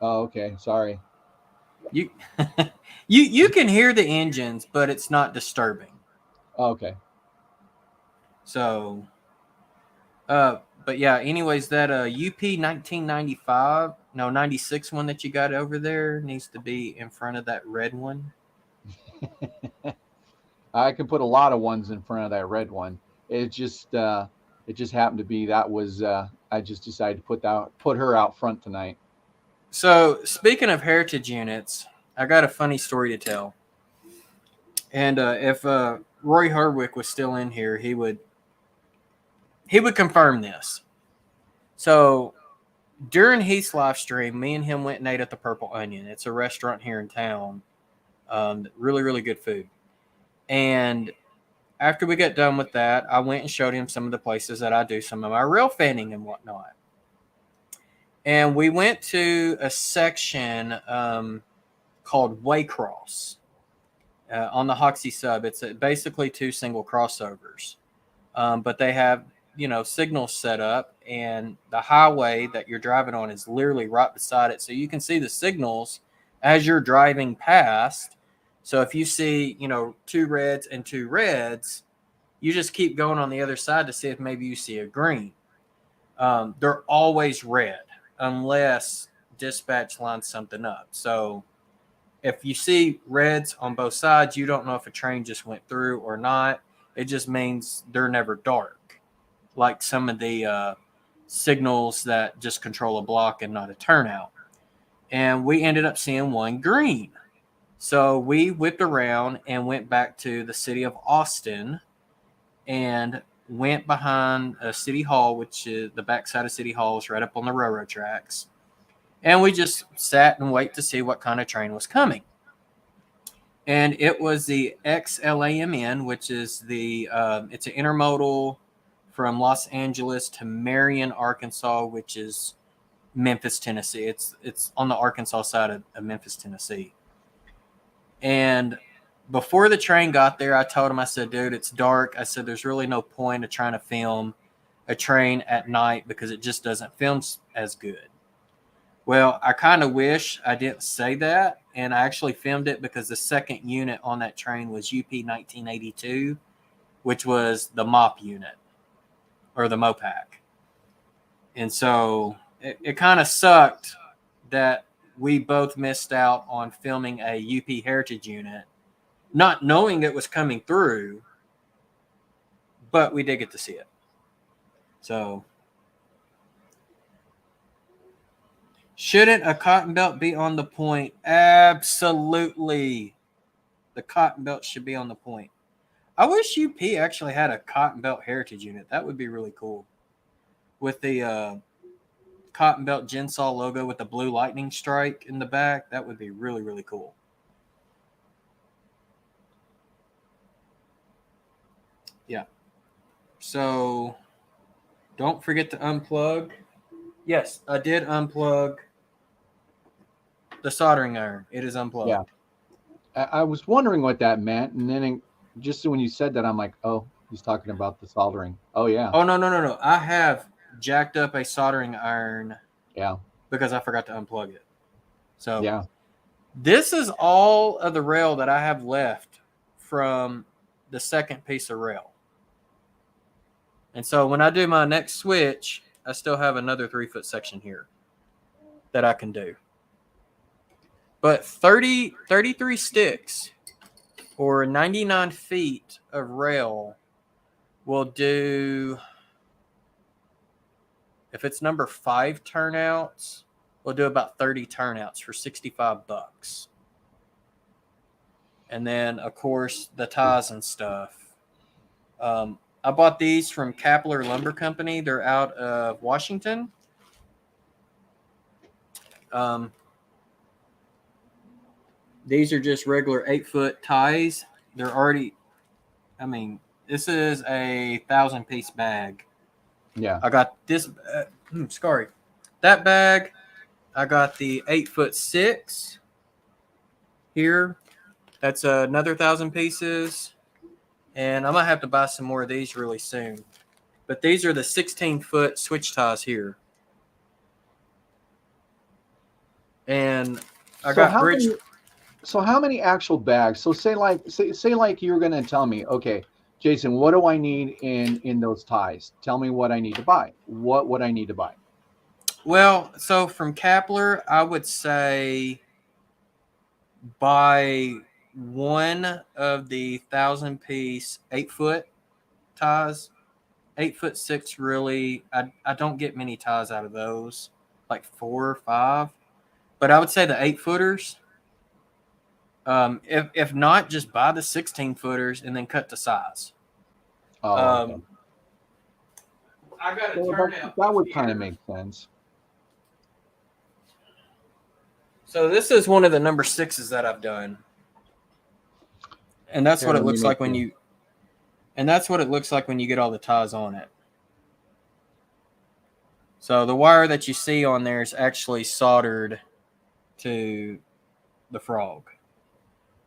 Oh, okay. Sorry. You you can hear the engines, but it's not disturbing. Oh, okay. So, but yeah. Anyways, that UP 96 one that you got over there needs to be in front of that red one. I can put a lot of ones in front of that red one. It just happened to be that was I just decided to put her out front tonight. So speaking of heritage units, I got a funny story to tell. And if Roy Hardwick was still in here, he would confirm this. So during Heath's live stream, me and him went and ate at the Purple Onion. It's a restaurant here in town. Really, really good food. And after we got done with that, I went and showed him some of the places that I do some of my rail fanning and whatnot. And we went to a section called Waycross on the Hoxie sub. It's basically 2 single crossovers. But they have, signals set up, and the highway that you're driving on is literally right beside it. So you can see the signals as you're driving past. So if you see, 2 reds and 2 reds, you just keep going on the other side to see if maybe you see a green. They're always red unless dispatch lines something up. So if you see reds on both sides, you don't know if a train just went through or not. It just means they're never dark, like some of the signals that just control a block and not a turnout. And we ended up seeing one green. So we whipped around and went back to the city of Austin and went behind a city hall, which is the backside of city hall is right up on the railroad tracks. And we just sat and wait to see what kind of train was coming. And it was the XLAMN, which is it's an intermodal from Los Angeles to Marion, Arkansas, which is Memphis, Tennessee. It's on the Arkansas side of Memphis, Tennessee. And before the train got there, I told him, I said, dude, it's dark. I said, there's really no point of trying to film a train at night because it just doesn't film as good. Well, I kind of wish I didn't say that, and I actually filmed it because the second unit on that train was UP 1982, which was the mop unit or the Mopac. And so it kind of sucked that we both missed out on filming a UP Heritage unit, not knowing it was coming through, but we did get to see it. So, shouldn't a cotton belt be on the point? Absolutely. The cotton belt should be on the point. I wish UP actually had a cotton belt heritage unit. That would be really cool. With the cotton belt Gensaw logo with the blue lightning strike in the back, that would be really, really cool. Yeah. So don't forget to unplug. Yes, I did unplug the soldering iron. It is unplugged. Yeah. I was wondering what that meant, and then just when you said that, I'm like, oh, he's talking about the soldering. Oh yeah. Oh no! I have jacked up a soldering iron. Yeah. Because I forgot to unplug it. So yeah, this is all of the rail that I have left from the second piece of rail. And so when I do my next switch, I still have another 3-foot section here that I can do. But 33 sticks or 99 feet of rail will do, if it's number 5 turnouts, we'll do about 30 turnouts for $65. And then, of course, the ties and stuff. I bought these from Kapler Lumber Company. They're out of Washington. These are just regular 8-foot ties. They're already, this is a 1,000-piece bag. Yeah. I got this, that bag. I got the 8'6" here. That's another 1,000 pieces. And I might have to buy some more of these really soon. But these are the 16-foot switch ties here. And I got bridge. So how many actual bags? So say like you're gonna tell me, okay, Jason, what do I need in those ties? Tell me what I need to buy. What would I need to buy? Well, so from Kapler, I would say buy one of the 1,000-piece 8-foot ties. 8'6" really. I don't get many ties out of those, like 4 or 5. But I would say the 8-footers. If not, just buy the 16-footers and then cut to size. Oh, okay. I got a turnout. That would kind of make sense. So this is one of the number 6s that I've done. And that's what it looks like when you get all the ties on it. So the wire that you see on there is actually soldered to the frog.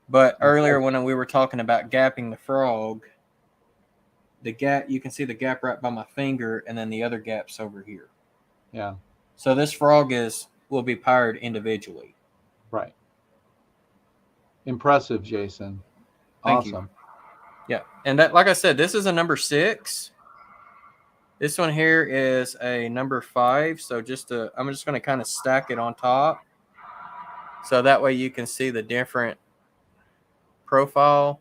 But earlier when we were talking about gapping the frog, the gap, you can see the gap right by my finger, and then the other gap's over here. Yeah. So this frog will be powered individually. Right. Impressive, Jason. Thank you. Yeah. And that, like I said, this is a number 6. This one here is a number 5. So I'm just going to kind of stack it on top. So that way you can see the different profile.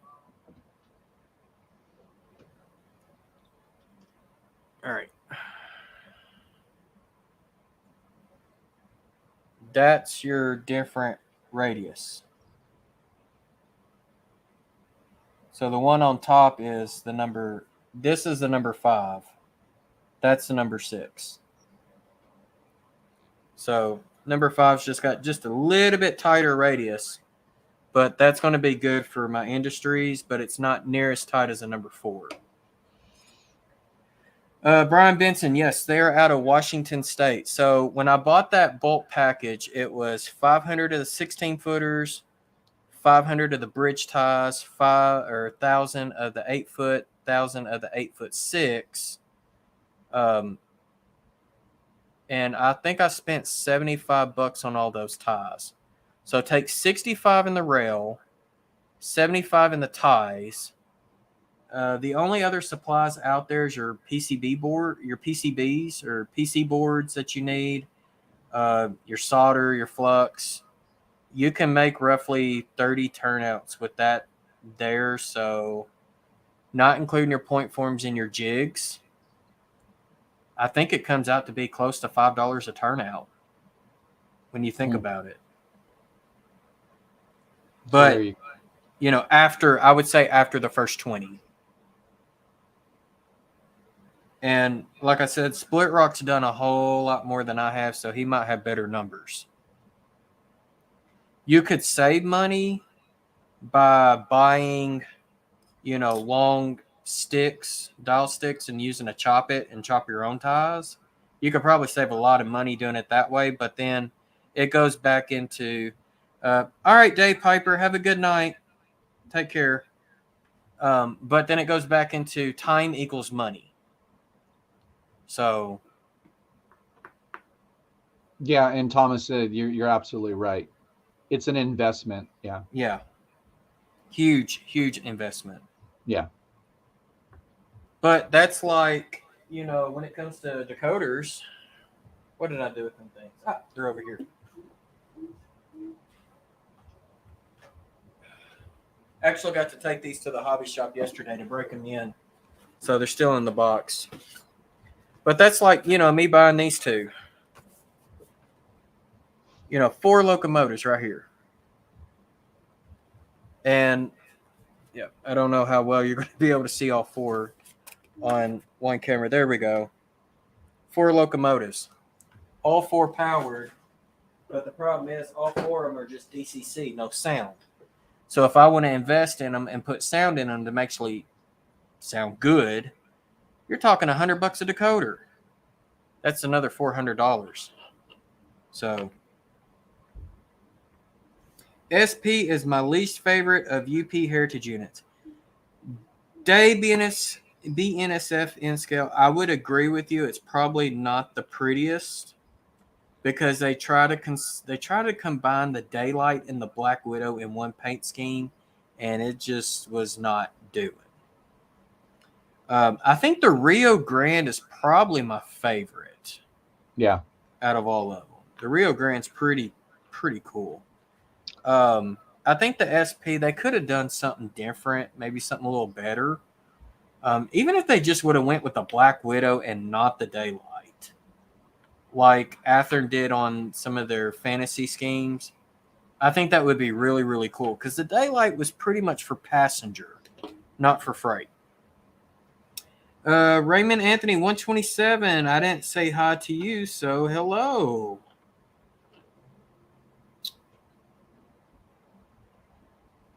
All right. That's your different radius. So the one on top is the number, this is the number 5. That's the number 6. So number 5's just got just a little bit tighter radius, but that's going to be good for my industries, but it's not near as tight as a number 4. Brian Benson, yes, they're out of Washington State. So when I bought that bulk package, it was 500 of the 16-footers, 500 of the bridge ties, 1,000 of the 8-foot, 1,000 of the 8'6". And I think I spent $75 on all those ties. So take 65 in the rail, 75 in the ties, The only other supplies out there is your PCBs or PC boards that you need, your solder, your flux. You can make roughly 30 turnouts with that there. So, not including your point forms and your jigs, I think it comes out to be close to $5 a turnout when you think about it. But, I would say after the first 20. And like I said, Split Rock's done a whole lot more than I have, so he might have better numbers. You could save money by buying, long sticks, dial sticks, and using a chop your own ties. You could probably save a lot of money doing it that way, but then it goes back into, all right, Dave Piper, have a good night. Take care. But then it goes back into time equals money. So, yeah, and Thomas said you're absolutely right. It's an investment. Yeah. Yeah. Huge investment. Yeah. But that's like, when it comes to decoders, what did I do with them things? They're over here. Actually got to take these to the hobby shop yesterday to break them in. So they're still in the box. But that's like, me buying these two. 4 locomotives right here. And, yeah, I don't know how well you're going to be able to see all 4 on one camera. There we go. 4 locomotives. All 4 powered. But the problem is all 4 of them are just DCC, no sound. So if I want to invest in them and put sound in them to actually sound good, you're talking $100 a decoder. That's another $400. So SP is my least favorite of UP heritage units. Day BNSF in scale, I would agree with you. It's probably not the prettiest because they try to combine the Daylight and the Black Widow in one paint scheme, and it just was not doing. I think the Rio Grande is probably my favorite. Yeah. Out of all of them, the Rio Grande's pretty cool. I think the SP, they could have done something different, maybe something a little better. Even if they just would have went with the Black Widow and not the Daylight, like Athern did on some of their fantasy schemes, I think that would be really, really cool because the Daylight was pretty much for passenger, not for freight. Raymond Anthony 127. I didn't say hi to you, so hello.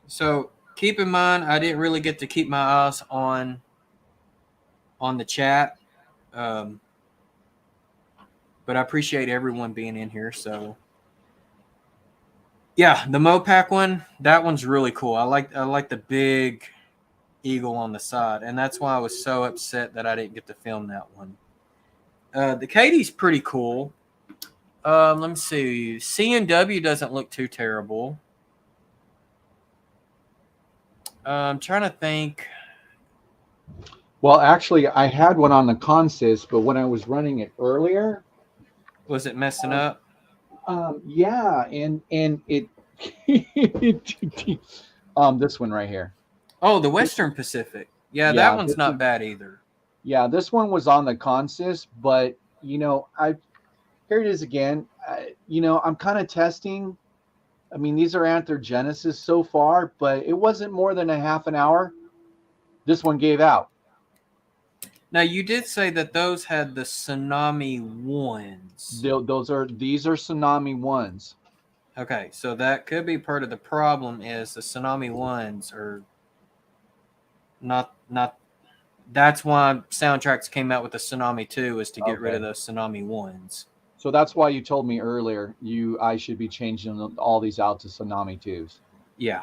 So keep in mind, I didn't really get to keep my eyes on the chat, but I appreciate everyone being in here. So yeah, the Mopac one, that one's really cool. I like the big eagle on the side, and that's why I was so upset that I didn't get to film that one. The Katie's pretty cool. Let me see. C&W doesn't look too terrible. I'm trying to think. Well, actually, I had one on the consist, but when I was running it earlier, was it messing up? Yeah, and it this one right here. Oh, the Western Pacific. Yeah, that one's not bad either. Yeah, this one was on the consist, but here it is again. I'm kind of testing. I mean, these are Anther Genesis so far, but it wasn't more than a half an hour. This one gave out. Now, you did say that those had the Tsunami 1s. These are Tsunami 1s. Okay, so that could be part of the problem is the Tsunami 1s are not that's why Soundtracks came out with the Tsunami 2 is to get rid of those Tsunami 1s. So that's why you told me earlier I should be changing all these out to Tsunami 2s. Yeah.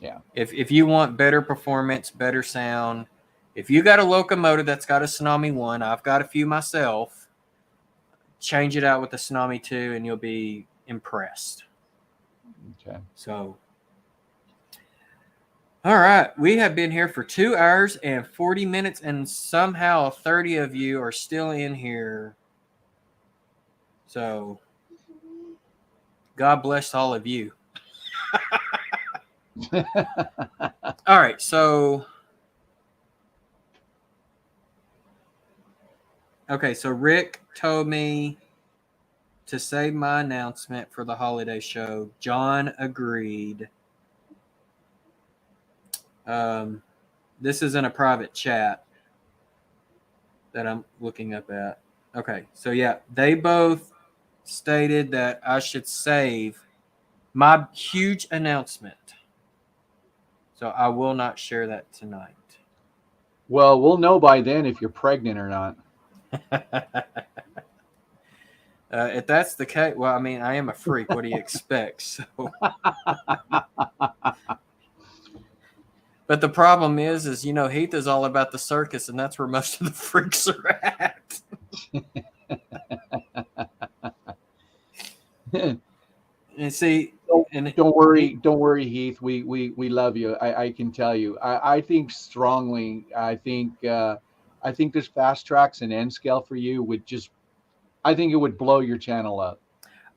Yeah. If you want better performance, better sound, if you got a Locomotive that's got a Tsunami 1, I've got a few myself, change it out with the Tsunami 2 and you'll be impressed. Okay. So All right. We have been here for 2 hours and 40 minutes, and somehow 30 of you are still in here. So, God bless all of you. All right. So, okay. So, Rick told me to save my announcement for the holiday show. John agreed. This is in a private chat that I'm looking up at. Okay, so yeah, they both stated that I should save my huge announcement. So I will not share that tonight. Well, we'll know by then if you're pregnant or not. If that's the case, well, I mean, I am a freak. What do you expect? So. But the problem is Heath is all about the circus, and that's where most of the freaks are at. And see, don't worry, Heath. We love you. I can tell you. I think strongly. I think this fast tracks and N scale for you would just. I think it would blow your channel up.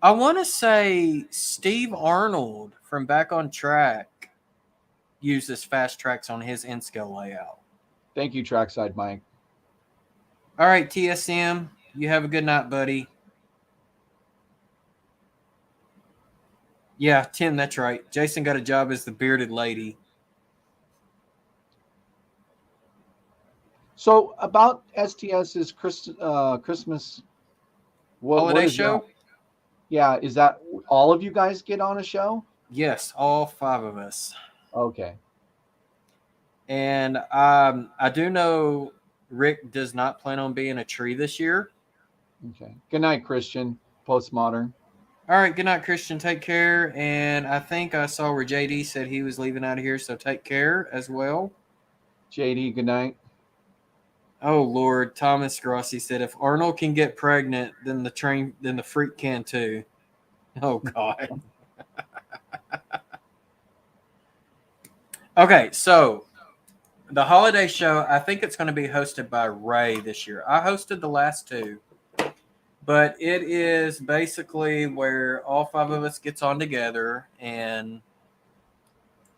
I want to say Steve Arnold from Back on Track uses fast tracks on his N scale layout. Thank you, Trackside Mike. All right, TSM, you have a good night, buddy. Yeah, Tim, that's right. Jason got a job as the bearded lady. So about STS's Christmas holiday show? That? Yeah, is that all of you guys get on a show? Yes, all 5 of us. Okay. And I do know Rick does not plan on being a tree this year. Okay. Good night, Christian. Postmodern. All right. Good night, Christian. Take care. And I think I saw where JD said he was leaving out of here, so take care as well. JD, good night. Oh Lord, Thomas Grossi said if Arnold can get pregnant, then the freak can too. Oh God. Okay, so the holiday show, I think it's going to be hosted by Ray this year. I hosted the last 2, but it is basically where all 5 of us gets on together, and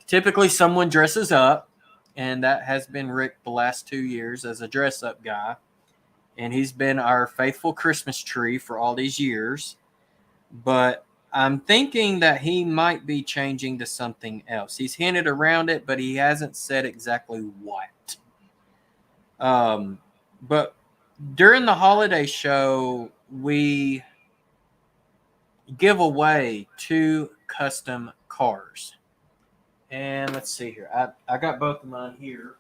typically someone dresses up, and that has been Rick the last 2 years as a dress-up guy, and he's been our faithful Christmas tree for all these years, but I'm thinking that he might be changing to something else. He's hinted around it, but he hasn't said exactly what. But during the holiday show, we give away 2 custom cars. And let's see here. I got both of mine here.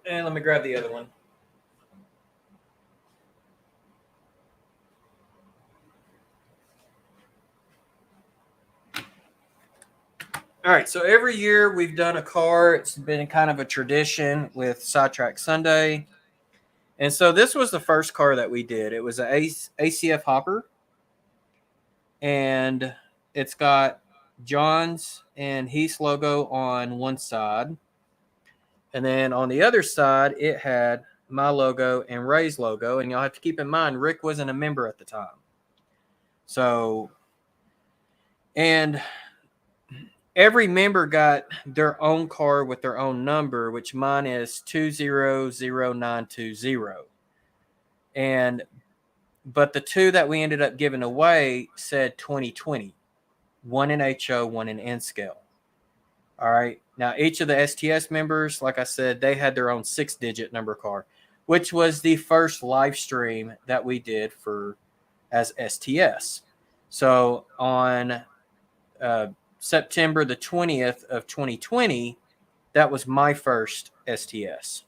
And let me grab the other one. All right, so every year we've done a car. It's been kind of a tradition with Sidetrack Sunday. And so this was the first car that we did. It was an ACF hopper. And it's got John's and Heath's logo on one side. And then on the other side, it had my logo and Ray's logo. And y'all have to keep in mind, Rick wasn't a member at the time. So, and every member got their own car with their own number, which mine is 200920. But the 2 that we ended up giving away said 2020, one in HO, one in N scale. All right. Now, each of the STS members, like I said, they had their own 6-digit number car, which was the first live stream that we did as STS. So on September the 20th of 2020, that was my first STS.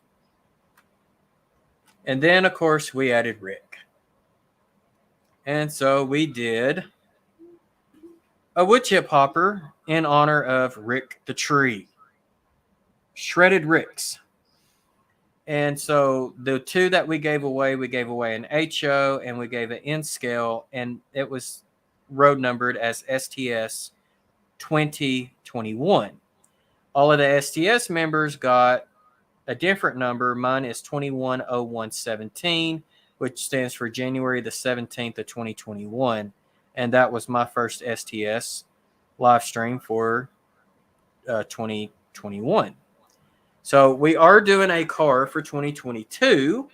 And then, of course, we added Rick. And so we did a wood chip hopper in honor of Rick the Tree. Shredded Ricks. And so the 2 that we gave away an HO and we gave an N scale. And it was road numbered as STS 2021. All of the STS members got a different number. Mine is 210117, which stands for January the 17th of 2021. And that was my first STS live stream for 2021. So we are doing a car for 2022.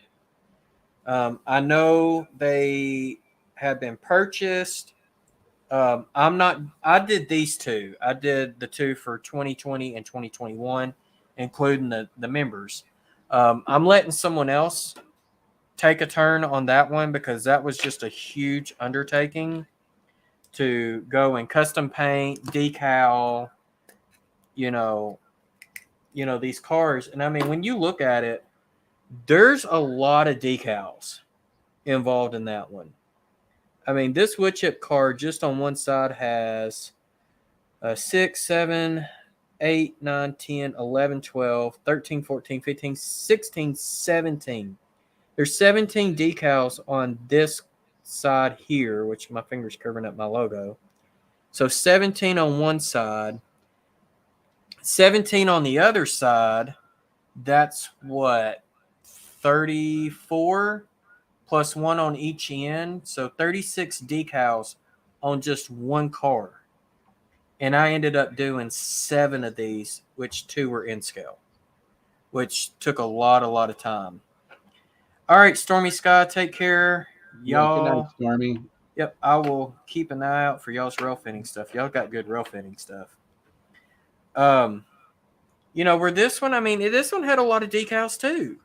I know they have been purchased. I did these two. I did the two for 2020 and 2021, including the members. I'm letting someone else take a turn on that one because that was just a huge undertaking to go and custom paint, decal, these cars. And I mean, when you look at it, there's a lot of decals involved in that one. I mean, this wood chip car just on one side has 6, 7, 8, 9, 10, 11, 12, 13, 14, 15, 16, 17. There's 17 decals on this side here, which my finger's covering up my logo. So 17 on one side, 17 on the other side. That's what, 34 plus one on each end. So 36 decals on just one car. And I ended up doing 7 of these, which 2 were in scale, which took a lot of time. All right, Stormy Sky, take care. Y'all. Good night, Stormy. Yep, I will keep an eye out for y'all's rail fitting stuff. Y'all got good rail fitting stuff. Where this one, I mean, this one had a lot of decals too.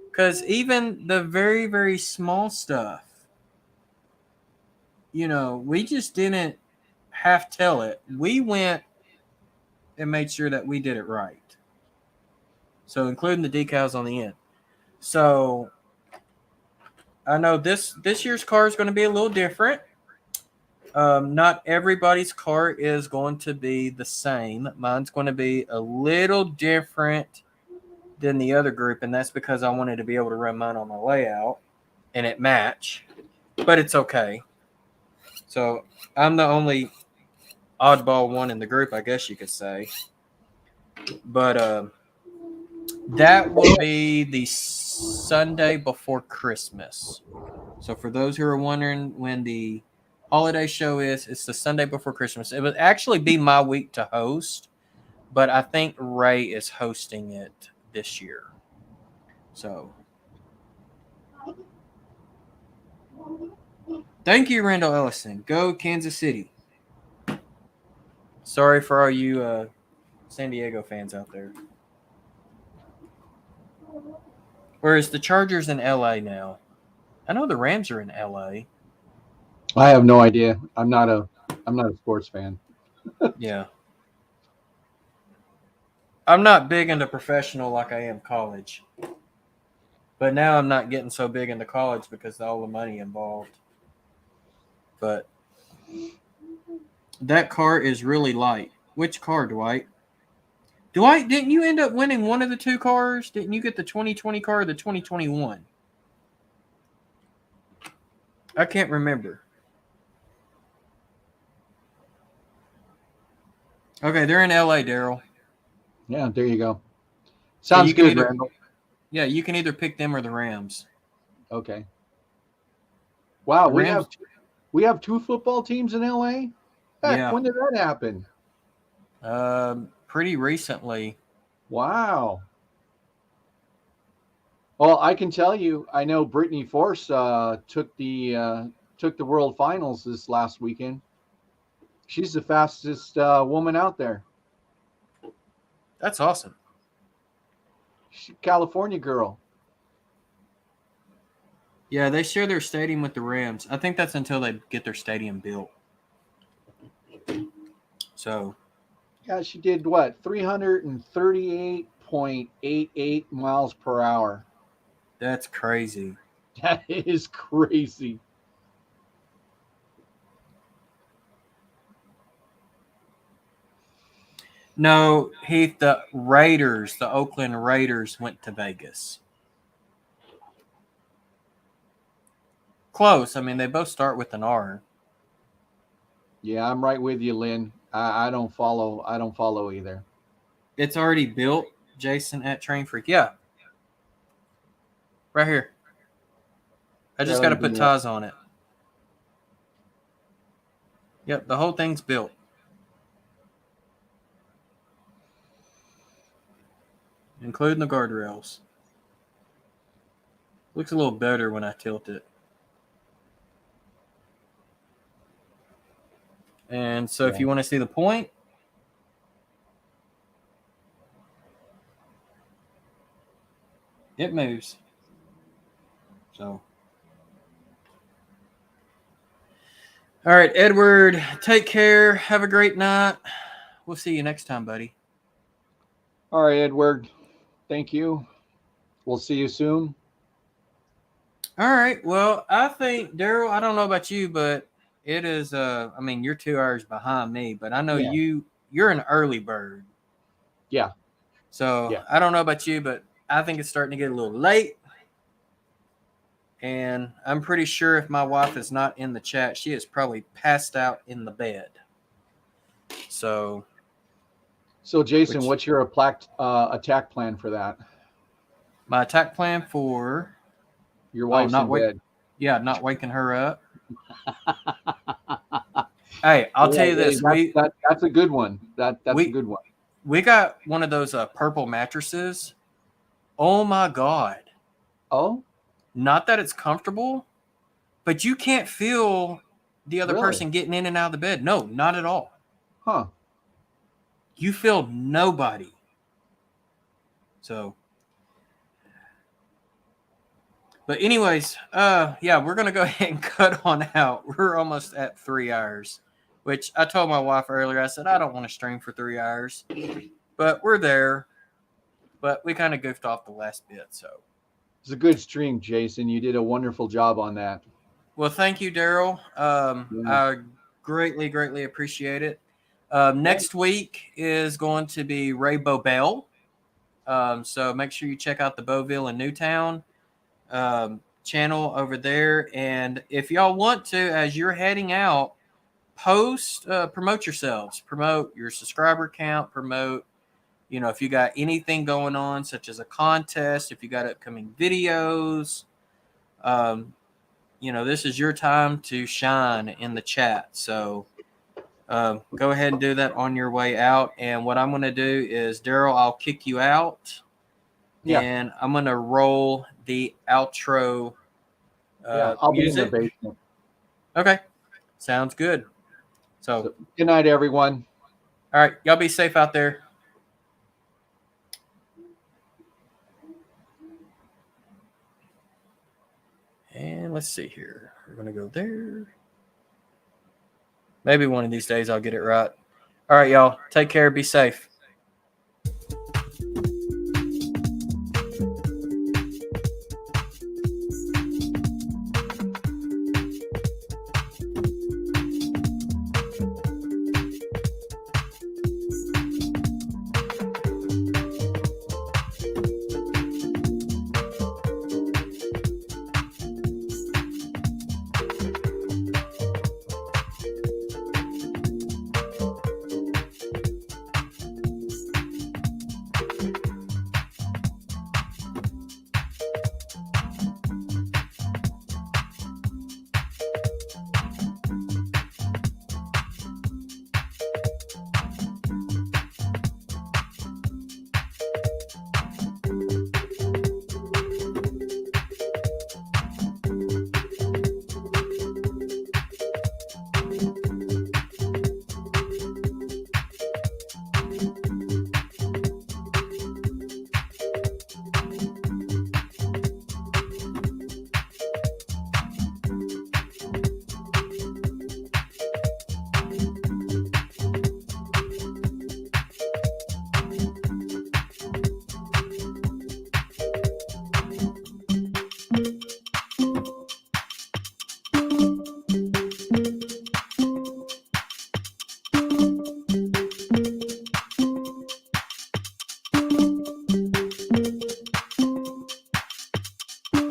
Because even the very, very small stuff, we just didn't half tell it. We went and made sure that we did it right. So including the decals on the end. So I know this year's car is going to be a little different. Not everybody's car is going to be the same. Mine's going to be a little different than the other group, and that's because I wanted to be able to run mine on my layout and it match. But it's okay. So I'm the only oddball one in the group, I guess you could say. But that will be the Sunday before Christmas. So for those who are wondering when the holiday show is, it's the Sunday before Christmas. It would actually be my week to host, but I think Ray is hosting it this year. So thank you, Randall Ellison. Go Kansas City. Sorry for all you San Diego fans out there. Whereas the Chargers in LA now. I know the Rams are in LA. I have no idea. I'm not a sports fan. Yeah. I'm not big into professional like I am college. But now I'm not getting so big into college because of all the money involved. But that car is really light. Which car, Dwight? Dwight, didn't you end up winning one of the 2 cars? Didn't you get the 2020 car or the 2021? I can't remember. Okay, they're in LA, Daryl. Yeah, there you go. Sounds good, Randall. Yeah, you can either pick them or the Rams. Okay. Wow, The we have 2 football teams in LA? Heck, Yeah. when did that happen? Pretty recently. Wow. Well, I can tell you, I know Brittany Force took the World Finals this last weekend. She's the fastest woman out there. That's awesome. She's a California girl. Yeah, they share their stadium with the Rams. I think that's until they get their stadium built. So. Yeah, she did what? 338.88 miles per hour. That's crazy. That is crazy. No, Heath, the Oakland Raiders went to Vegas. Close. I mean, they both start with an R. Yeah, I'm right with you, Lynn. I don't follow. I don't follow either. It's already built, Jason at Train Freak. Yeah. Right here. I just got to put ties on it. Yep, the whole thing's built. Including the guardrails. Looks a little better when I tilt it. And so if you want to see the point, it moves. So. All right, Edward, take care. Have a great night. We'll see you next time, buddy. All right, Edward. Thank you. We'll see you soon. All right. Well, I think, Daryl, I don't know about you, but it is, I mean, you're 2 hours behind me, but I know you're an early bird. Yeah. So I don't know about you, but I think it's starting to get a little late. And I'm pretty sure if my wife is not in the chat, she is probably passed out in the bed. So Jason, what's your attack plan for that? My attack plan for your wife's in bed. Yeah, not waking her up. Hey, I'll tell you this. That's a good one. That's a good one. We got one of those purple mattresses. Oh, my God. Oh? Not that it's comfortable, but you can't feel the other person getting in and out of the bed. No, not at all. Huh. You feel nobody. So, but anyways, yeah, we're going to go ahead and cut on out. We're almost at 3 hours, which I told my wife earlier. I said, I don't want to stream for 3 hours, but we're there. But we kind of goofed off the last bit, so. It's a good stream, Jason. You did a wonderful job on that. Well, thank you, Daryl. I greatly, greatly appreciate it. Next week is going to be Ray Boebel. So make sure you check out the Boebel and Newtown channel over there. And if y'all want to, as you're heading out, promote yourselves. Promote your subscriber count. Promote, if you got anything going on, such as a contest, if you got upcoming videos, this is your time to shine in the chat. So go ahead and do that on your way out. And what I'm going to do is, Daryl, I'll kick you out. Yeah. And I'm going to roll the outro I'll music. Be in the basement. Okay. Sounds good. So good night, everyone. All right. Y'all be safe out there. And let's see here. We're going to go there. Maybe one of these days I'll get it right. All right, y'all. Take care. Be safe.